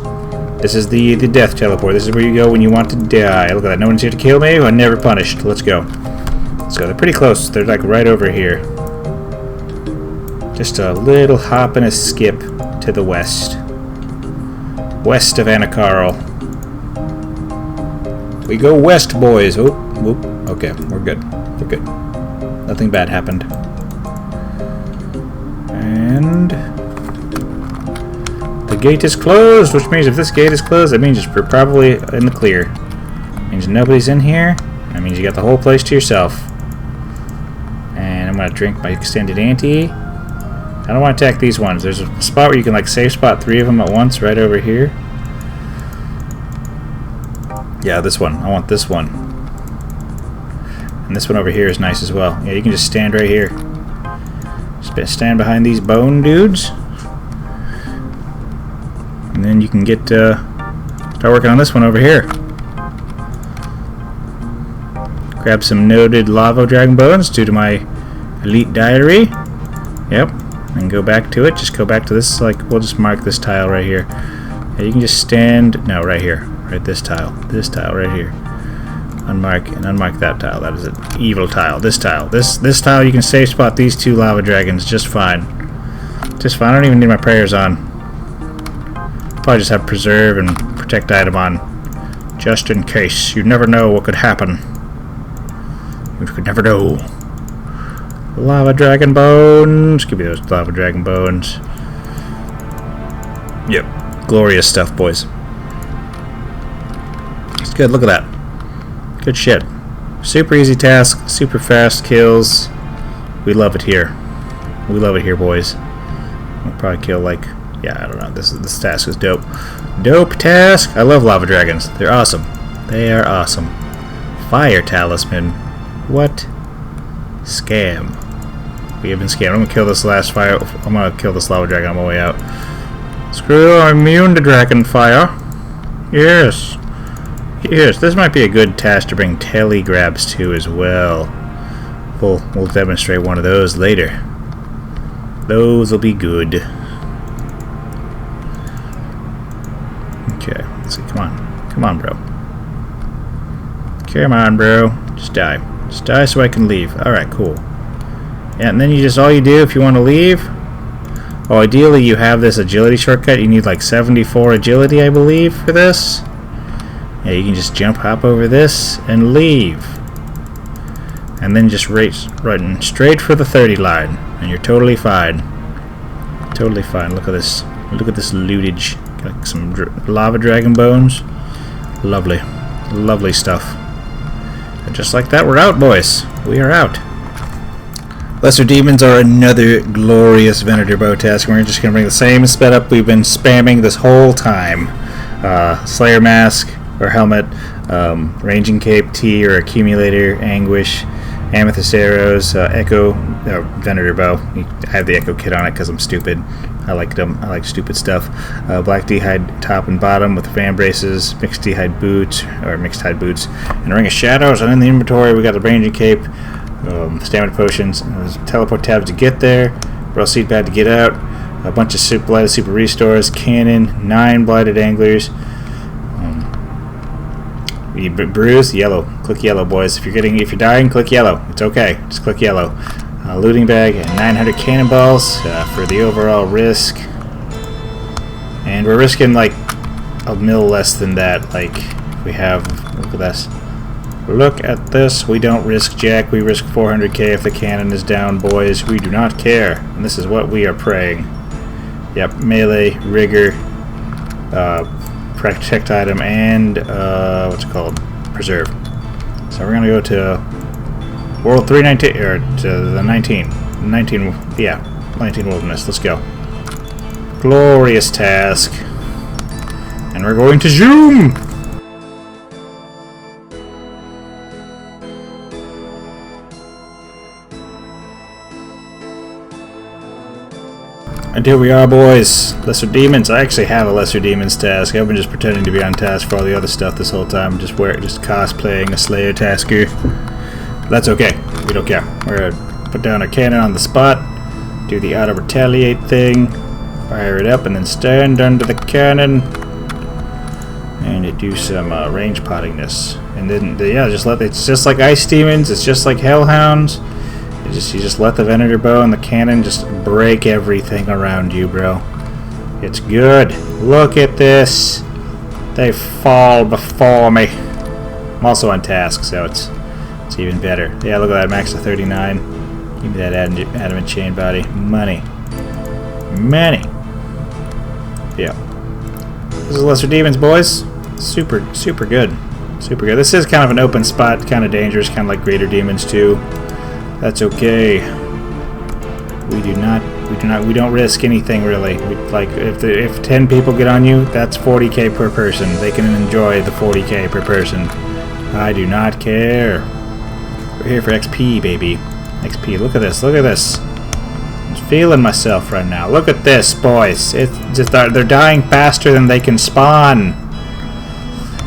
Speaker 1: This is the death teleport. This is where you go when you want to die. Look at that. No one's here to kill me. I'm never punished. Let's go. Let's go. They're pretty close. They're right over here. Just a little hop and a skip to the west. West of Nechryaels. We go west, boys. Oh, whoop. Okay, we're good. We're good. Nothing bad happened. And the gate is closed, which means if this gate is closed, that means we're probably in the clear. It means nobody's in here. That means you got the whole place to yourself. And I'm gonna drink my extended ante. I don't want to attack these ones. There's a spot where you can safe spot 3 of them at once, right over here. Yeah, this one. I want this one. And this one over here is nice as well. Yeah, you can just stand right here. stand behind these bone dudes. And then you can get start working on this one over here. Grab some noted lava dragon bones due to my elite diary. Yep. And go back to it. Just go back to this. Like, we'll just mark this tile right here. Yeah, you can just stand. No, right here. Right, this tile. This tile right here. Unmark and unmark that tile. That is an evil tile. This tile. This tile you can safe spot these two lava dragons just fine. Just fine. I don't even need my prayers on. Probably just have preserve and protect item on. Just in case. You never know what could happen. You could never know. Lava dragon bones. Give me those lava dragon bones. Yep. Glorious stuff, boys. It's good. Look at that. Good shit. Super easy task. Super fast kills. We love it here. We love it here, boys. We'll probably kill like... Yeah, I don't know. This task is dope. Dope task. I love lava dragons. They're awesome. They are awesome. Fire talisman. What? Scam. We have been scammed. I'm gonna kill this last fire. I'm gonna kill this lava dragon on my way out. Screw! I'm immune to dragon fire. Yes. Yes. This might be a good task to bring telly grabs to as well. We'll demonstrate one of those later. Those will be good. Okay. Let's see. Come on. Come on, bro. Come on, bro. Just die. Just die so I can leave. Alright, cool. Yeah, and then you just, all you do if you want to leave, well, ideally you have this agility shortcut. You need like 74 agility, I believe, for this. Yeah, you can just hop over this and leave. And then just run straight for the 30 line. And you're totally fine. Totally fine. Look at this. Look at this lootage. Got some lava dragon bones. Lovely. Lovely stuff. And just like that, we're out, boys. We are out. Lesser Demons are another glorious Venator bow task. We're just going to bring the same sped up we've been spamming this whole time. Slayer Mask or Helmet, Ranging Cape, T or Accumulator, Anguish, Amethyst Arrows, Echo, Venator bow. I have the Echo kit on it because I'm stupid. I like them. I like stupid stuff. Black D-hide top and bottom with fan braces, mixed D-hide boots, or mixed hide boots, and a Ring of Shadows. And in the inventory, we got the Ranging Cape, stamina potions, teleport tabs to get there, Brawl Seed Pad to get out, a bunch of blighted super restores, cannon, 9 blighted anglers. You bruise yellow. Click yellow, boys. If you're dying, click yellow. It's okay. Just click yellow. Looting bag and 900 cannonballs for the overall risk. And we're risking like a mil less than that. Like we have. Look at this. Look at this. We don't risk jack. We risk 400k if the cannon is down, boys. We do not care. And this is what we are praying. Yep. Melee, rigor, protect item, and what's it called? Preserve. So we're gonna go to World 319 or to the 19. Yeah, 19 Wilderness. Let's go. Glorious task. And we're going to zoom. And here we are, boys. Lesser Demons. I actually have a Lesser Demons task. I've been just pretending to be on task for all the other stuff this whole time. Just cosplaying a Slayer tasker. That's okay. We don't care. We're gonna put down our cannon on the spot, do the auto retaliate thing, fire it up, and then stand under the cannon and do some range pottingness. And then yeah, it's just like Ice Demons. It's just like Hellhounds. You just let the Venator bow and the cannon just break everything around you, bro. It's good. Look at this. They fall before me. I'm also on task, so it's even better. Yeah, look at that, max of 39. Give me that adamant chain body. Money. Money. Yeah. This is Lesser Demons, boys. Super good. Super good. This is kind of an open spot, kind of dangerous, kind of like Greater Demons too. That's okay. We don't risk anything really. Like if 10 people get on you, that's 40k per person. They can enjoy the 40k per person. I do not care. We're here for XP, baby. XP. Look at this. Look at this. It's
Speaker 2: Feeling myself right now. Look at this, boys. It's just they're dying faster than they can spawn.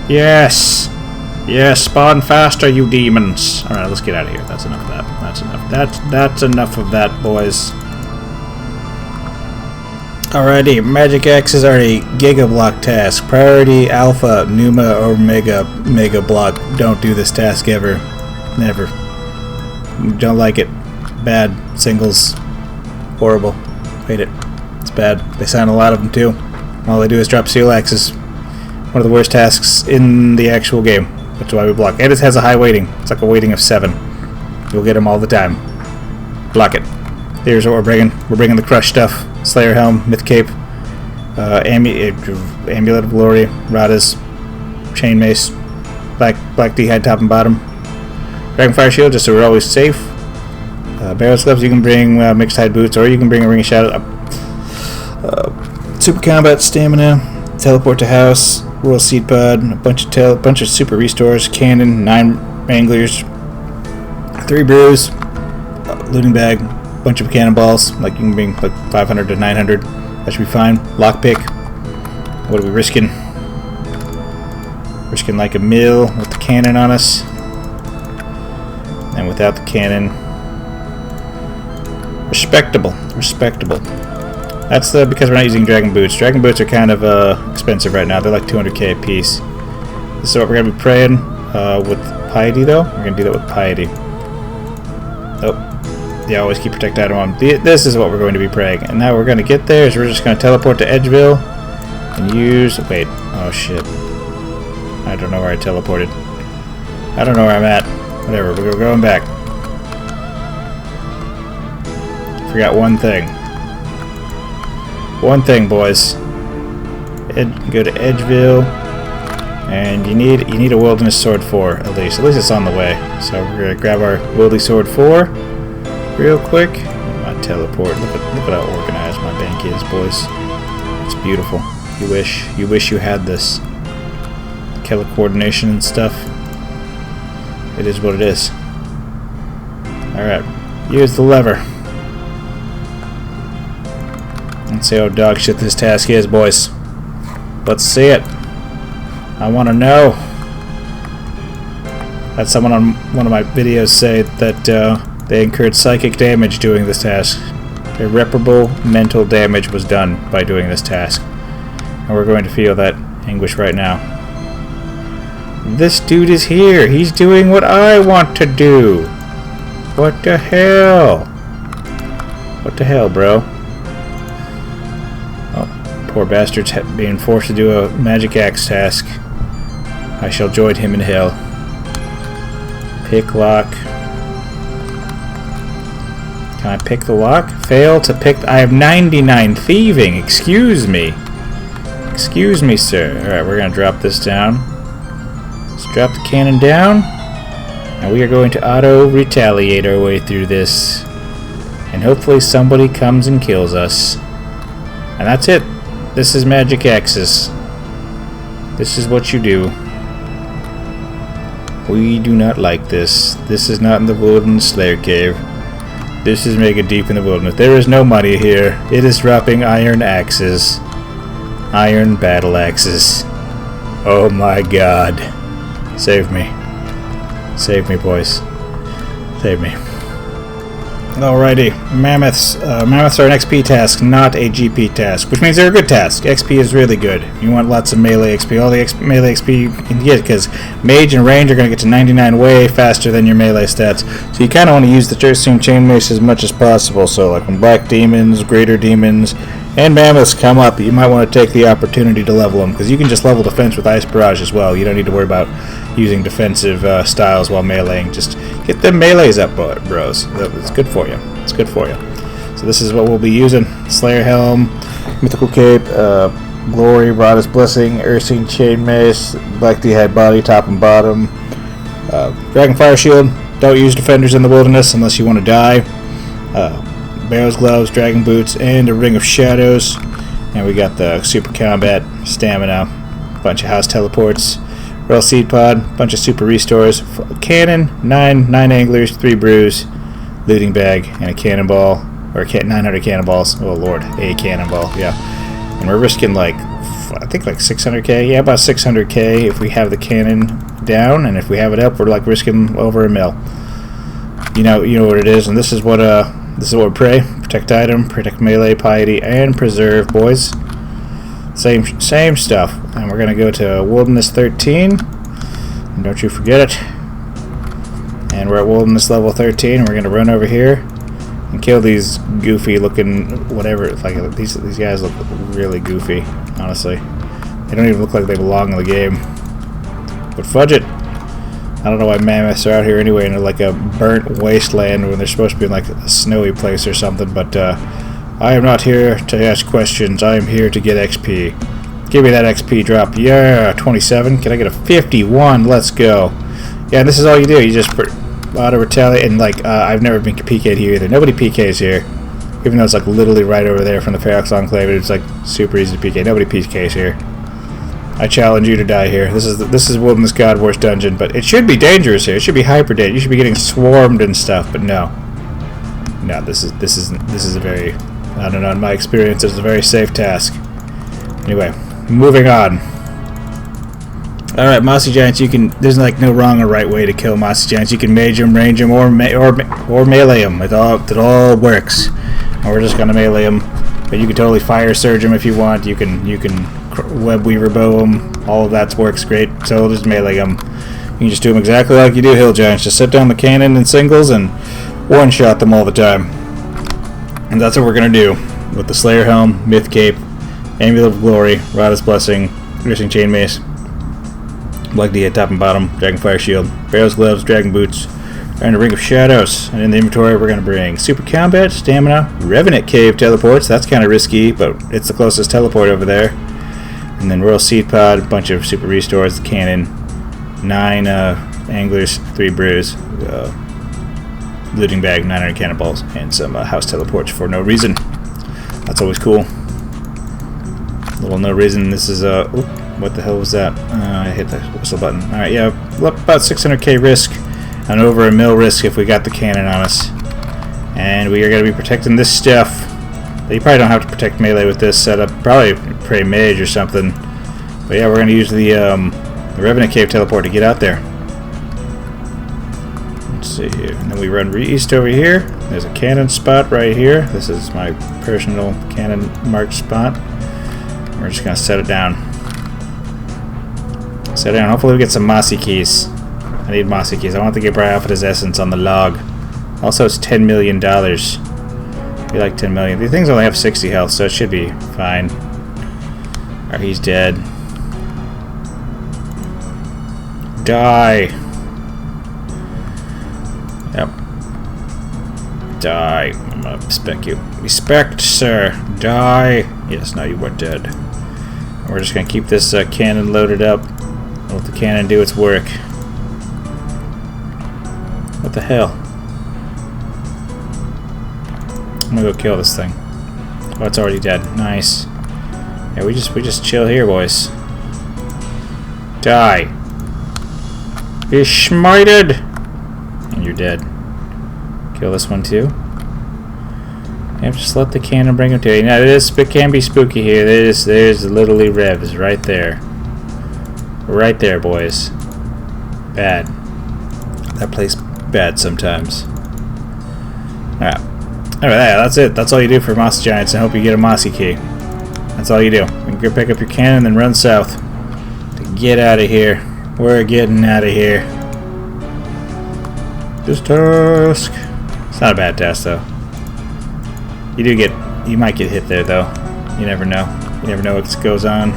Speaker 2: Yes. Yes, spawn faster, you demons. Alright, let's get out of here. That's enough of that. That's enough. That's enough of that, boys. Alrighty, Magic Axes are a Giga Block task. Priority, Alpha, Numa, or Mega Block. Don't do this task ever. Never. Don't like it. Bad. Singles. Horrible. Hate it. It's bad. They sign a lot of them too. All they do is drop seal axes. One of the worst tasks in the actual game. That's why we block. And it has a high weighting. It's like a weighting of 7. You'll get them all the time. Block it. Here's what we're bringing. We're bringing the crush stuff. Slayer Helm, Myth Cape, Amulet of Glory, Radas, Chain Mace, Black D'hide top and bottom. Dragonfire Shield, just so we're always safe. Barrel Gloves, you can bring Mixed Hide Boots, or you can bring a Ring of Shadow. Super Combat Stamina, Teleport to House, Royal Seed Pod, a bunch of Super Restores, Cannon, 9 Anglers, 3 Brews, Looting Bag, bunch of cannonballs. Like you can bring like 500 to 900. That should be fine. Lockpick. What are we risking? Risking like a mil with the cannon on us, and without the cannon, respectable. That's because we're not using Dragon Boots. Dragon Boots are kind of expensive right now. They're like 200k a piece. This is what we're gonna be praying with Piety, though. We're gonna do that with Piety. Oh, yeah. Always keep Protect item on. This is what we're going to be praying. And now we're gonna get there. Is we're just gonna teleport to Edgeville and use. Wait. Oh shit. I don't know where I teleported. I don't know where I'm at. Whatever. We're going back. Forgot one thing. One thing, boys. Go to Edgeville, and you need a Wilderness Sword 4 at least. At least it's on the way. So we're gonna grab our Wildy Sword 4 real quick. My teleport. Look at how organized my bank is, boys. It's beautiful. You wish you had this. Color coordination and stuff. It is what it is. All right, use the lever. Let's see how dog shit this task is, boys. Let's see it. I want to know. Had someone on one of my videos say that they incurred psychic damage doing this task. Irreparable mental damage was done by doing this task. And we're going to feel that anguish right now. This dude is here. He's doing what I want to do. What the hell? What the hell, bro? Poor bastard's being forced to do a magic axe task. I shall join him in hell. Pick lock. Can I pick the lock? Fail to pick. I have 99 thieving. Excuse me. Excuse me, sir. Alright, we're going to drop this down. Let's drop the cannon down. And we are going to auto-retaliate our way through this. And hopefully somebody comes and kills us. And that's it. This is magic axes. This is what you do. We do not like this. This is not in the Wilderness Slayer Cave. This is Mega Deep in the Wilderness. There is no money here. It is dropping iron axes. Iron battle axes. Oh my god. Save me. Save me, boys. Save me. Alrighty, Mammoths. Mammoths are an XP task, not a GP task, which means they're a good task. XP is really good. You want lots of melee XP. All the melee XP you can get, because Mage and Range are going to get to 99 way faster than your melee stats. So you kind of want to use the Tertium Chain Mace as much as possible. So like when Black Demons, Greater Demons, and Mammoths come up, you might want to take the opportunity to level them, because you can just level defense with Ice Barrage as well. You don't need to worry about using defensive styles while meleeing. Just get them melees up, bros. It's good for you. It's good for you. So this is what we'll be using. Slayer Helm, Mythical Cape, Glory, Radas Blessing, Ursine Chain Mace, Black D'hide Body, top and bottom, Dragonfire Shield. Don't use Defenders in the Wilderness unless you want to die. Barrels Gloves, Dragon Boots, and a Ring of Shadows. And we got the Super Combat, Stamina, bunch of House Teleports, Royal Seed Pod, bunch of Super Restores, Cannon, 9 Anglers, 3 Brews, Looting Bag, and a Cannonball, Or 900 cannonballs. Oh lord, a cannonball, yeah. And we're risking like, I think like 600k. Yeah, about 600k if we have the cannon down, and if we have it up, we're like risking over a mil. You know what it is, and this is what we pray. Protect item, protect melee, piety, and preserve, boys. Same stuff. And we're gonna go to Wilderness 13. And don't you forget it. And we're at Wilderness level 13, and we're gonna run over here and kill these goofy looking whatever. Like these guys look really goofy, honestly. They don't even look like they belong in the game. But fudge it. I don't know why mammoths are out here anyway, and they're like a burnt wasteland when they're supposed to be in like a snowy place or something. But I am not here to ask questions. I am here to get XP. Give me that XP drop. Yeah, 27. Can I get a 51? Let's go. Yeah, and this is all you do. You just auto retaliate, and like I've never been PK'd here either. Nobody PKs here, even though it's like literally right over there from the Parallax Enclave. It's like super easy to PK. Nobody PKs here. I challenge you to die here. This is Wilderness God Wars dungeon, but it should be dangerous here. It should be hyper dangerous. You should be getting swarmed and stuff, but no. No, this is a very, I don't know, in my experience, it's a very safe task. Anyway, moving on. Alright, Mossy Giants, you can, there's like no wrong or right way to kill Mossy Giants. You can mage them, range them, or melee them. It all works. And we're just gonna melee them. But you can totally fire surge them if you want. You can web weaver bow them. All of that works great. So we'll just melee them. You can just do them exactly like you do Hill Giants. Just set down the cannon in singles and one-shot them all the time. And that's what we're going to do with the Slayer Helm, Myth Cape, Amulet of Glory, Rada's Blessing, Piercing Chain Mace, Black D top and bottom, Dragonfire Shield, Pharaoh's Gloves, Dragon Boots, and a Ring of Shadows. And in the inventory we're going to bring Super Combat, Stamina, Revenant Cave Teleports. That's kind of risky, but it's the closest teleport over there. And then Royal Seed Pod, a bunch of Super Restores, the Cannon, 9 Anglers, 3 Brews, Looting Bag, 900 Cannonballs, and some House Teleports for no reason. That's always cool. Little no reason. This is what the hell was that? I hit the whistle button. Alright, yeah, about 600k risk, and over a mil risk if we got the cannon on us. And we are going to be protecting this stuff. You probably don't have to protect melee with this setup. Probably pray mage or something. But yeah, we're going to use the Revenant Cave Teleport to get out there. Let's see here. And then we run east over here. There's a cannon spot right here. This is my personal cannon marked spot. We're just going to set it down. Set it down. Hopefully we get some Mossy Keys. I need Mossy Keys. I want to get Bryophyta's Essence on the log. Also, it's $10 million. We like 10 million. These things only have 60 health, so it should be fine. Or he's dead. Die. Yep. Die. I'm gonna spec you. Respect, sir. Die. Yes, now you are dead. And we're just gonna keep this cannon loaded up. Let the cannon do its work. What the hell? I'm gonna go kill this thing. Oh, it's already dead. Nice. Yeah, we just chill here, boys. Die. Be smited. And you're dead. Kill this one too. Yeah, just let the cannon bring him to you. Now it can be spooky here. There's literally revs right there. Right there, boys. Bad. That place bad sometimes. Alright. Alright, that's it. That's all you do for Moss Giants. I hope you get a Mossy Key. That's all you do. You can go pick up your cannon and run south. To get out of here. We're getting out of here. This task. It's not a bad task, though. You might get hit there, though. You never know. You never know what goes on.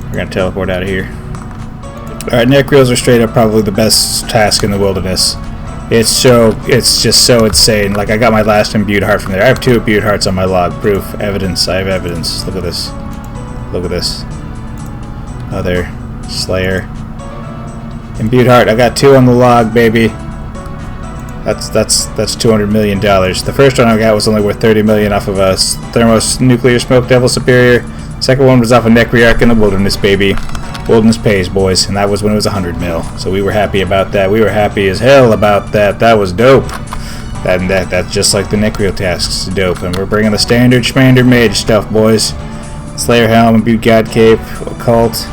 Speaker 2: We're gonna teleport out of here. Alright, Nechryaels are straight up probably the best task in the wilderness. It's just so insane. Like, I got my last imbued heart from there. I have 2 imbued hearts on my log. Proof. Evidence. I have evidence. Look at this. Look at this. Other Slayer. Imbued heart. I got 2 on the log, baby. That's $200 million. The first one I got was only worth 30 million off of a Thermos Nuclear Smoke Devil Superior. Second one was off of Nechryaels in the Wilderness, baby. Wilderness pays, boys, and that was when it was 100 mil. So we were happy about that. We were happy as hell about that. That was dope. That's just like the Nechryael tasks. Dope. And we're bringing the standard Schmander Mage stuff, boys. Slayer Helm, Imbue God Cape, Occult,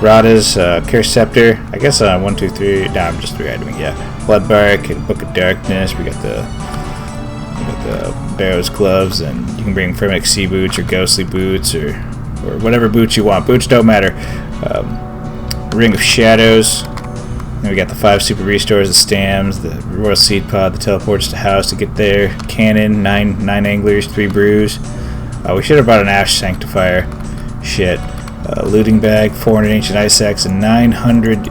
Speaker 2: Radha's, Curse Scepter. I guess 1, 2, 3. Nah, I'm just 3 iteming. Yeah. Bloodbark and Book of Darkness. We got the Barrow's Gloves, and you can bring Firmic Sea Boots or Ghostly Boots or whatever boots you want. Boots don't matter. Ring of Shadows. And we got the 5 super restores, the Stams, the Royal Seed Pod, the teleports to house to get there. Cannon, 9 anglers, 3 brews. We should have brought an Ash Sanctifier. Shit. Looting bag, 400 ancient ice axe, and 900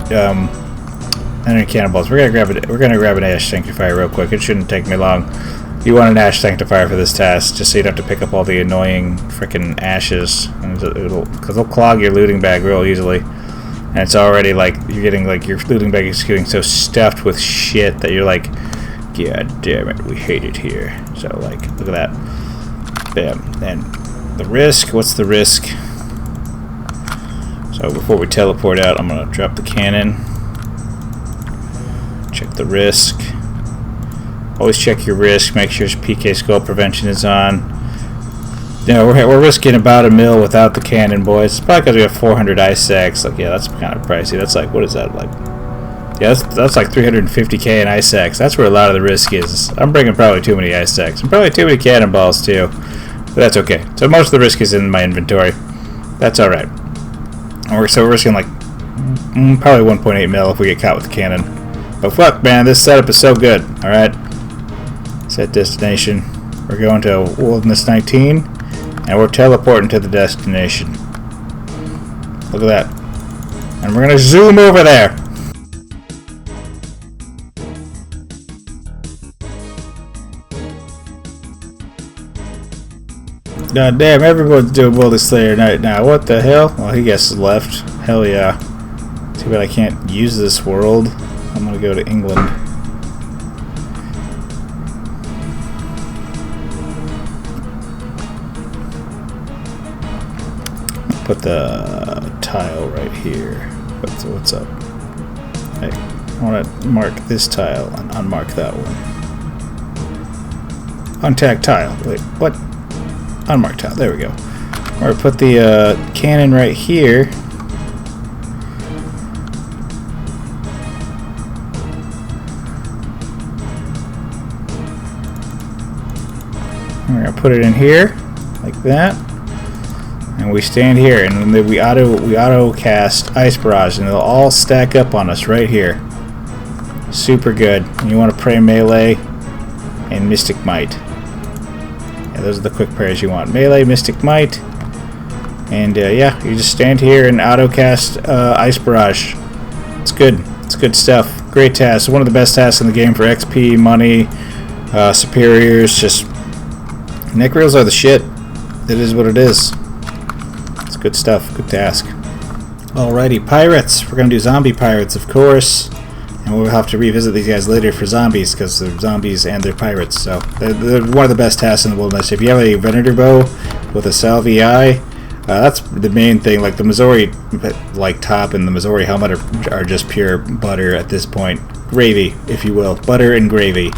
Speaker 2: cannonballs. We're gonna grab an Ash Sanctifier real quick. It shouldn't take me long. You want an Ash Sanctifier for this task, just so you don't have to pick up all the annoying frickin' ashes, because they'll clog your looting bag real easily. And it's already like you're getting like your looting bag is getting so stuffed with shit that you're like, God damn it, we hate it here. So like, look at that. Bam. And the risk. What's the risk? So before we teleport out, I'm gonna drop the cannon. Check the risk. Always check your risk. Make sure PK skull prevention is on. You know, we're risking about $1 mil without the cannon, boys. It's probably because we have 400 ice sacks. Like, yeah, that's kind of pricey. That's like, what is that like? Yeah, that's like 350k in ice sacks. That's where a lot of the risk is. I'm bringing probably too many ice sacks and probably too many cannonballs too. But that's okay. So most of the risk is in my inventory. That's all right. So we're risking like probably 1.8 mil if we get caught with the cannon. But fuck, man, this setup is so good. All right. Set destination. We're going to Wilderness 19. And we're teleporting to the destination. Look at that. And we're going to zoom over there. God damn, everyone's doing Wilderness Slayer night now. What the hell? Well, he gets left. Hell yeah. Too bad I can't use this world. I'm going to go to England. Put the tile right here. What's up? Hey, I want to mark this tile and unmark that one. Untag tile. Wait, what? Unmarked tile. There we go. We're going to put the cannon right here. We're going to put it in here like that. And we stand here, and then we auto cast Ice Barrage, and they'll all stack up on us right here. Super good. And you want to pray Melee and Mystic Might. Yeah, those are the quick prayers you want. Melee, Mystic Might, and yeah, you just stand here and auto cast Ice Barrage. It's good. It's good stuff. Great task. One of the best tasks in the game for XP, money, superiors. Just Nechryaels are the shit. It is what it is. Good stuff. Good task. Alrighty, pirates. We're going to do zombie pirates, of course. And we'll have to revisit these guys later for zombies, because they're zombies and they're pirates. So they're one of the best tasks in the wilderness. If you have a Venator bow with a Salvi eye, that's the main thing. Like the Missouri like top and the Missouri helmet are just pure butter at this point. Gravy, if you will. Butter and gravy.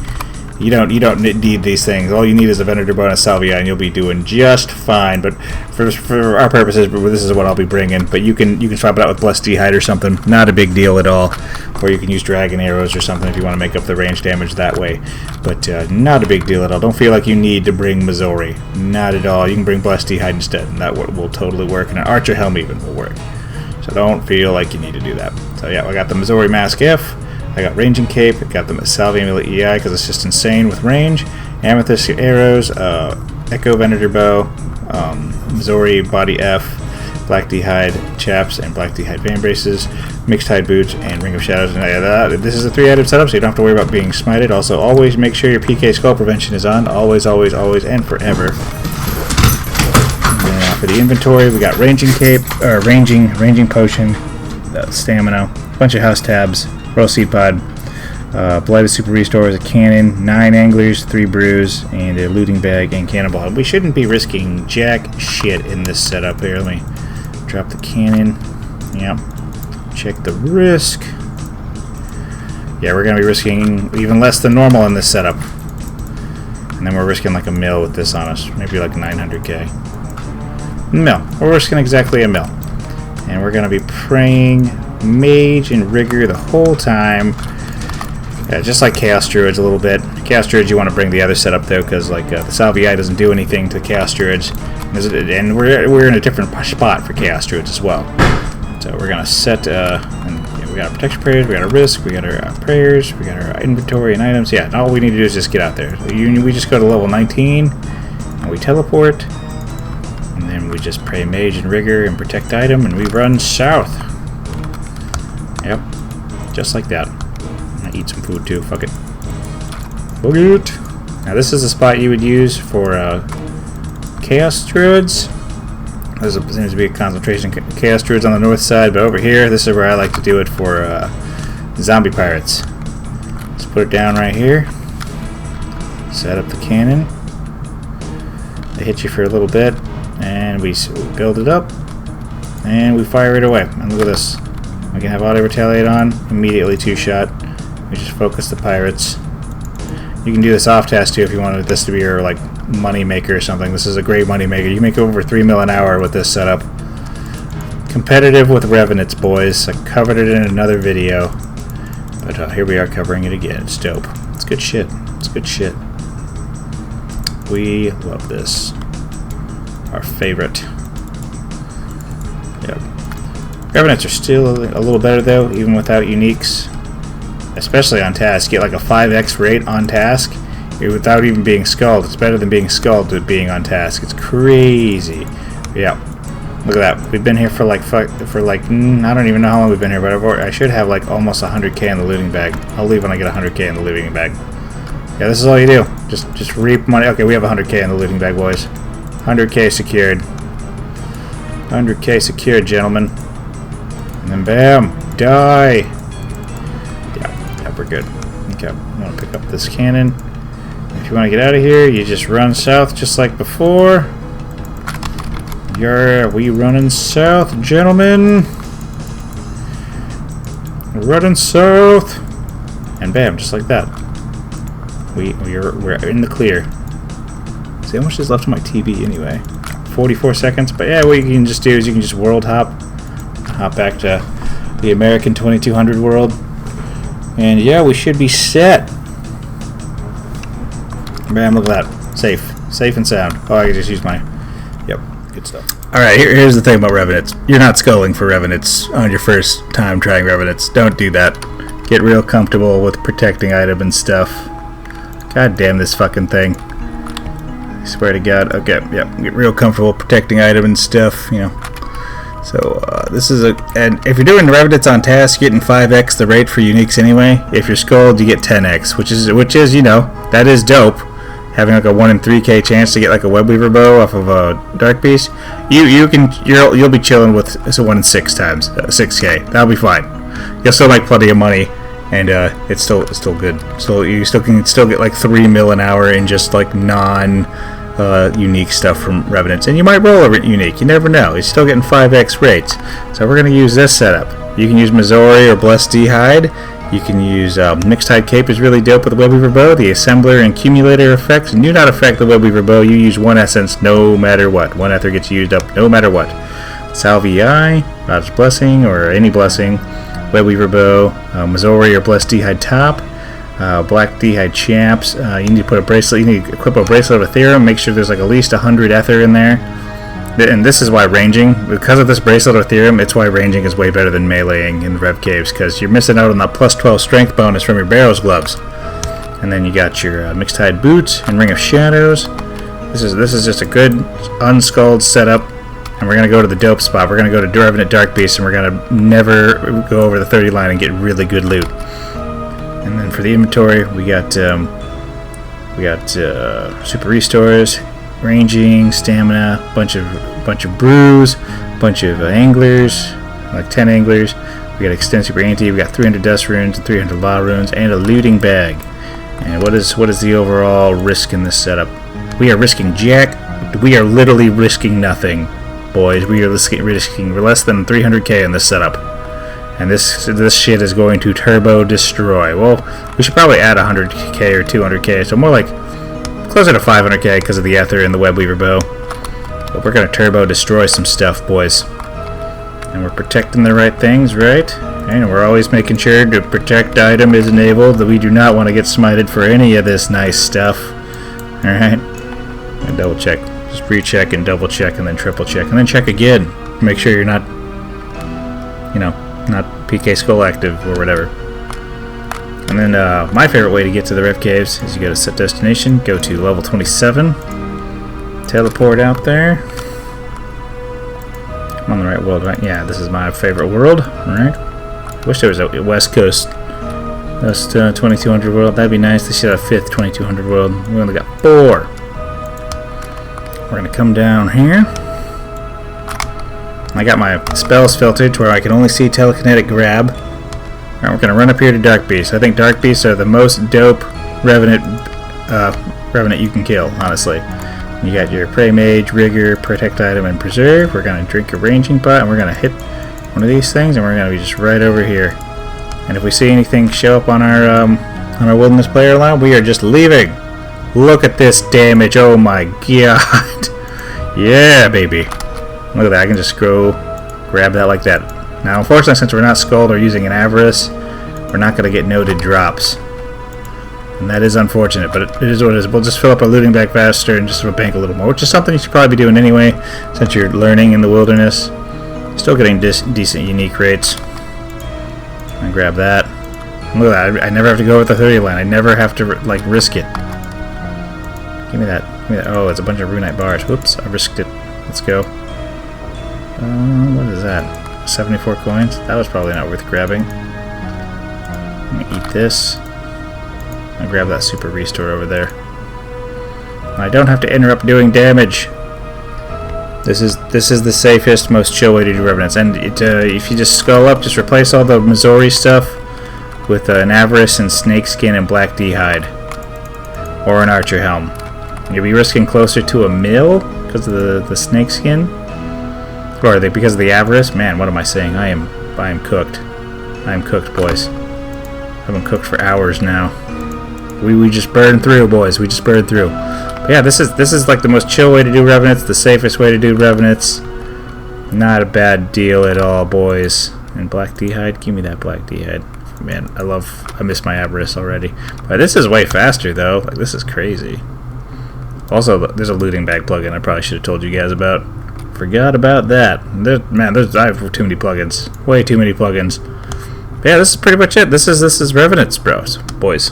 Speaker 2: You don't need these things. All you need is a Venator bow and a Salvia, and you'll be doing just fine. But for our purposes, this is what I'll be bringing. But you can swap it out with Blessed Hide or something. Not a big deal at all. Or you can use Dragon Arrows or something if you want to make up the range damage that way. But not a big deal at all. Don't feel like you need to bring Missouri. Not at all. You can bring Blessed Hide instead, and that will totally work. And an Archer Helm even will work. So don't feel like you need to do that. So yeah, I got the Missouri Mask If. I got Ranging Cape, I got the Salvi Amulet EI because it's just insane with range, Amethyst Arrows, Echo Venator Bow, Missouri Body F, Black D'Hide Chaps, and Black D'Hide Van Braces, Mixed Hide Boots, and Ring of Shadows. And this is a 3-item setup, so you don't have to worry about being smited. Also, always make sure your PK Skull Prevention is on. Always, always, always, and forever. And for the inventory, we got Ranging Cape, or Ranging Potion, Stamina, a bunch of house tabs, Royal Seed Pod, Blighted Super Restores, a cannon, 9 anglers, 3 brews, and a looting bag and cannonball. We shouldn't be risking jack shit in this setup here. Let me drop the cannon. Yep. Check the risk. Yeah, we're going to be risking even less than normal in this setup. And then we're risking like a mil with this on us. Maybe like 900k. Mil. We're risking exactly a mil. And we're going to be praying Mage and Rigor the whole time. Yeah, just like Chaos Druids a little bit. Chaos Druids, you want to bring the other setup though, because like the Salvii doesn't do anything to Chaos Druids. And we're in a different spot for Chaos Druids as well. So we're going to set... we got our protection prayers, we got our risk, we got our prayers, we got our inventory and items. Yeah, and all we need to do is just get out there. So we just go to level 19 and we teleport, and then we just pray Mage and Rigor and protect item, and we run south. Yep, just like that. I'm gonna eat some food too. Fuck it. Fuck it. Now this is the spot you would use for Chaos Druids. There seems to be a concentration of Chaos Druids on the north side, but over here, this is where I like to do it for zombie pirates. Let's put it down right here. Set up the cannon. They hit you for a little bit, and we build it up, and we fire it away. And look at this. We can have auto retaliate on, immediately 2-shot. We just focus the pirates. You can do this off task too if you wanted this to be your like money maker or something. This is a great money maker. You make over 3 mil an hour with this setup. Competitive with Revenants, boys. I covered it in another video, but here we are covering it again. It's dope. It's good shit. It's good shit. We love this. Our favorite. Yep. Revenants are still a little better though, even without uniques. Especially on task. You get like a 5x rate on task without even being skulled. It's better than being skulled with being on task. It's crazy. Yeah. Look at that. We've been here for like I don't even know how long we've been here, but I should have like almost 100k in the looting bag. I'll leave when I get 100k in the looting bag. Yeah, this is all you do. Just reap money. Okay, we have 100k in the looting bag, boys. 100k secured. 100k secured, gentlemen. And then bam, die. Yeah, we're good. Okay, I'm gonna pick up this cannon. If you want to get out of here, you just run south just like before. We running south, gentlemen. We're running south. And bam, just like that. We're in the clear. See how much is left on my TV anyway? 44 seconds. But yeah, what you can just do is you can just world hop back to the American 2200 world. And yeah, we should be set. Bam, look at that. Safe and sound. Oh, I can just use my... Yep, good stuff. Alright, here's the thing about Revenants. You're not sculling for Revenants on your first time trying Revenants. Don't do that. Get real comfortable with protecting item and stuff. God damn this fucking thing. I swear to God. Okay, yep. Get real comfortable protecting item and stuff, you know. So, this is and if you're doing Revenants on task, you're getting 5x the rate for uniques anyway. If you're skulled, you get 10x, which is, you know, that is dope. Having like a 1 in 3k chance to get like a Webweaver bow off of a Dark Beast, you'll be chilling with 1 in 6 times 6k. That'll be fine. You'll still make plenty of money, and it's still good. So you can still get like 3 mil an hour in just like unique stuff from Revenants, and you might roll a unique. You never know. You're still getting 5x rates. So we're gonna use this setup. You can use Missouri or Blessed D'Hide. You can use Mixed Hide Cape is really dope with the Webweaver bow. The Assembler and Accumulator effects do not affect the Webweaver bow. You use 1 essence no matter what. 1 ether gets used up no matter what. Salvii, Rod's Blessing or any blessing, Webweaver bow, Missouri or Blessed D'Hide top, Black D'Hide champs. You need to put a bracelet. You need to equip a bracelet of Ethereum. Make sure there's like at least 100 ether in there. And this is why ranging, because of this bracelet of Ethereum, it's why ranging is way better than meleeing in the Rev Caves, because you're missing out on that plus 12 strength bonus from your Barrow's gloves. And then you got your Mixed Hide boots and Ring of Shadows. This is just a good unskulled setup, and we're gonna go to the dope spot. We're gonna go to Revenant Dark Beast, and we're gonna never go over the 30 line and get really good loot. And then for the inventory, we got super restores, ranging, stamina, bunch of brews, bunch of anglers, like 10 anglers. We got extend super anti. We got 300 dust runes and 300 law runes, and a looting bag. And what is the overall risk in this setup? We are risking jack. We are literally risking nothing, boys. We are risking less than 300k in this setup. And this shit is going to turbo destroy. Well, we should probably add 100k or 200k, so more like closer to 500k because of the Ether and the Webweaver bow. But we're gonna turbo destroy some stuff, boys. And we're protecting the right things, right? And we're always making sure the protect item is enabled, that we do not want to get smited for any of this nice stuff. Alright? And double check. Just recheck and double check and then triple check. And then check again. Make sure you're not, you know, not PK Skull active or whatever. And then my favorite way to get to the Rev Caves is you go to set destination, go to level 27, teleport out there. I'm on the right world, right? Yeah, this is my favorite world. Alright. Wish there was a West Coast 2200 world. That'd be nice. They should have a 5th 2200 world. We only got 4. We're gonna come down here. I got my spells filtered to where I can only see telekinetic grab. Alright, we're gonna run up here to Dark Beasts. I think Dark Beasts are the most dope Revenant you can kill, honestly. You got your Prey Mage, Rigor, Protect Item, and Preserve. We're gonna drink a Ranging Pot, and we're gonna hit one of these things, and we're gonna be just right over here. And if we see anything show up on our Wilderness player line, we are just leaving. Look at this damage! Oh my god! Yeah, baby! Look at that! I can just go grab that like that. Now, unfortunately, since we're not Skulled or using an Avarice, we're not gonna get noted drops, and that is unfortunate. But it is what it is. We'll just fill up our looting bag faster and just bank a little more, which is something you should probably be doing anyway, since you're learning in the wilderness. Still getting decent unique rates. I grab that. Look at that. I never have to go with the 30 line. I never have to like risk it. Give me that. Give me that. Oh, it's a bunch of Runite bars. Whoops, I risked it. Let's go. What is that? 74 coins? That was probably not worth grabbing. I'm gonna eat this. I'll grab that super restore over there. I don't have to interrupt doing damage. This is the safest, most chill way to do Revenants. And if you just skull up, just replace all the Missouri stuff with an Avarice and Snakeskin and Black D-Hide. Or an Archer Helm. You'll be risking closer to a mil because of the Snakeskin. Or because of the Avarice. Man, what am I saying? I am cooked. I am cooked, boys. I've been cooked for hours now. We just burned through, boys. We just burned through. But yeah, this is like the most chill way to do Revenants, the safest way to do Revenants. Not a bad deal at all, boys. And Black D-Hide, give me that Black D-Hide. Man, I miss my Avarice already. But this is way faster though. Like, this is crazy. Also, there's a looting bag plugin I probably should have told you guys about. Forgot about that. I have too many plugins. Way too many plugins. But yeah, this is pretty much it. This is Revenants, bros, boys.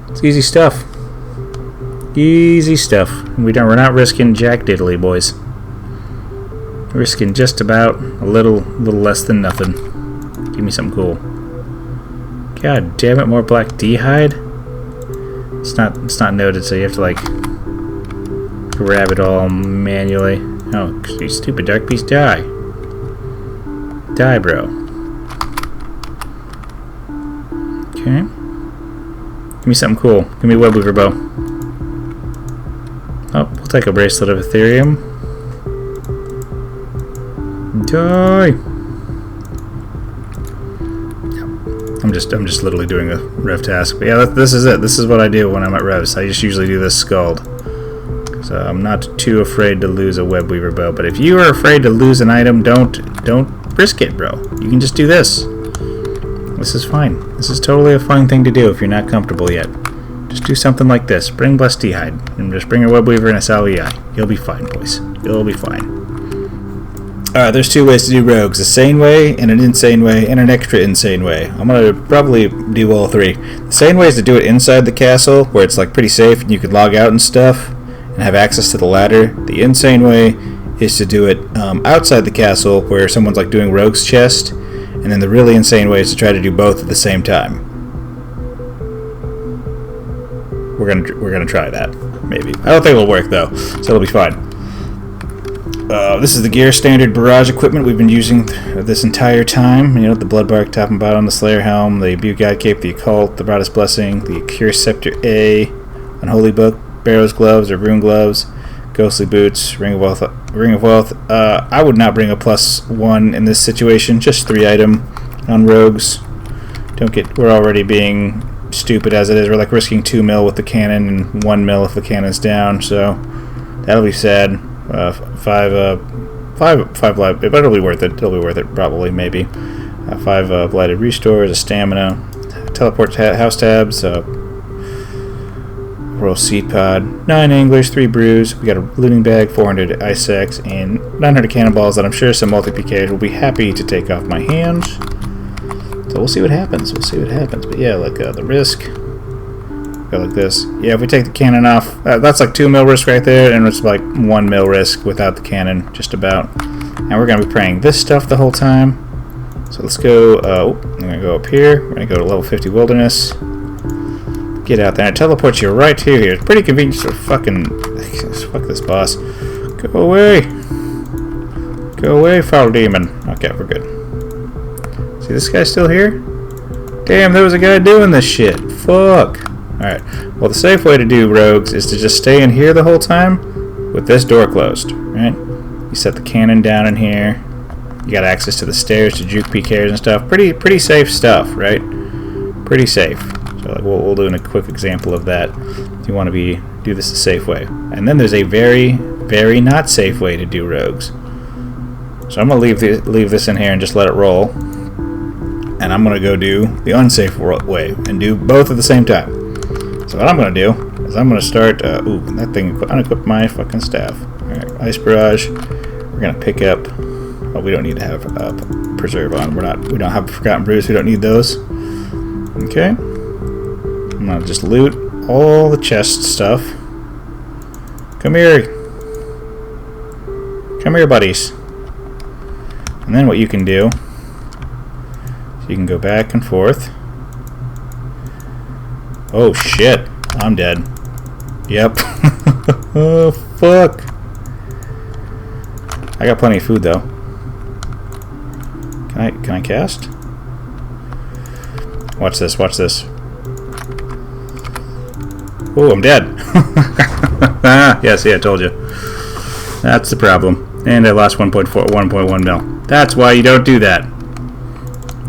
Speaker 2: It's easy stuff. Easy stuff. We're not risking jack diddly, boys. We're risking just about a little less than nothing. Give me something cool. God damn it, more Black D-Hide? It's not noted, so you have to like grab it all manually. Oh, you stupid Dark Beast, die. Die, bro. Okay. Give me something cool. Give me a Webweaver bow. Oh, we'll take a Bracelet of Ethereum. Die! I'm just literally doing a Rev task. But yeah, this is it. This is what I do when I'm at Revs. I just usually do this Scald. So I'm not too afraid to lose a Webweaver bow. But if you are afraid to lose an item, don't risk it, bro. You can just do this. This is fine. This is totally a fine thing to do if you're not comfortable yet. Just do something like this. Bring Blessed D-Hide. And just bring a Webweaver and a Salvii. You'll be fine, boys. You'll be fine. There's two ways to do rogues. A sane way, and an insane way, and an extra insane way. I'm going to probably do all three. The sane way is to do it inside the castle, where it's like pretty safe and you can log out and stuff, and have access to the ladder. The insane way is to do it outside the castle, where someone's like doing rogue's chest, and then the really insane way is to try to do both at the same time. We're gonna try that, maybe. I don't think it'll work though, so it'll be fine. This is the gear standard barrage equipment we've been using this entire time. You know, the Bloodbark top and bottom, the Slayer Helm, the Imbue God Cape, the Occult, the Broadest Blessing, the Cure Scepter A, Unholy Book, Barrow's Gloves or Rune Gloves, Ghostly Boots, Ring of Wealth. I would not bring a +1 in this situation. Just 3 item on rogues. We're already being stupid as it is. We're like risking 2 mil with the cannon and 1 mil if the cannon's down, so that'll be sad. 5 life, but it'll be worth it. It'll be worth it, probably, maybe. 5 blighted restores, a stamina, teleport house tabs, royal seed pod, 9 anglers, 3 brews. We got a looting bag, 400 ice sacks, and 900 cannonballs that I'm sure some multi-PKs will be happy to take off my hands. So we'll see what happens. We'll see what happens. But yeah, like the risk. Go like this. Yeah, if we take the cannon off, that's like 2 mil risk right there, and it's like 1 mil risk without the cannon, just about. And we're gonna be praying this stuff the whole time. So let's go. I'm gonna go up here. We're gonna go to level 50 wilderness. Get out there and it teleports you right to here. It's pretty convenient. So fucking fuck this boss. Go away. Go away, foul demon. Okay, we're good. See this guy still here? Damn, there was a guy doing this shit. Fuck. Alright, well the safe way to do rogues is to just stay in here the whole time with this door closed, right? You set the cannon down in here. You got access to the stairs to juke PKs and stuff. Pretty safe stuff, right? Pretty safe. So like, we'll do a quick example of that if you want to do this the safe way. And then there's a very, very not safe way to do rogues. So I'm going to leave this in here and just let it roll. And I'm going to go do the unsafe way and do both at the same time. So what I'm going to do is I'm going to start, that thing, unequip my fucking staff. Alright, Ice Barrage. We're going to pick up, we don't need to have Preserve on. We don't have Forgotten Brews, we don't need those. Okay. I'm going to just loot all the chest stuff. Come here. Come here, buddies. And then what you can do, you can go back and forth. Oh shit, I'm dead. Yep. Oh fuck. I got plenty of food though. Can I cast? Watch this, watch this. Oh, I'm dead. Yeah, see, I told you. That's the problem. And I lost 1.1 mil. That's why you don't do that.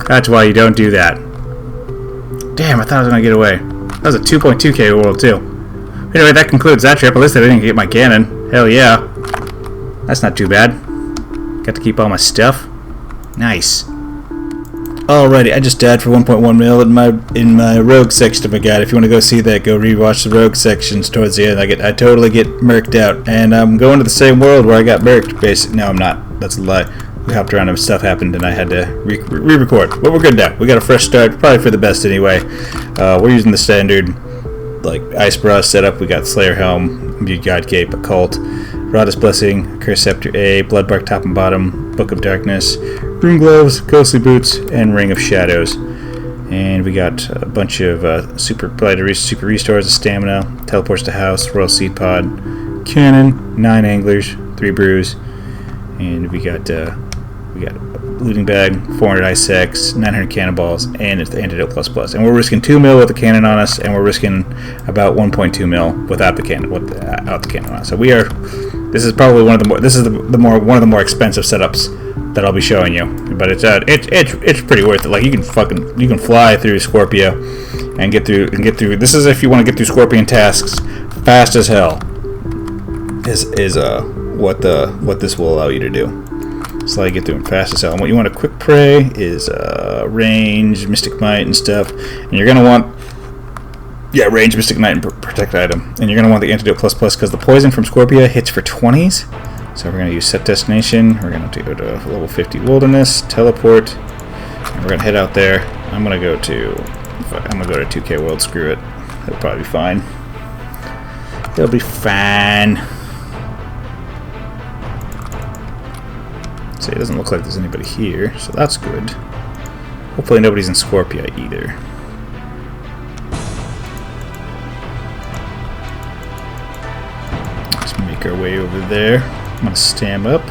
Speaker 2: That's why you don't do that. Damn, I thought I was going to get away. That was a 2.2k world, too. Anyway, that concludes that trip. At least I didn't get my cannon. Hell yeah. That's not too bad. Got to keep all my stuff. Nice. Alrighty, I just died for 1.1 mil in my rogue section of my guide. If you want to go see that, go rewatch the rogue sections towards the end. I totally get murked out, and I'm going to the same world where I got murked. Basically, no, I'm not. That's a lie. We hopped around and stuff happened, and I had to re-record. But we're good now. We got a fresh start, probably for the best anyway. We're using the standard like Ice Barrage setup. We got Slayer Helm, Imbued God Cape, Occult, Rada's Blessing, Curse Scepter A, Bloodbark top and bottom, Book of Darkness, Rune Gloves, Ghostly Boots, and Ring of Shadows. And we got a bunch of super restores of stamina, teleports to house, Royal Seed Pod, Cannon, 9 anglers, 3 brews, and we got looting bag, 400 ice sacks, 900 cannonballs, and it's the antidote plus. And we're risking 2 mil with the cannon on us, and we're risking about 1.2 mil without the cannon, without the cannon on us. So we are. This is probably one of the more. This is one of the more expensive setups that I'll be showing you. But it's pretty worth it. Like you can fly through Scorpia and get through. This is if you want to get through Scorpion tasks fast as hell. Is what this will allow you to do. So you get through them fast as hell. And what you want to quick pray is range, Mystic Might, and stuff. And you're gonna want range, Mystic Might, and protect item. And you're gonna want the antidote plus because the poison from Scorpia hits for 20s. So we're gonna use set destination. We're gonna go to level 50 wilderness, teleport, and we're gonna head out there. I'm gonna go to 2K world. Screw it. It'll probably be fine. It'll be fine. See, it doesn't look like there's anybody here, so that's good. Hopefully nobody's in Scorpia either. Let's make our way over there. I'm going to stam up.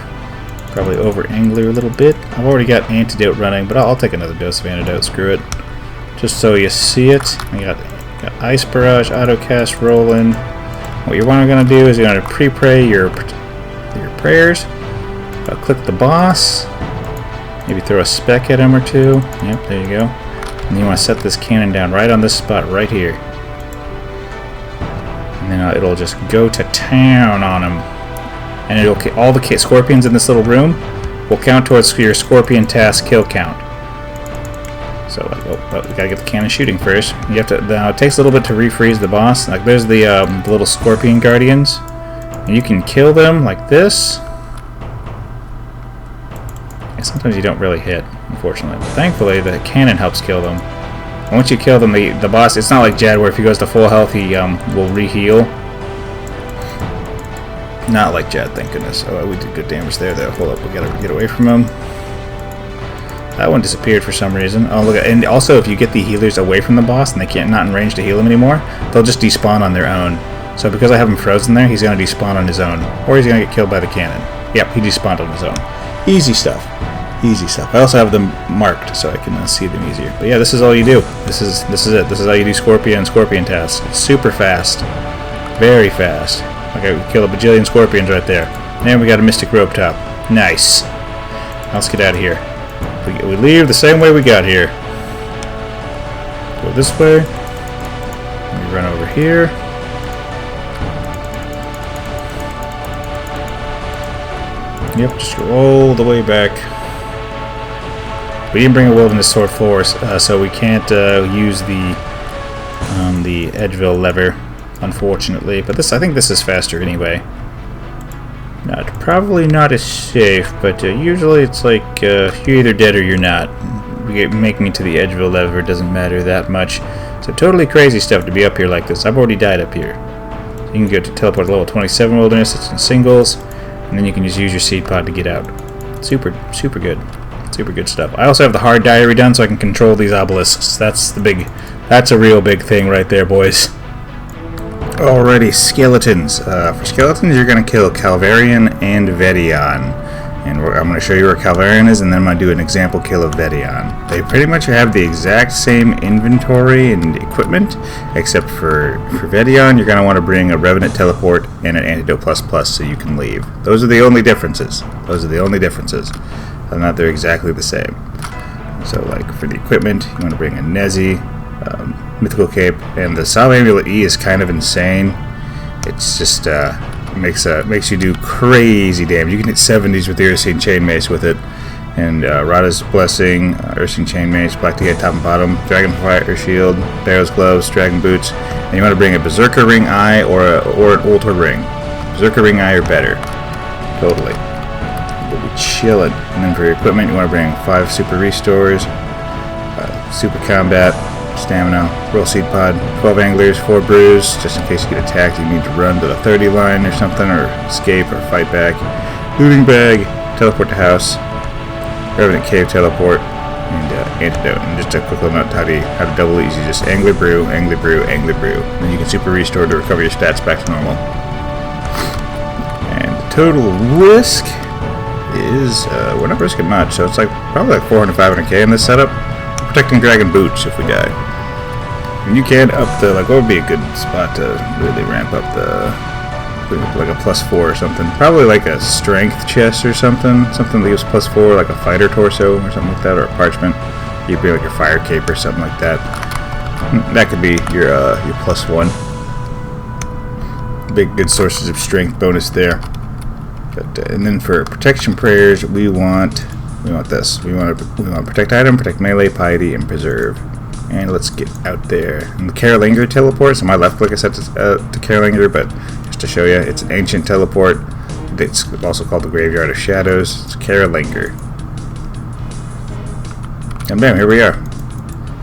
Speaker 2: Probably over Angler a little bit. I've already got Antidote running, but I'll take another dose of Antidote, screw it. Just so you see it. I got Ice Barrage, Auto Cast rolling. What you're going to do is you're going to pre-pray your prayers. Click the boss, maybe throw a spec at him or two. Yep, there you go. And you want to set this cannon down right on this spot right here. And then it'll just go to town on them. And it'll all the scorpions in this little room will count towards your scorpion task kill count. So like, we gotta get the cannon shooting first. You have to. Now it takes a little bit to refreeze the boss. Like there's the little scorpion guardians, and you can kill them like this. And sometimes you don't really hit, unfortunately. But thankfully, the cannon helps kill them. And once you kill them, the boss. It's not like Jad where if he goes to full health, he will re-heal. Not like Jad, thank goodness. Oh, we did good damage there, though. Hold up, we gotta get away from him. That one disappeared for some reason. Oh, look! And also, if you get the healers away from the boss and they can't not in range to heal him anymore, they'll just despawn on their own. So because I have him frozen there, he's gonna despawn on his own, or he's gonna get killed by the cannon. Yep, he despawned on his own. Easy stuff. Easy stuff. I also have them marked so I can see them easier. But yeah, this is all you do. This is it. This is how you do scorpion tasks. It's super fast, very fast. Okay, we kill a bajillion scorpions right there. And we got a mystic rope top. Nice. Now let's get out of here. We leave the same way we got here. Go this way. We run over here. Yep, just go all the way back. We didn't bring a wilderness sword for us, so we can't use the Edgeville lever, unfortunately. But I think this is faster anyway. Probably not as safe, but usually it's like you're either dead or you're not. Making it to the Edgeville lever doesn't matter that much. So totally crazy stuff to be up here like this. I've already died up here. So you can go to teleport to level 27 wilderness. It's in singles, and then you can just use your seed pod to get out. Super good. Super good stuff. I also have the hard diary done so I can control these obelisks. That's a real big thing right there, boys. Alrighty, skeletons. For skeletons, you're going to kill Calvarian and Vedion. And I'm going to show you where Calvarian is, and then I'm going to do an example kill of Vedion. They pretty much have the exact same inventory and equipment, except for Vedion, you're going to want to bring a Revenant teleport and an Antidote ++ so you can leave. Those are the only differences. Other than that, they're exactly the same. So, like, for the equipment, you want to bring a Nezi, Mythical Cape, and the Salve Amulet E is kind of insane. It's just makes you do crazy damage. You can hit 70s with the Ursine Chain Mace with it, and Rada's Blessing, Ursine Chain Mace, Black Tea top and bottom, Dragonfire Shield, Barrow's Gloves, Dragon Boots, and you want to bring a Berserker Ring Eye or an Ultra Ring. Berserker Ring Eye or better. Totally. You'll be chilling. And then for your equipment, you want to bring 5 Super Restores, Super Combat, Stamina, Roll Seed Pod, 12 Anglers, 4 Brews, just in case you get attacked, you need to run to the 30 line or something, or escape or fight back. Looting Bag, Teleport to House, Revenant Cave Teleport, and Antidote. And just a quick little note how to double these. You just Angler Brew, Angler Brew, Angler Brew. And then you can Super Restore to recover your stats back to normal. And the total risk is, we're not risking much, so it's like probably like 400, 500k in this setup. Protecting Dragon Boots if we die. And you can up the, like, what would be a good spot to really ramp up the, like a +4 or something. Probably like a strength chest or something. Something that gives +4, like a fighter torso or something like that, or a parchment. You'd be like your fire cape or something like that. That could be your +1. Big good sources of strength bonus there. But and then for protection prayers, we want this. We want protect item, protect melee, piety, and preserve. And let's get out there. And the Carolinger teleport. So my left click is set to Carolinger, but just to show you, it's an ancient teleport. It's also called the Graveyard of Shadows. It's Carolinger. And bam, here we are.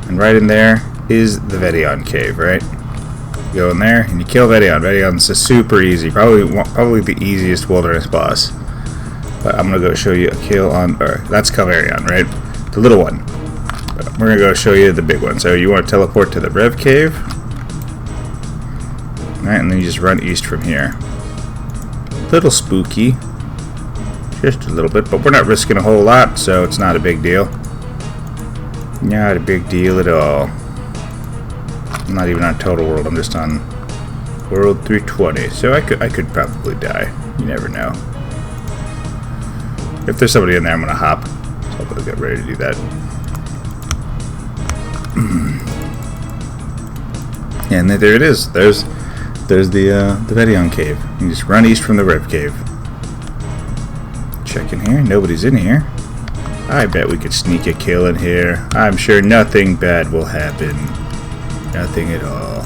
Speaker 2: And right in there is the Vedion cave, right? You go in there and you kill Vedion. Vedion's super easy. Probably the easiest wilderness boss. But I'm going to go show you a kill on, or that's Calvarion, right? The little one. But we're going to go show you the big one. So you want to teleport to the Rev Cave. Right, and then you just run east from here. Little spooky. Just a little bit, but we're not risking a whole lot, so it's not a big deal. Not a big deal at all. I'm not even on Total World, I'm just on World 320. So I could probably die. You never know. If there's somebody in there, I'm going to hop. So I'll get ready to do that. And there it is. There's the Vedion cave. You just run east from the Rev cave. Check in here. Nobody's in here. I bet we could sneak a kill in here. I'm sure nothing bad will happen. Nothing at all.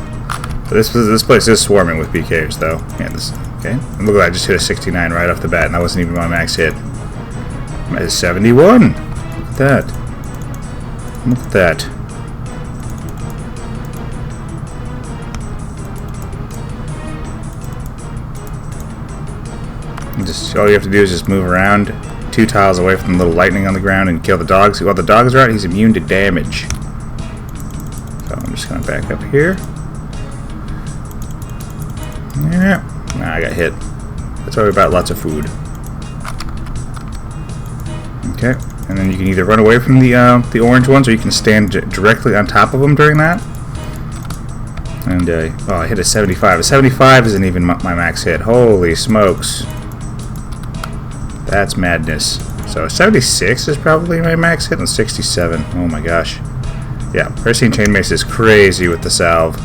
Speaker 2: But this place is swarming with BKers though. Yeah, this okay. And look at that, I just hit a 69 right off the bat, and that wasn't even my max hit. I'm at 71. Look at that. Look at that. And just all you have to do is just move around 2 tiles away from the little lightning on the ground and kill the dogs. While the dogs are out, he's immune to damage. So I'm just gonna back up here. Yeah. Nah, I got hit. That's why we bought lots of food. Okay. And then you can either run away from the orange ones, or you can stand directly on top of them during that. And oh, I hit a 75. A 75 isn't even my max hit. Holy smokes! That's madness. So 76 is probably my max hit, and 67. Oh my gosh. Yeah, Piercing Chainmace is crazy with the salve.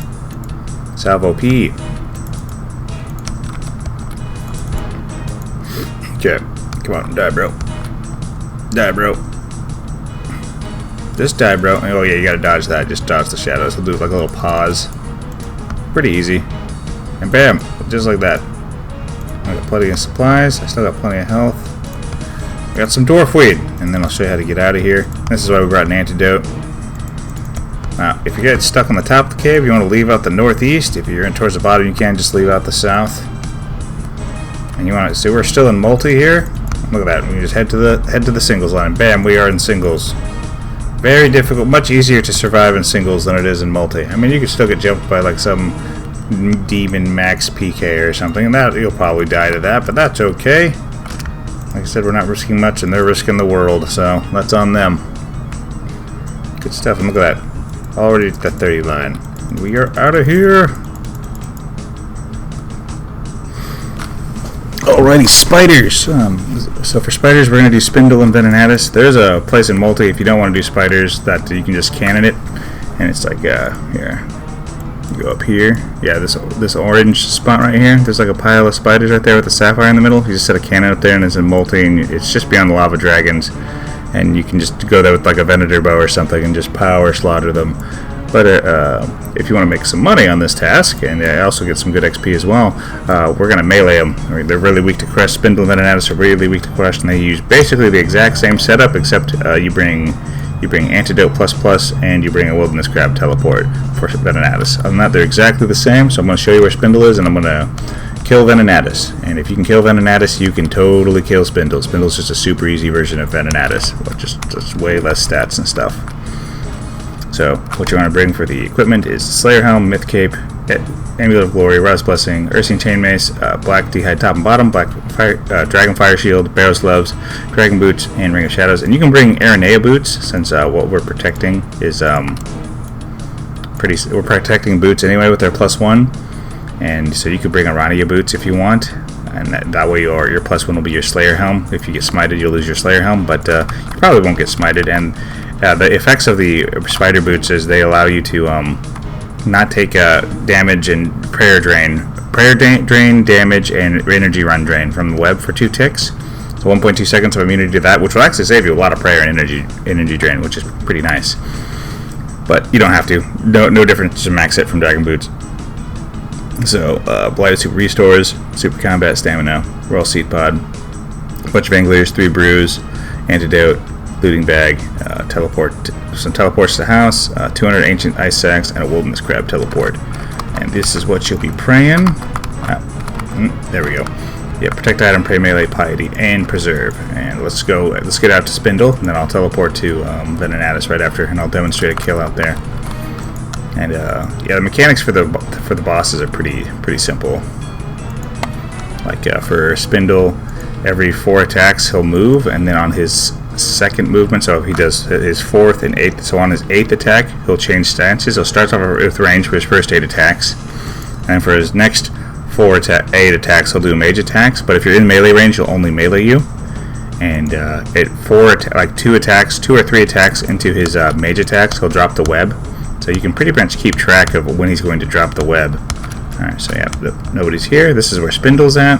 Speaker 2: Salve OP. Okay, come on, die, bro. Die, bro. Just die, bro. Oh yeah, you gotta dodge that. Just dodge the shadows. He'll do like a little pause. Pretty easy. And bam, just like that. I got plenty of supplies. I still got plenty of health. I got some dwarf weed, and then I'll show you how to get out of here. This is why we brought an antidote. Now, if you get stuck on the top of the cave, you want to leave out the northeast. If you're in towards the bottom, you can just leave out the south. And you want to see we're still in multi here. Look at that. We just head to the singles line. Bam, we are in singles. Very difficult, much easier to survive in singles than it is in multi. I mean, you could still get jumped by like some demon max PK or something, and that you'll probably die to that, but that's okay. Like I said, we're not risking much, and they're risking the world, so that's on them. Good stuff. And look at that. Already at the 30 line. We are out of here. Alrighty, spiders. So for spiders, we're going to do Spindle and Venenatus. There's a place in multi, if you don't want to do spiders, that you can just cannon it. And it's like, here. You go up here. Yeah, this orange spot right here. There's like a pile of spiders right there with a sapphire in the middle. You just set a cannon up there, and it's in multi, and it's just beyond the lava dragons. And you can just go there with like a Venator bow or something and just power slaughter them. But if you want to make some money on this task, and also get some good XP as well, we're going to melee them. I mean, they're really weak to crush. Spindle and Venenatus are really weak to crush, and they use basically the exact same setup, except you bring Antidote ++, and you bring a Wilderness Crab teleport for Venenatus. Other than that, they're exactly the same, so I'm going to show you where Spindle is, and I'm going to kill Venenatus. And if you can kill Venenatus, you can totally kill Spindle. Spindle's just a super easy version of Venenatus, but just way less stats and stuff. So, what you want to bring for the equipment is Slayer Helm, Myth Cape, Amulet of Glory, Rouse Blessing, Ursine Chainmace, Black D'hide top and bottom, Black Dragon Fire Shield, Barrow's Gloves, Dragon Boots, and Ring of Shadows. And you can bring Aranea Boots, since what we're protecting is we're protecting boots anyway with their +1. And so you could bring Arania Boots if you want, and that way your +1 will be your Slayer Helm. If you get smited, you'll lose your Slayer Helm, but you probably won't get smited. And the effects of the Spider Boots is they allow you to not take damage and prayer drain damage and energy run drain from the web for 2 ticks. So 1.2 seconds of immunity to that, which will actually save you a lot of prayer and energy drain, which is pretty nice. But you don't have to. No difference to max hit from Dragon Boots. So Blighted Super Restores, Super Combat Stamina, Royal Seed Pod, a bunch of Anglers, 3 Brews, Antidote, Looting Bag, some teleports to the house, 200 Ancient Ice Sacks, and a Wilderness Crab teleport. And this is what you'll be praying. There we go. Yeah, Protect Item, Pray Melee, Piety, and Preserve. And let's get out to Spindle, and then I'll teleport to Venenatus right after, and I'll demonstrate a kill out there. And yeah, the mechanics for the bosses are pretty simple. Like for Spindle, every 4 attacks he'll move, and then on his second movement, so if he does his 4th and 8th, so on his 8th attack he'll change stances. He'll start off with range for his first 8 attacks, and for his next 8 attacks he'll do mage attacks. But if you're in melee range, he'll only melee you. And at 2 or 3 attacks into his mage attacks, he'll drop the web. So you can pretty much keep track of when he's going to drop the web. Alright, so yeah, nobody's here. This is where Spindle's at.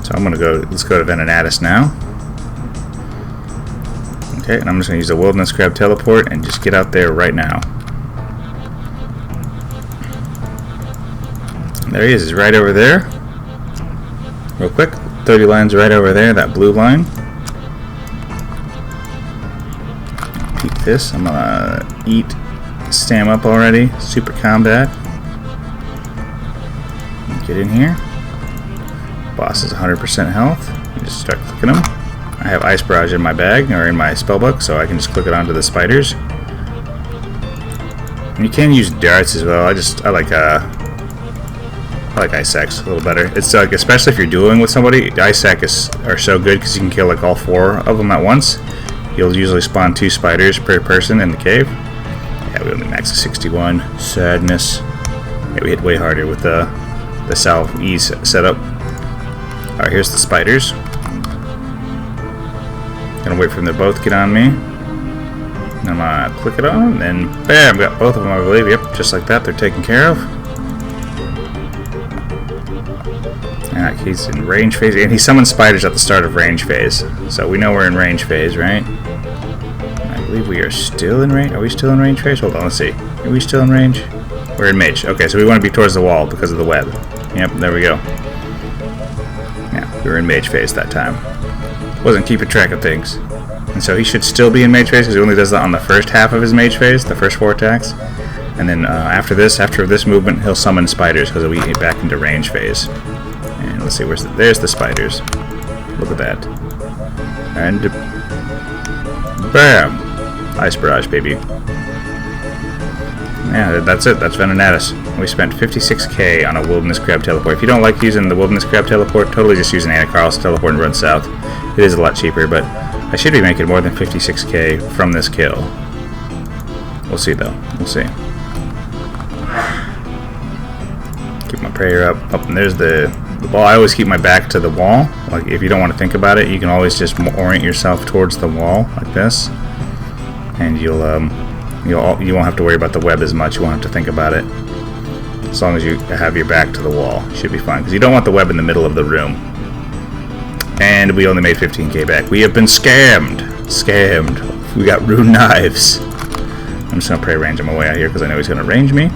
Speaker 2: So I'm going to go, let's go to Venenatis now. Okay, and I'm just going to use the Wilderness Crab Teleport and just get out there right now. There he is, he's right over there. Real quick, 30 lines right over there, that blue line. Peek this, I'm gonna eat Stam up already, Super Combat. Get in here. Boss is 100% health. You just start clicking them. I have Ice Barrage in my bag, or in my spellbook, so I can just click it onto the spiders. And you can use darts as well. I like Ice Sacks a little better. It's like, especially if you're dueling with somebody, Ice Sacks are so good because you can kill like all 4 of them at once. You'll usually spawn 2 spiders per person in the cave. Yeah, we only max 61. Sadness. Yeah, we hit way harder with the Salve Ease setup. Alright, here's the spiders. Gonna wait for them to both get on me. I'm gonna click it on, and bam, got both of them, I believe. Yep, just like that, they're taken care of. He's in range phase, and he summons spiders at the start of range phase. So we know we're in range phase, right? I believe we are still in range. Are we still in range phase? Hold on, let's see. Are we still in range? We're in mage. Okay, so we want to be towards the wall because of the web. Yep, there we go. Yeah, we were in mage phase that time. Wasn't keeping track of things. And so he should still be in mage phase because he only does that on the first half of his mage phase, the first 4 attacks. And then after this movement, he'll summon spiders because we get back into range phase. And let's see, there's the spiders. Look at that. And bam! Ice Barrage, baby. Yeah, that's it. That's Venenatis. We spent 56k on a Wilderness Crab Teleport. If you don't like using the Wilderness Crab Teleport, totally just use an Nechryaels Teleport and run south. It is a lot cheaper, but I should be making more than 56k from this kill. We'll see, though. We'll see. Keep my prayer up. Oh, and there's the ball. I always keep my back to the wall. Like, if you don't want to think about it, you can always just orient yourself towards the wall like this, and you won't have to worry about the web as much. You won't have to think about it. As long as you have your back to the wall, you should be fine. Because you don't want the web in the middle of the room. And we only made 15k back. We have been scammed. Scammed. We got rune knives. I'm just gonna pray range him away out here because I know he's gonna range me.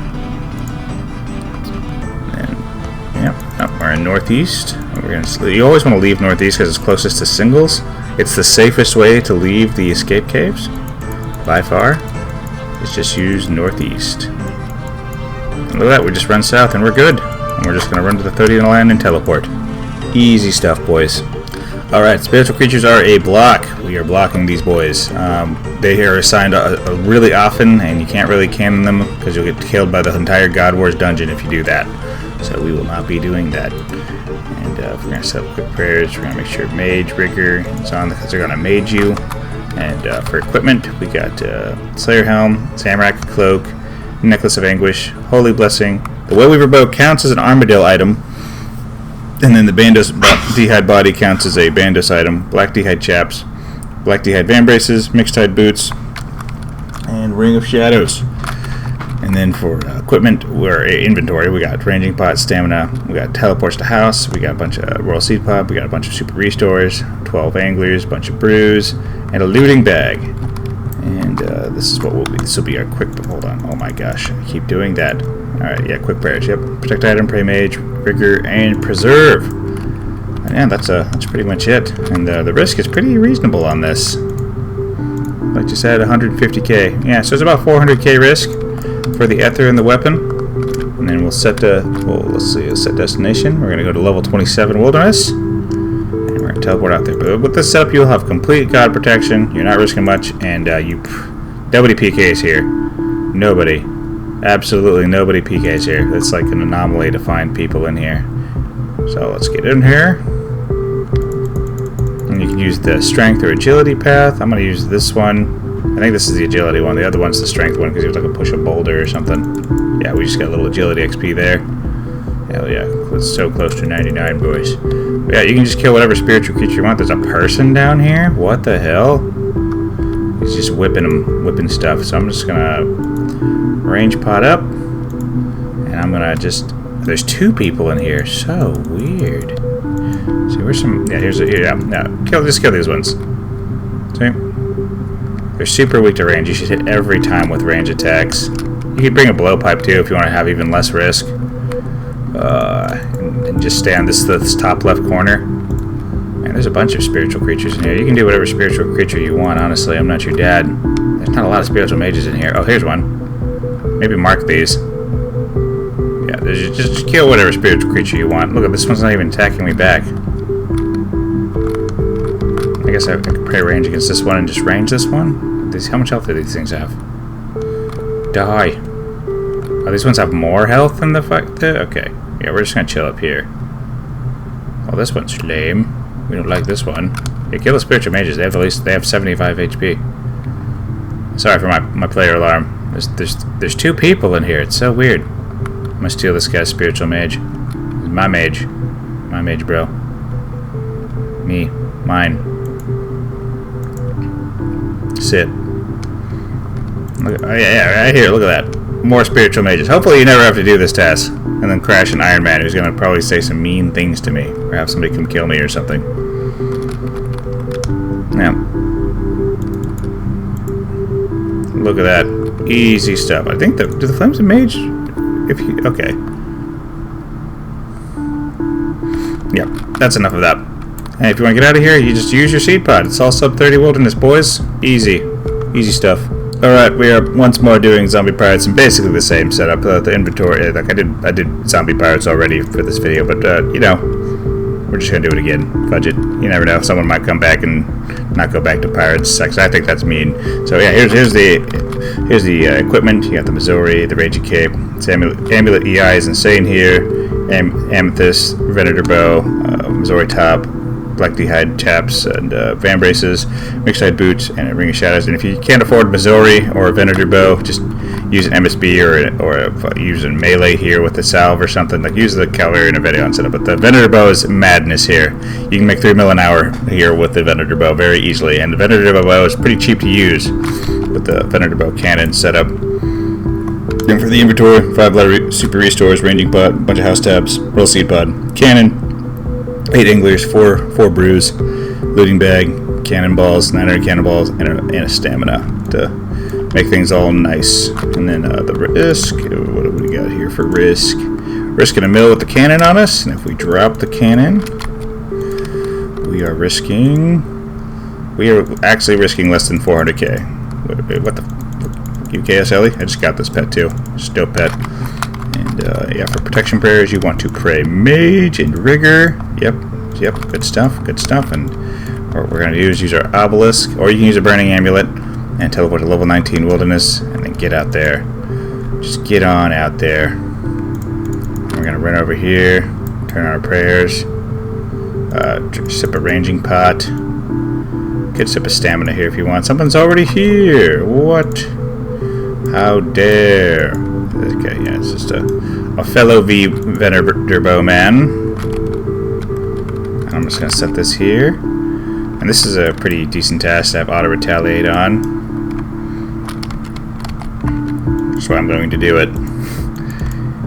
Speaker 2: We're in northeast. You always want to leave northeast because it's closest to singles. It's the safest way to leave the escape caves, by far. Is just use northeast. And look at that, we just run south and we're good. And we're just going to run to the 30 in the land and teleport. Easy stuff, boys. Alright, spiritual creatures are a block. We are blocking these boys. They are assigned really often, and you can't really cannon them because you'll get killed by the entire God Wars dungeon if you do that. So we will not be doing that. And if we're going to set up quick prayers, we're going to make sure Mage, Rigor is on because they're going to mage you. And for equipment, we got Slayer Helm, Zamorak Cloak, Necklace of Anguish, Holy Blessing. The Wellweaver Bow counts as an Armadillo item. And then the Bandos D'hide Body counts as a Bandos item. Black D'hide Chaps, Black D'hide Vambraces, Mixed Hide Boots, and Ring of Shadows. And then for equipment, or inventory, we got Ranging Pot, Stamina, we got Teleports to House, we got a bunch of Royal Seed Pod, we got a bunch of Super Restores, 12 Anglers, a bunch of Brews, and a Looting Bag. And this is what will be. This will be our quick. Hold on. Oh my gosh, I keep doing that. Alright, yeah, quick prayers. Yep. Protect Item, Pray Mage, Rigor, and Preserve. And yeah, that's pretty much it. And the risk is pretty reasonable on this. Like you said, 150k. Yeah, so it's about 400k risk for the Ether and the weapon. And then we'll set set destination. We're going to go to level 27 Wilderness. And we're going to teleport out there. But with this setup, you'll have complete God protection. You're not risking much. And nobody PKs here. Nobody. Absolutely nobody PKs here. It's like an anomaly to find people in here. So let's get in here. And you can use the strength or agility path. I'm going to use this one. I think this is the agility one. The other one's the strength one because you have to push a boulder or something. Yeah, we just got a little agility XP there. Hell yeah. It's so close to 99, boys. But yeah, you can just kill whatever spiritual creature you want. There's a person down here? What the hell? He's just whipping stuff. So I'm just going to range pod up. And I'm gonna just... There's 2 people in here. So weird. See, where's some... Yeah, here's a... Yeah, just kill these ones. See? They're super weak to range. You should hit every time with range attacks. You could bring a blowpipe too if you want to have even less risk. And just stay on this top left corner. Man, there's a bunch of spiritual creatures in here. You can do whatever spiritual creature you want, honestly. I'm not your dad. There's not a lot of spiritual mages in here. Oh, here's one. Maybe mark these. Yeah, just kill whatever spiritual creature you want. Look, this one's not even attacking me back. I guess I could pray range against this one and just range this one. How much health do these things have? Die. Oh, these ones have more health than the fuck. Okay. Yeah, we're just gonna chill up here. Oh, this one's lame. We don't like this one. Yeah, kill the spiritual mages. They have 75 HP. Sorry for my player alarm. There's 2 people in here. It's so weird. I'm gonna steal this guy's spiritual mage. He's my mage. My mage, bro. Me. Mine. Sit. Look, oh yeah, right here. Look at that. More spiritual mages. Hopefully you never have to do this task. And then crash an Iron Man who's gonna probably say some mean things to me. Or have somebody come kill me or something. Yeah. Look at that. Easy stuff. I think do the Flames of Mage... Okay. Yep. That's enough of that. And if you want to get out of here, you just use your seed pod. It's all sub 30 wilderness, boys. Easy. Easy stuff. Alright, we are once more doing zombie pirates and basically the same setup. The inventory, like I did zombie pirates already for this video, but you know, we're just gonna do it again. Fudge it. You never know. Someone might come back and not go back to pirates. I think that's mean. So yeah, here's the equipment. You got the Missouri, the Raging Cape, Amulet EI is insane here. Amethyst, Venator Bow, Missouri top, Black D'hide chaps, and Van braces, mixed side boots, and a Ring of Shadows. And if you can't afford Missouri or a Venator Bow, just use an MSB or use a melee here with the salve or something. Like use the Calvarian and Veneon setup. But the Venator Bow is madness here. You can make 3 mil an hour here with the Venator Bow very easily. And the Venator Bow is pretty cheap to use with the Venator Bow cannon setup. And for the inventory, 5 super restores, ranging pod, bunch of house tabs, roll seed pod, cannon, 8 anglers, 4 brews, looting bag, cannonballs, 900 cannonballs, and a stamina to make things all nice. And then the risk, what do we got here for risk? Risking a mill with the cannon on us, and if we drop the cannon, we are actually risking less than 400k. What the UKS Ellie? I just got this pet too. Just dope pet. And yeah, for protection prayers, you want to pray mage and rigor. Yep, good stuff. And what we're gonna do is use our obelisk, or you can use a burning amulet and teleport to level 19 wilderness, and then get out there. Just get on out there. And we're gonna run over here, turn our prayers, sip a ranging pot. Could sip a stamina here if you want. Someone's already here. What? How dare? Okay, yeah, it's just a fellow Venator Bow man. I'm just gonna set this here, and this is a pretty decent task to have auto retaliate on. That's why I'm going to do it.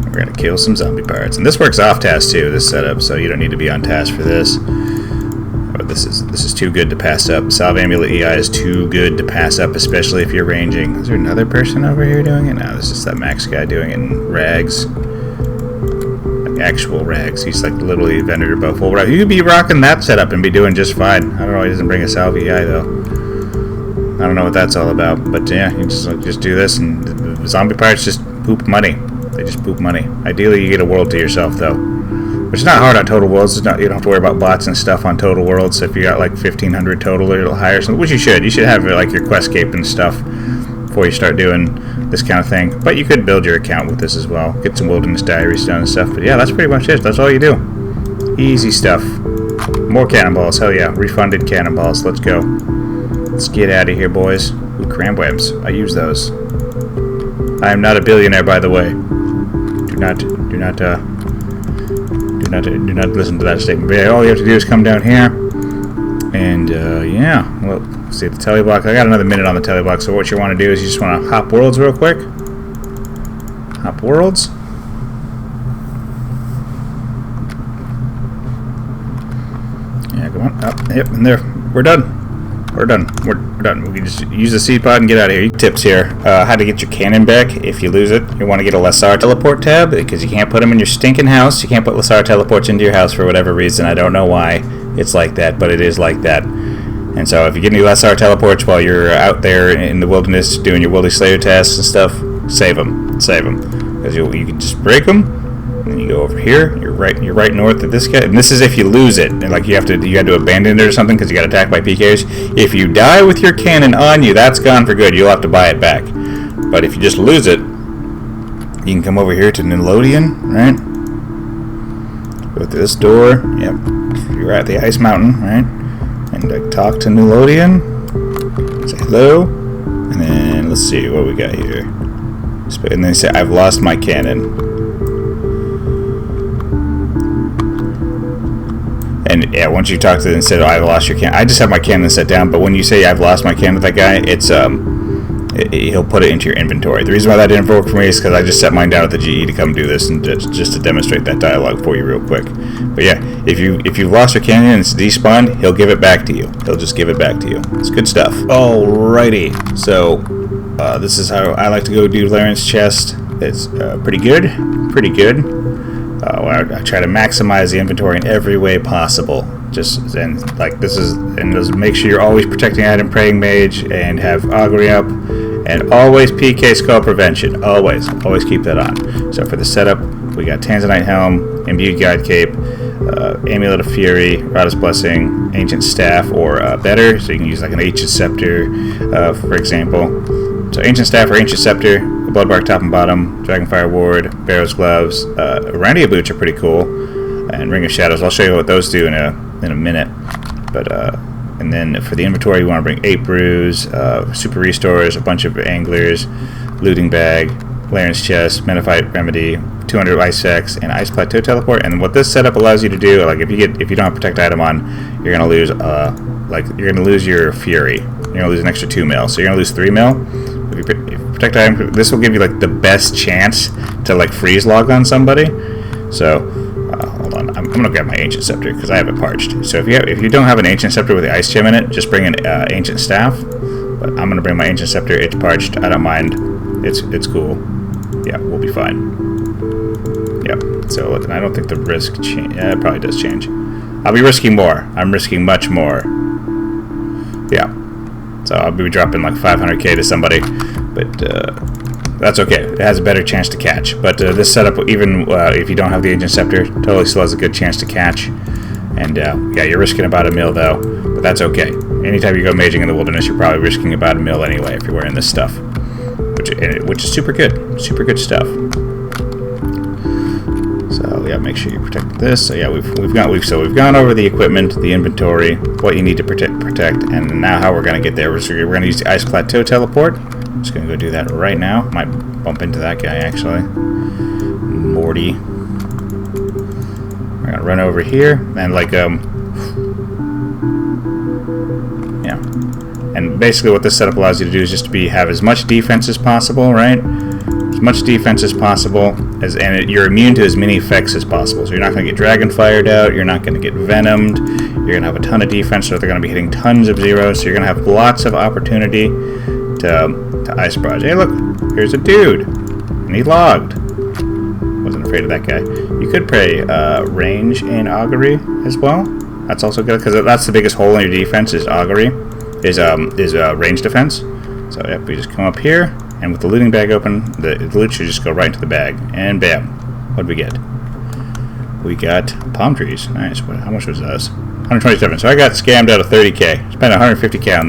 Speaker 2: We're gonna kill some zombie pirates, and this works off task too. This setup, so you don't need to be on task for this. But this is too good to pass up. Salve Amulet EI is too good to pass up, especially if you're ranging. Is there another person over here doing it? No, this is that Max guy doing it in rags. Like actual rags. He's like literally Venator Bow full rag. You could be rocking that setup and be doing just fine. I don't know why he doesn't bring a Salve EI though. I don't know what that's all about. But yeah, you just do this, and the zombie pirates just poop money. They just poop money. Ideally, you get a world to yourself though. Which is not hard on Total Worlds. You don't have to worry about bots and stuff on Total Worlds. So if you got like 1,500 total or higher, which you should. You should have like your quest cape and stuff before you start doing this kind of thing. But you could build your account with this as well. Get some wilderness diaries done and stuff. But yeah, that's pretty much it. That's all you do. Easy stuff. More cannonballs. Hell yeah. Refunded cannonballs. Let's go. Let's get out of here, boys. Ooh, cramwebs. I use those. I am not a billionaire, by the way. Do not listen to that statement. But yeah, all you have to do is come down here, and yeah, well, see the teleblock. I got another minute on the teleblock, so what you want to do is you just want to hop worlds real quick. Hop worlds. Yeah, come on. Up. Yep, and there. We're done. We're done. We're done. We can just use the seed pod and get out of here. Tips here. How to get your cannon back if you lose it. You want to get a Lessar teleport tab because you can't put them in your stinking house. You can't put Lessar teleports into your house for whatever reason. I don't know why it's like that, but it is like that. And so if you get any Lessar teleports while you're out there in the wilderness doing your Wildy Slayer tasks and stuff, save them. Save them. Because you can just break them. And then you go over here. You're right north of this guy. And this is if you lose it. And like you had to abandon it or something because you got attacked by PKs. If you die with your cannon on you, that's gone for good. You'll have to buy it back. But if you just lose it, you can come over here to Nilodian, right? Go through this door. Yep. You're at the Ice Mountain, right? And talk to Nilodian. Say hello. And then let's see what we got here. And then say, I've lost my cannon. And yeah, once you talk to them and say, I've lost your cannon. I just have my cannon set down, but when you say I've lost my cannon with that guy, it's he'll put it into your inventory. The reason why that didn't work for me is because I just set mine down at the GE to come do this and just to demonstrate that dialogue for you real quick. But yeah, if you've lost your cannon and it's despawned, he'll give it back to you. He'll just give it back to you. It's good stuff. Alrighty, so this is how I like to go do Larran's chest. It's pretty good. Pretty good. I try to maximize the inventory in every way possible. Just make sure you're always protecting item praying mage and have augury up, and always PK skull prevention. Always keep that on. So for the setup, we got Tanzanite helm, imbued guide cape, amulet of fury, Rada's blessing, ancient staff, or better. So you can use like an ancient scepter, for example. So ancient staff or ancient scepter. Bloodbark top and bottom, Dragonfire Ward, Barrow's Gloves, Randia Boots are pretty cool, and Ring of Shadows. I'll show you what those do in a minute. But and then for the inventory, you want to bring 8 brews, Super Restores, a bunch of Anglers, Looting Bag, Larran's Chest, Menophyte Remedy, 200 Ice Effects, and Ice Plateau Teleport. And what this setup allows you to do, like if you don't have Protect item on, you're gonna lose your Fury. You're gonna lose an extra 2 mil, so you're gonna lose 3 mil. If you Protect item, this will give you like the best chance to like freeze log on somebody. So hold on, I'm gonna grab my ancient scepter because I have it parched. So if you don't have an ancient scepter with the ice gem in it, just bring an ancient staff. But I'm gonna bring my ancient scepter. It's parched. I don't mind. It's cool. Yeah, we'll be fine. Yep. So and I don't think the risk change. Yeah, it probably does change. I'll be risking more. I'm risking much more. Yeah. So I'll be dropping like 500k to somebody, but that's okay. It has a better chance to catch. But this setup, even if you don't have the ancient scepter, totally still has a good chance to catch. And yeah, you're risking about 1 mil though, but that's okay. Anytime you go maging in the wilderness, you're probably risking about 1 mil anyway if you're wearing this stuff, which is super good stuff. So yeah, make sure you protect this. So yeah, we've gone over the equipment, the inventory, what you need to protect, and now how we're gonna get there. We're gonna use the Ice Plateau teleport. I'm just gonna go do that right now. Might bump into that guy actually, Morty. We're gonna run over here and like yeah. And basically, what this setup allows you to do is just have as much defense as possible, right? As much defense as possible, and you're immune to as many effects as possible. So you're not going to get dragon fired out, you're not going to get venomed, you're going to have a ton of defense, so they're going to be hitting tons of zeros, so you're going to have lots of opportunity to ice barrage. Hey look, here's a dude, and he logged. Wasn't afraid of that guy. You could pray range and augury as well. That's also good, because that's the biggest hole in your defense is augury, is range defense. So yep, we just come up here, and with the looting bag open, the loot should just go right into the bag. And bam. What did we get? We got palm trees. Nice. How much was this? 127. So I got scammed out of 30k. Spent 150k on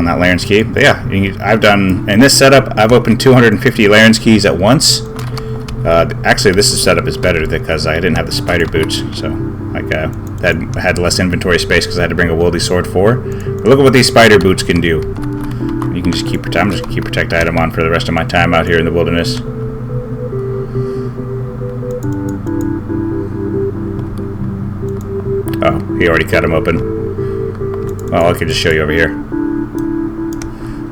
Speaker 2: that Larran's key. But yeah, I've done, in this setup, I've opened 250 Larran's keys at once. Actually, this setup is better because I didn't have the spider boots. So like had less inventory space because I had to bring a Wildy Sword 4. But look at what these spider boots can do. You can just I'm just gonna keep protect item on for the rest of my time out here in the wilderness. Oh, he already cut him open. Well, I could just show you over here.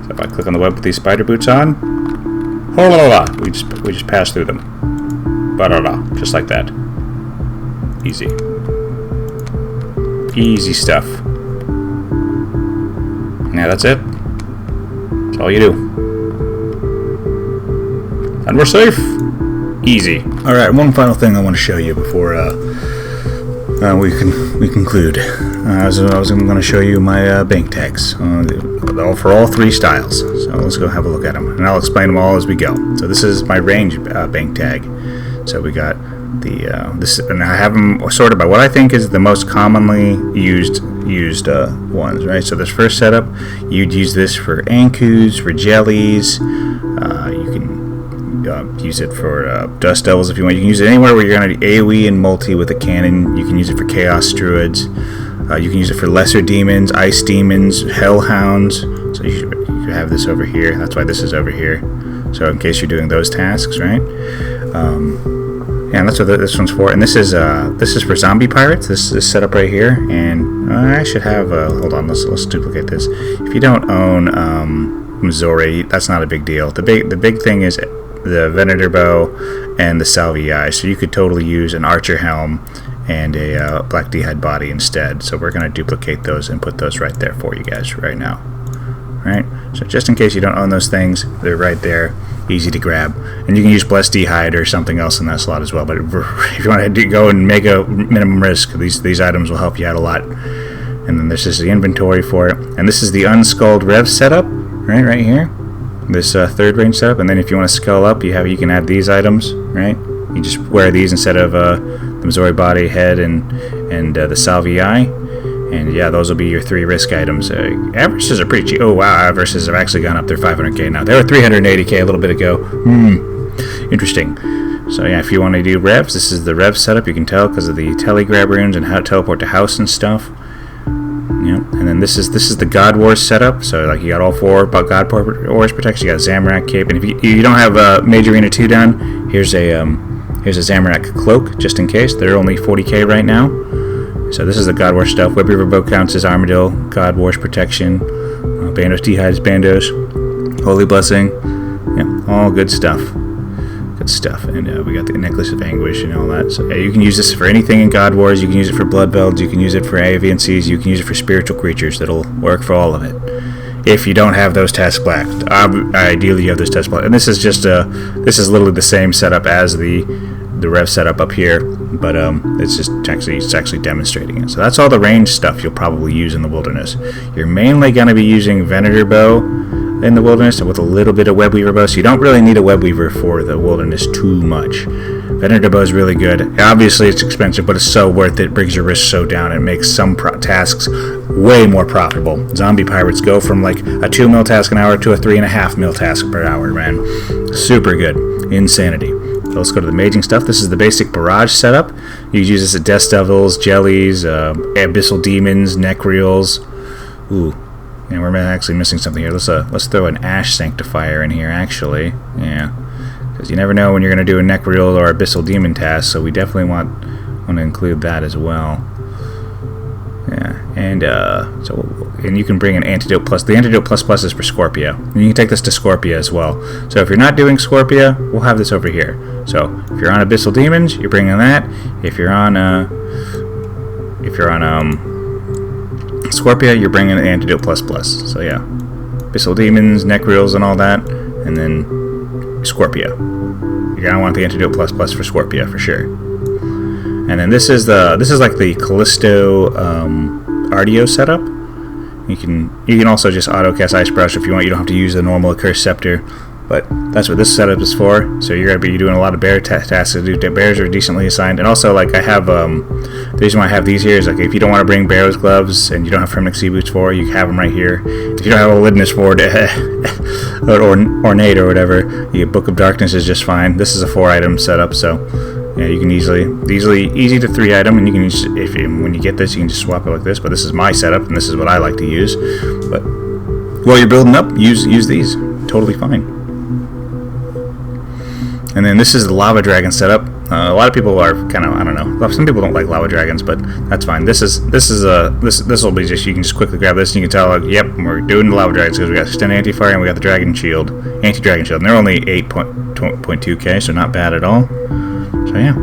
Speaker 2: So if I click on the web with these spider boots on, We just pass through them. Just like that. Easy. Easy stuff. Yeah, that's it. That's all you do. And we're safe. Easy. All right, one final thing I want to show you before we conclude. I was going to show you my bank tags for all three styles. So let's go have a look at them, and I'll explain them all as we go. So this is my range bank tag. So we got this, and I have them sorted by what I think is the most commonly used ones. Right. So this first setup, you'd use this for Ankous, for Jellies. You can use it for Dust Devils if you want. You can use it anywhere where you're going to AoE and multi with a cannon. You can use it for Chaos Druids. You can use it for Lesser Demons, Ice Demons, Hellhounds. So you have this over here. That's why this is over here. So in case you're doing those tasks, right? Yeah, and that's what this one's for. And this is for Zombie Pirates. This is set up right here. And I should have. Hold on. Let's duplicate this. If you don't own Missouri, that's not a big deal. The big thing is the Venator bow and the Salvii. So you could totally use an Archer helm and a Black D'hide body instead. So we're going to duplicate those and put those right there for you guys right now. Right? So just in case you don't own those things, they're right there, easy to grab. And you can use Blessed D'hide or something else in that slot as well. But if you want to go and make a minimum risk, these items will help you out a lot. And then this is the inventory for it. And this is the Unskulled Rev setup, right here. This third range setup. And then if you want to scale up, you can add these items, right? You just wear these instead of the Missouri body, head, and the Salvii. And yeah, those will be your 3 risk items. Averages are pretty cheap. Oh wow, averages have actually gone up. They're 500k now. They were 380k a little bit ago. Interesting. So yeah, if you want to do revs, this is the rev setup. You can tell because of the telegrab runes and how to teleport to house and stuff. Yeah, and then this is the God Wars setup. So like you got all 4 God Wars protection. You got a Zamorak cape, and if you don't have Major Arena 2 done, here's a Zamorak cloak just in case. They're only 40k right now. So this is the God Wars stuff. Web Reaver bow counts as Armadillo, God Wars protection, Bandos D'hides, Bandos, Holy Blessing, yeah, all good stuff. Good stuff. And we got the Necklace of Anguish and all that. So yeah, you can use this for anything in God Wars. You can use it for Bloodvelds. You can use it for Aviansies. You can use it for spiritual creatures. That'll work for all of it. If you don't have those tasks blacked, ideally you have those tasks blacked. And this is just this is literally the same setup as the rev setup up here, but it's actually demonstrating it. So that's all the range stuff you'll probably use in the wilderness. You're mainly going to be using Venator bow in the wilderness with a little bit of Web Weaver bow, so you don't really need a Web Weaver for the wilderness too much. Venator bow is really good. Obviously it's expensive, but it's so worth it. It brings your risk so down. It makes some tasks way more profitable. Zombie Pirates go from like a 2 mil task an hour to a 3.5 mil task per hour, man. Super good. Insanity. So let's go to the maging stuff. This is the basic barrage setup. You can use this at Dust Devils, Jellies, Abyssal Demons, Nechryaels. Ooh, and we're actually missing something here. Let's throw an Ash Sanctifier in here, actually. Yeah, because you never know when you're going to do a Nechryael or Abyssal Demon task, so we definitely want to include that as well. Yeah, and you can bring an Antidote Plus. The Antidote Plus Plus is for Scorpia. And you can take this to Scorpia as well. So if you're not doing Scorpia, we'll have this over here. So if you're on Abyssal Demons, you're bringing that. If you're on Scorpia, you're bringing an Antidote Plus Plus. So yeah, Abyssal Demons, Nechryaels, and all that, and then Scorpia. You're gonna want the Antidote Plus Plus for Scorpia for sure. And then this is like the Callisto RDO setup. You can also just auto cast Ice Brush if you want. You don't have to use the normal Accursed Scepter, but that's what this setup is for. So you're gonna be doing a lot of bear tasks. Bears are decently assigned, and also like I have the reason why I have these here is like if you don't want to bring Barrow's gloves and you don't have Fremennik Sea Boots for, you have them right here. If you don't have a Lidness for or Ornate or whatever, the Book of Darkness is just fine. This is a 4-item setup, so. Yeah, you can easy to 3-item, and you can just, when you get this, you can just swap it like this. But this is my setup, and this is what I like to use. But while you're building up, use these. Totally fine. And then this is the Lava Dragon setup. A lot of people are kind of, I don't know. Some people don't like lava dragons, but that's fine. This will be just, you can just quickly grab this and you can tell, like, yep, we're doing the lava dragons because we got extended anti-fire and we got the dragon shield, anti-dragon shield. And they're only 8.2k, so not bad at all. So yeah.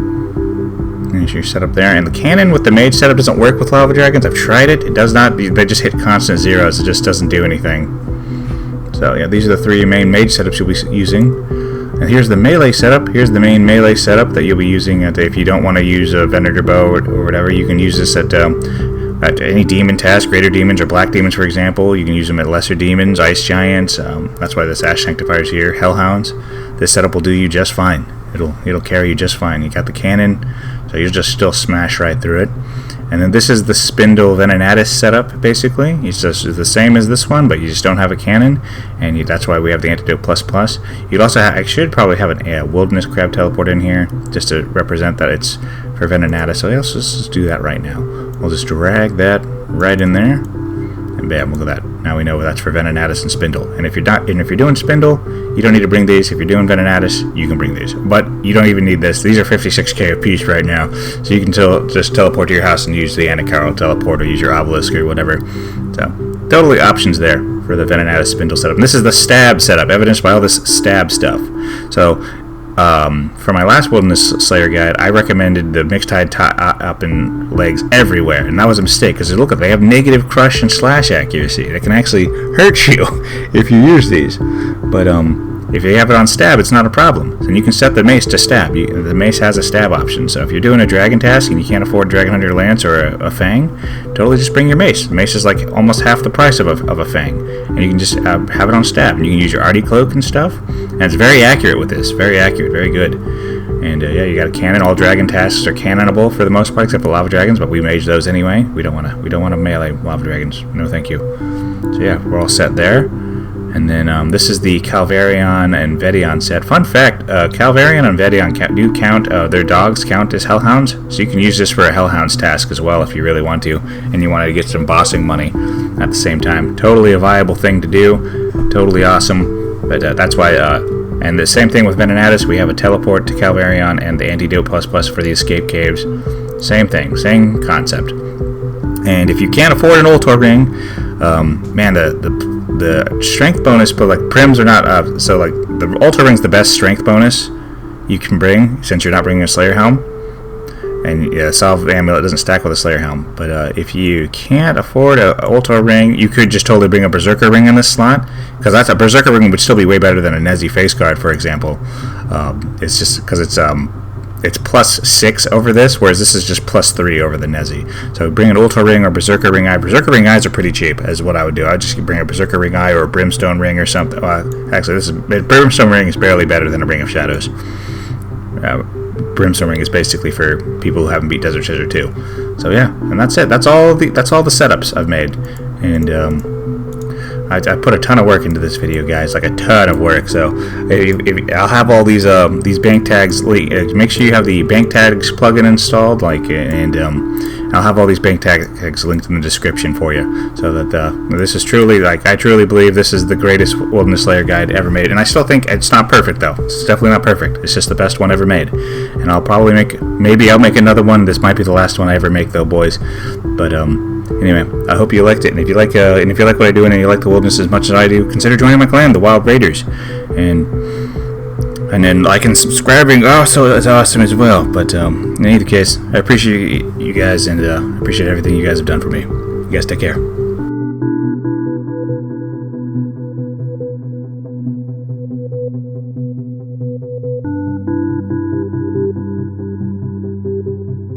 Speaker 2: There's your setup there. And the cannon with the mage setup doesn't work with lava dragons. I've tried it. It does not. They just hit constant zeros. It just doesn't do anything. So yeah, these are the 3 main mage setups you'll be using. And here's the melee setup. Here's the main melee setup that you'll be using if you don't want to use a Venator bow or whatever. You can use this at any demon task, greater demons or black demons, for example. You can use them at lesser demons, ice giants. That's why this Ash Sanctifier is here. Hellhounds. This setup will do you just fine. It'll carry you just fine. You got the cannon, so you'll just still smash right through it. And then this is the Spindle Venenatus setup, basically. It's just the same as this one, but you just don't have a cannon, and that's why we have the Antidote ++. You'd also I should probably have a Wilderness Crab teleport in here, just to represent that it's for Venenatus. So let's just do that right now. We'll just drag that right in there, and bam, look at that. Now we know that's for Venenatus and Spindle. And if you're doing Spindle, you don't need to bring these. If you're doing Venenatus, you can bring these. But you don't even need this. These are 56k a piece right now, so you can just teleport to your house and use the Nechryael teleport or use your Obelisk or whatever. So totally options there for the Venenatus Spindle setup. And this is the stab setup, evidenced by all this stab stuff. So for my last Wilderness Slayer guide, I recommended the mixed hide up in legs everywhere, and that was a mistake because look, they have negative crush and slash accuracy. They can actually hurt you if you use these. But if you have it on stab, it's not a problem. And you can set the mace to stab. The mace has a stab option. So if you're doing a dragon task and you can't afford Dragon Hunter Lance or a Fang, totally just bring your mace. The mace is like almost half the price of a Fang, and you can just have it on stab. And you can use your Artie Cloak and stuff. And it's very accurate with this. Very accurate. Very good. And yeah, you got a cannon. All dragon tasks are cannonable for the most part, except for lava dragons. But we mage those anyway. We don't want to melee lava dragons. No, thank you. So yeah, we're all set there. And then this is the Calvarion and Vedion set. Fun fact, Calvarion and Vedion do count, their dogs count as Hellhounds, so you can use this for a Hellhounds task as well if you really want to, and you want to get some bossing money at the same time. Totally a viable thing to do, totally awesome, but that's why, and the same thing with Venenatus, we have a teleport to Calvarion and the Antidote ++ for the Escape Caves. Same thing, same concept. And if you can't afford an Ultor ring, man, the strength bonus, but like prims are not so like the Ultor ring's the best strength bonus you can bring since you're not bringing a Slayer Helm, and yeah, Salve Amulet doesn't stack with a Slayer Helm. But if you can't afford a Ultor ring, you could just totally bring a Berserker ring in this slot, because that's a Berserker ring would still be way better than a Nezi face guard, for example. It's just because it's +6 over this, whereas this is just +3 over the Nezi. So bring an Ultra Ring or Berserker Ring Eye. Berserker Ring Eyes are pretty cheap, is what I would do. I'd just bring a Berserker Ring Eye or a Brimstone Ring or something. Actually, Brimstone Ring is barely better than a Ring of Shadows. Brimstone Ring is basically for people who haven't beat Desert Scissor 2. So yeah, and that's it. That's all the setups I've made, and I put a ton of work into this video, guys, like a ton of work. So I'll have all these bank tags. Make sure you have the bank tags plugin installed, and I'll have all these bank tags linked in the description for you. So that this is truly, I truly believe this is the greatest Wilderness Slayer guide ever made. And I still think it's not perfect though. It's definitely not perfect. It's just the best one ever made. And I'll probably maybe I'll make another one. This might be the last one I ever make though, boys. But anyway, I hope you liked it, and if you like what I do and you like the wilderness as much as I do, consider joining my clan, the Wild Raiders, and then like and subscribing. So it's awesome as well. But in either case, I appreciate you guys, and appreciate everything you guys have done for me. You guys take care.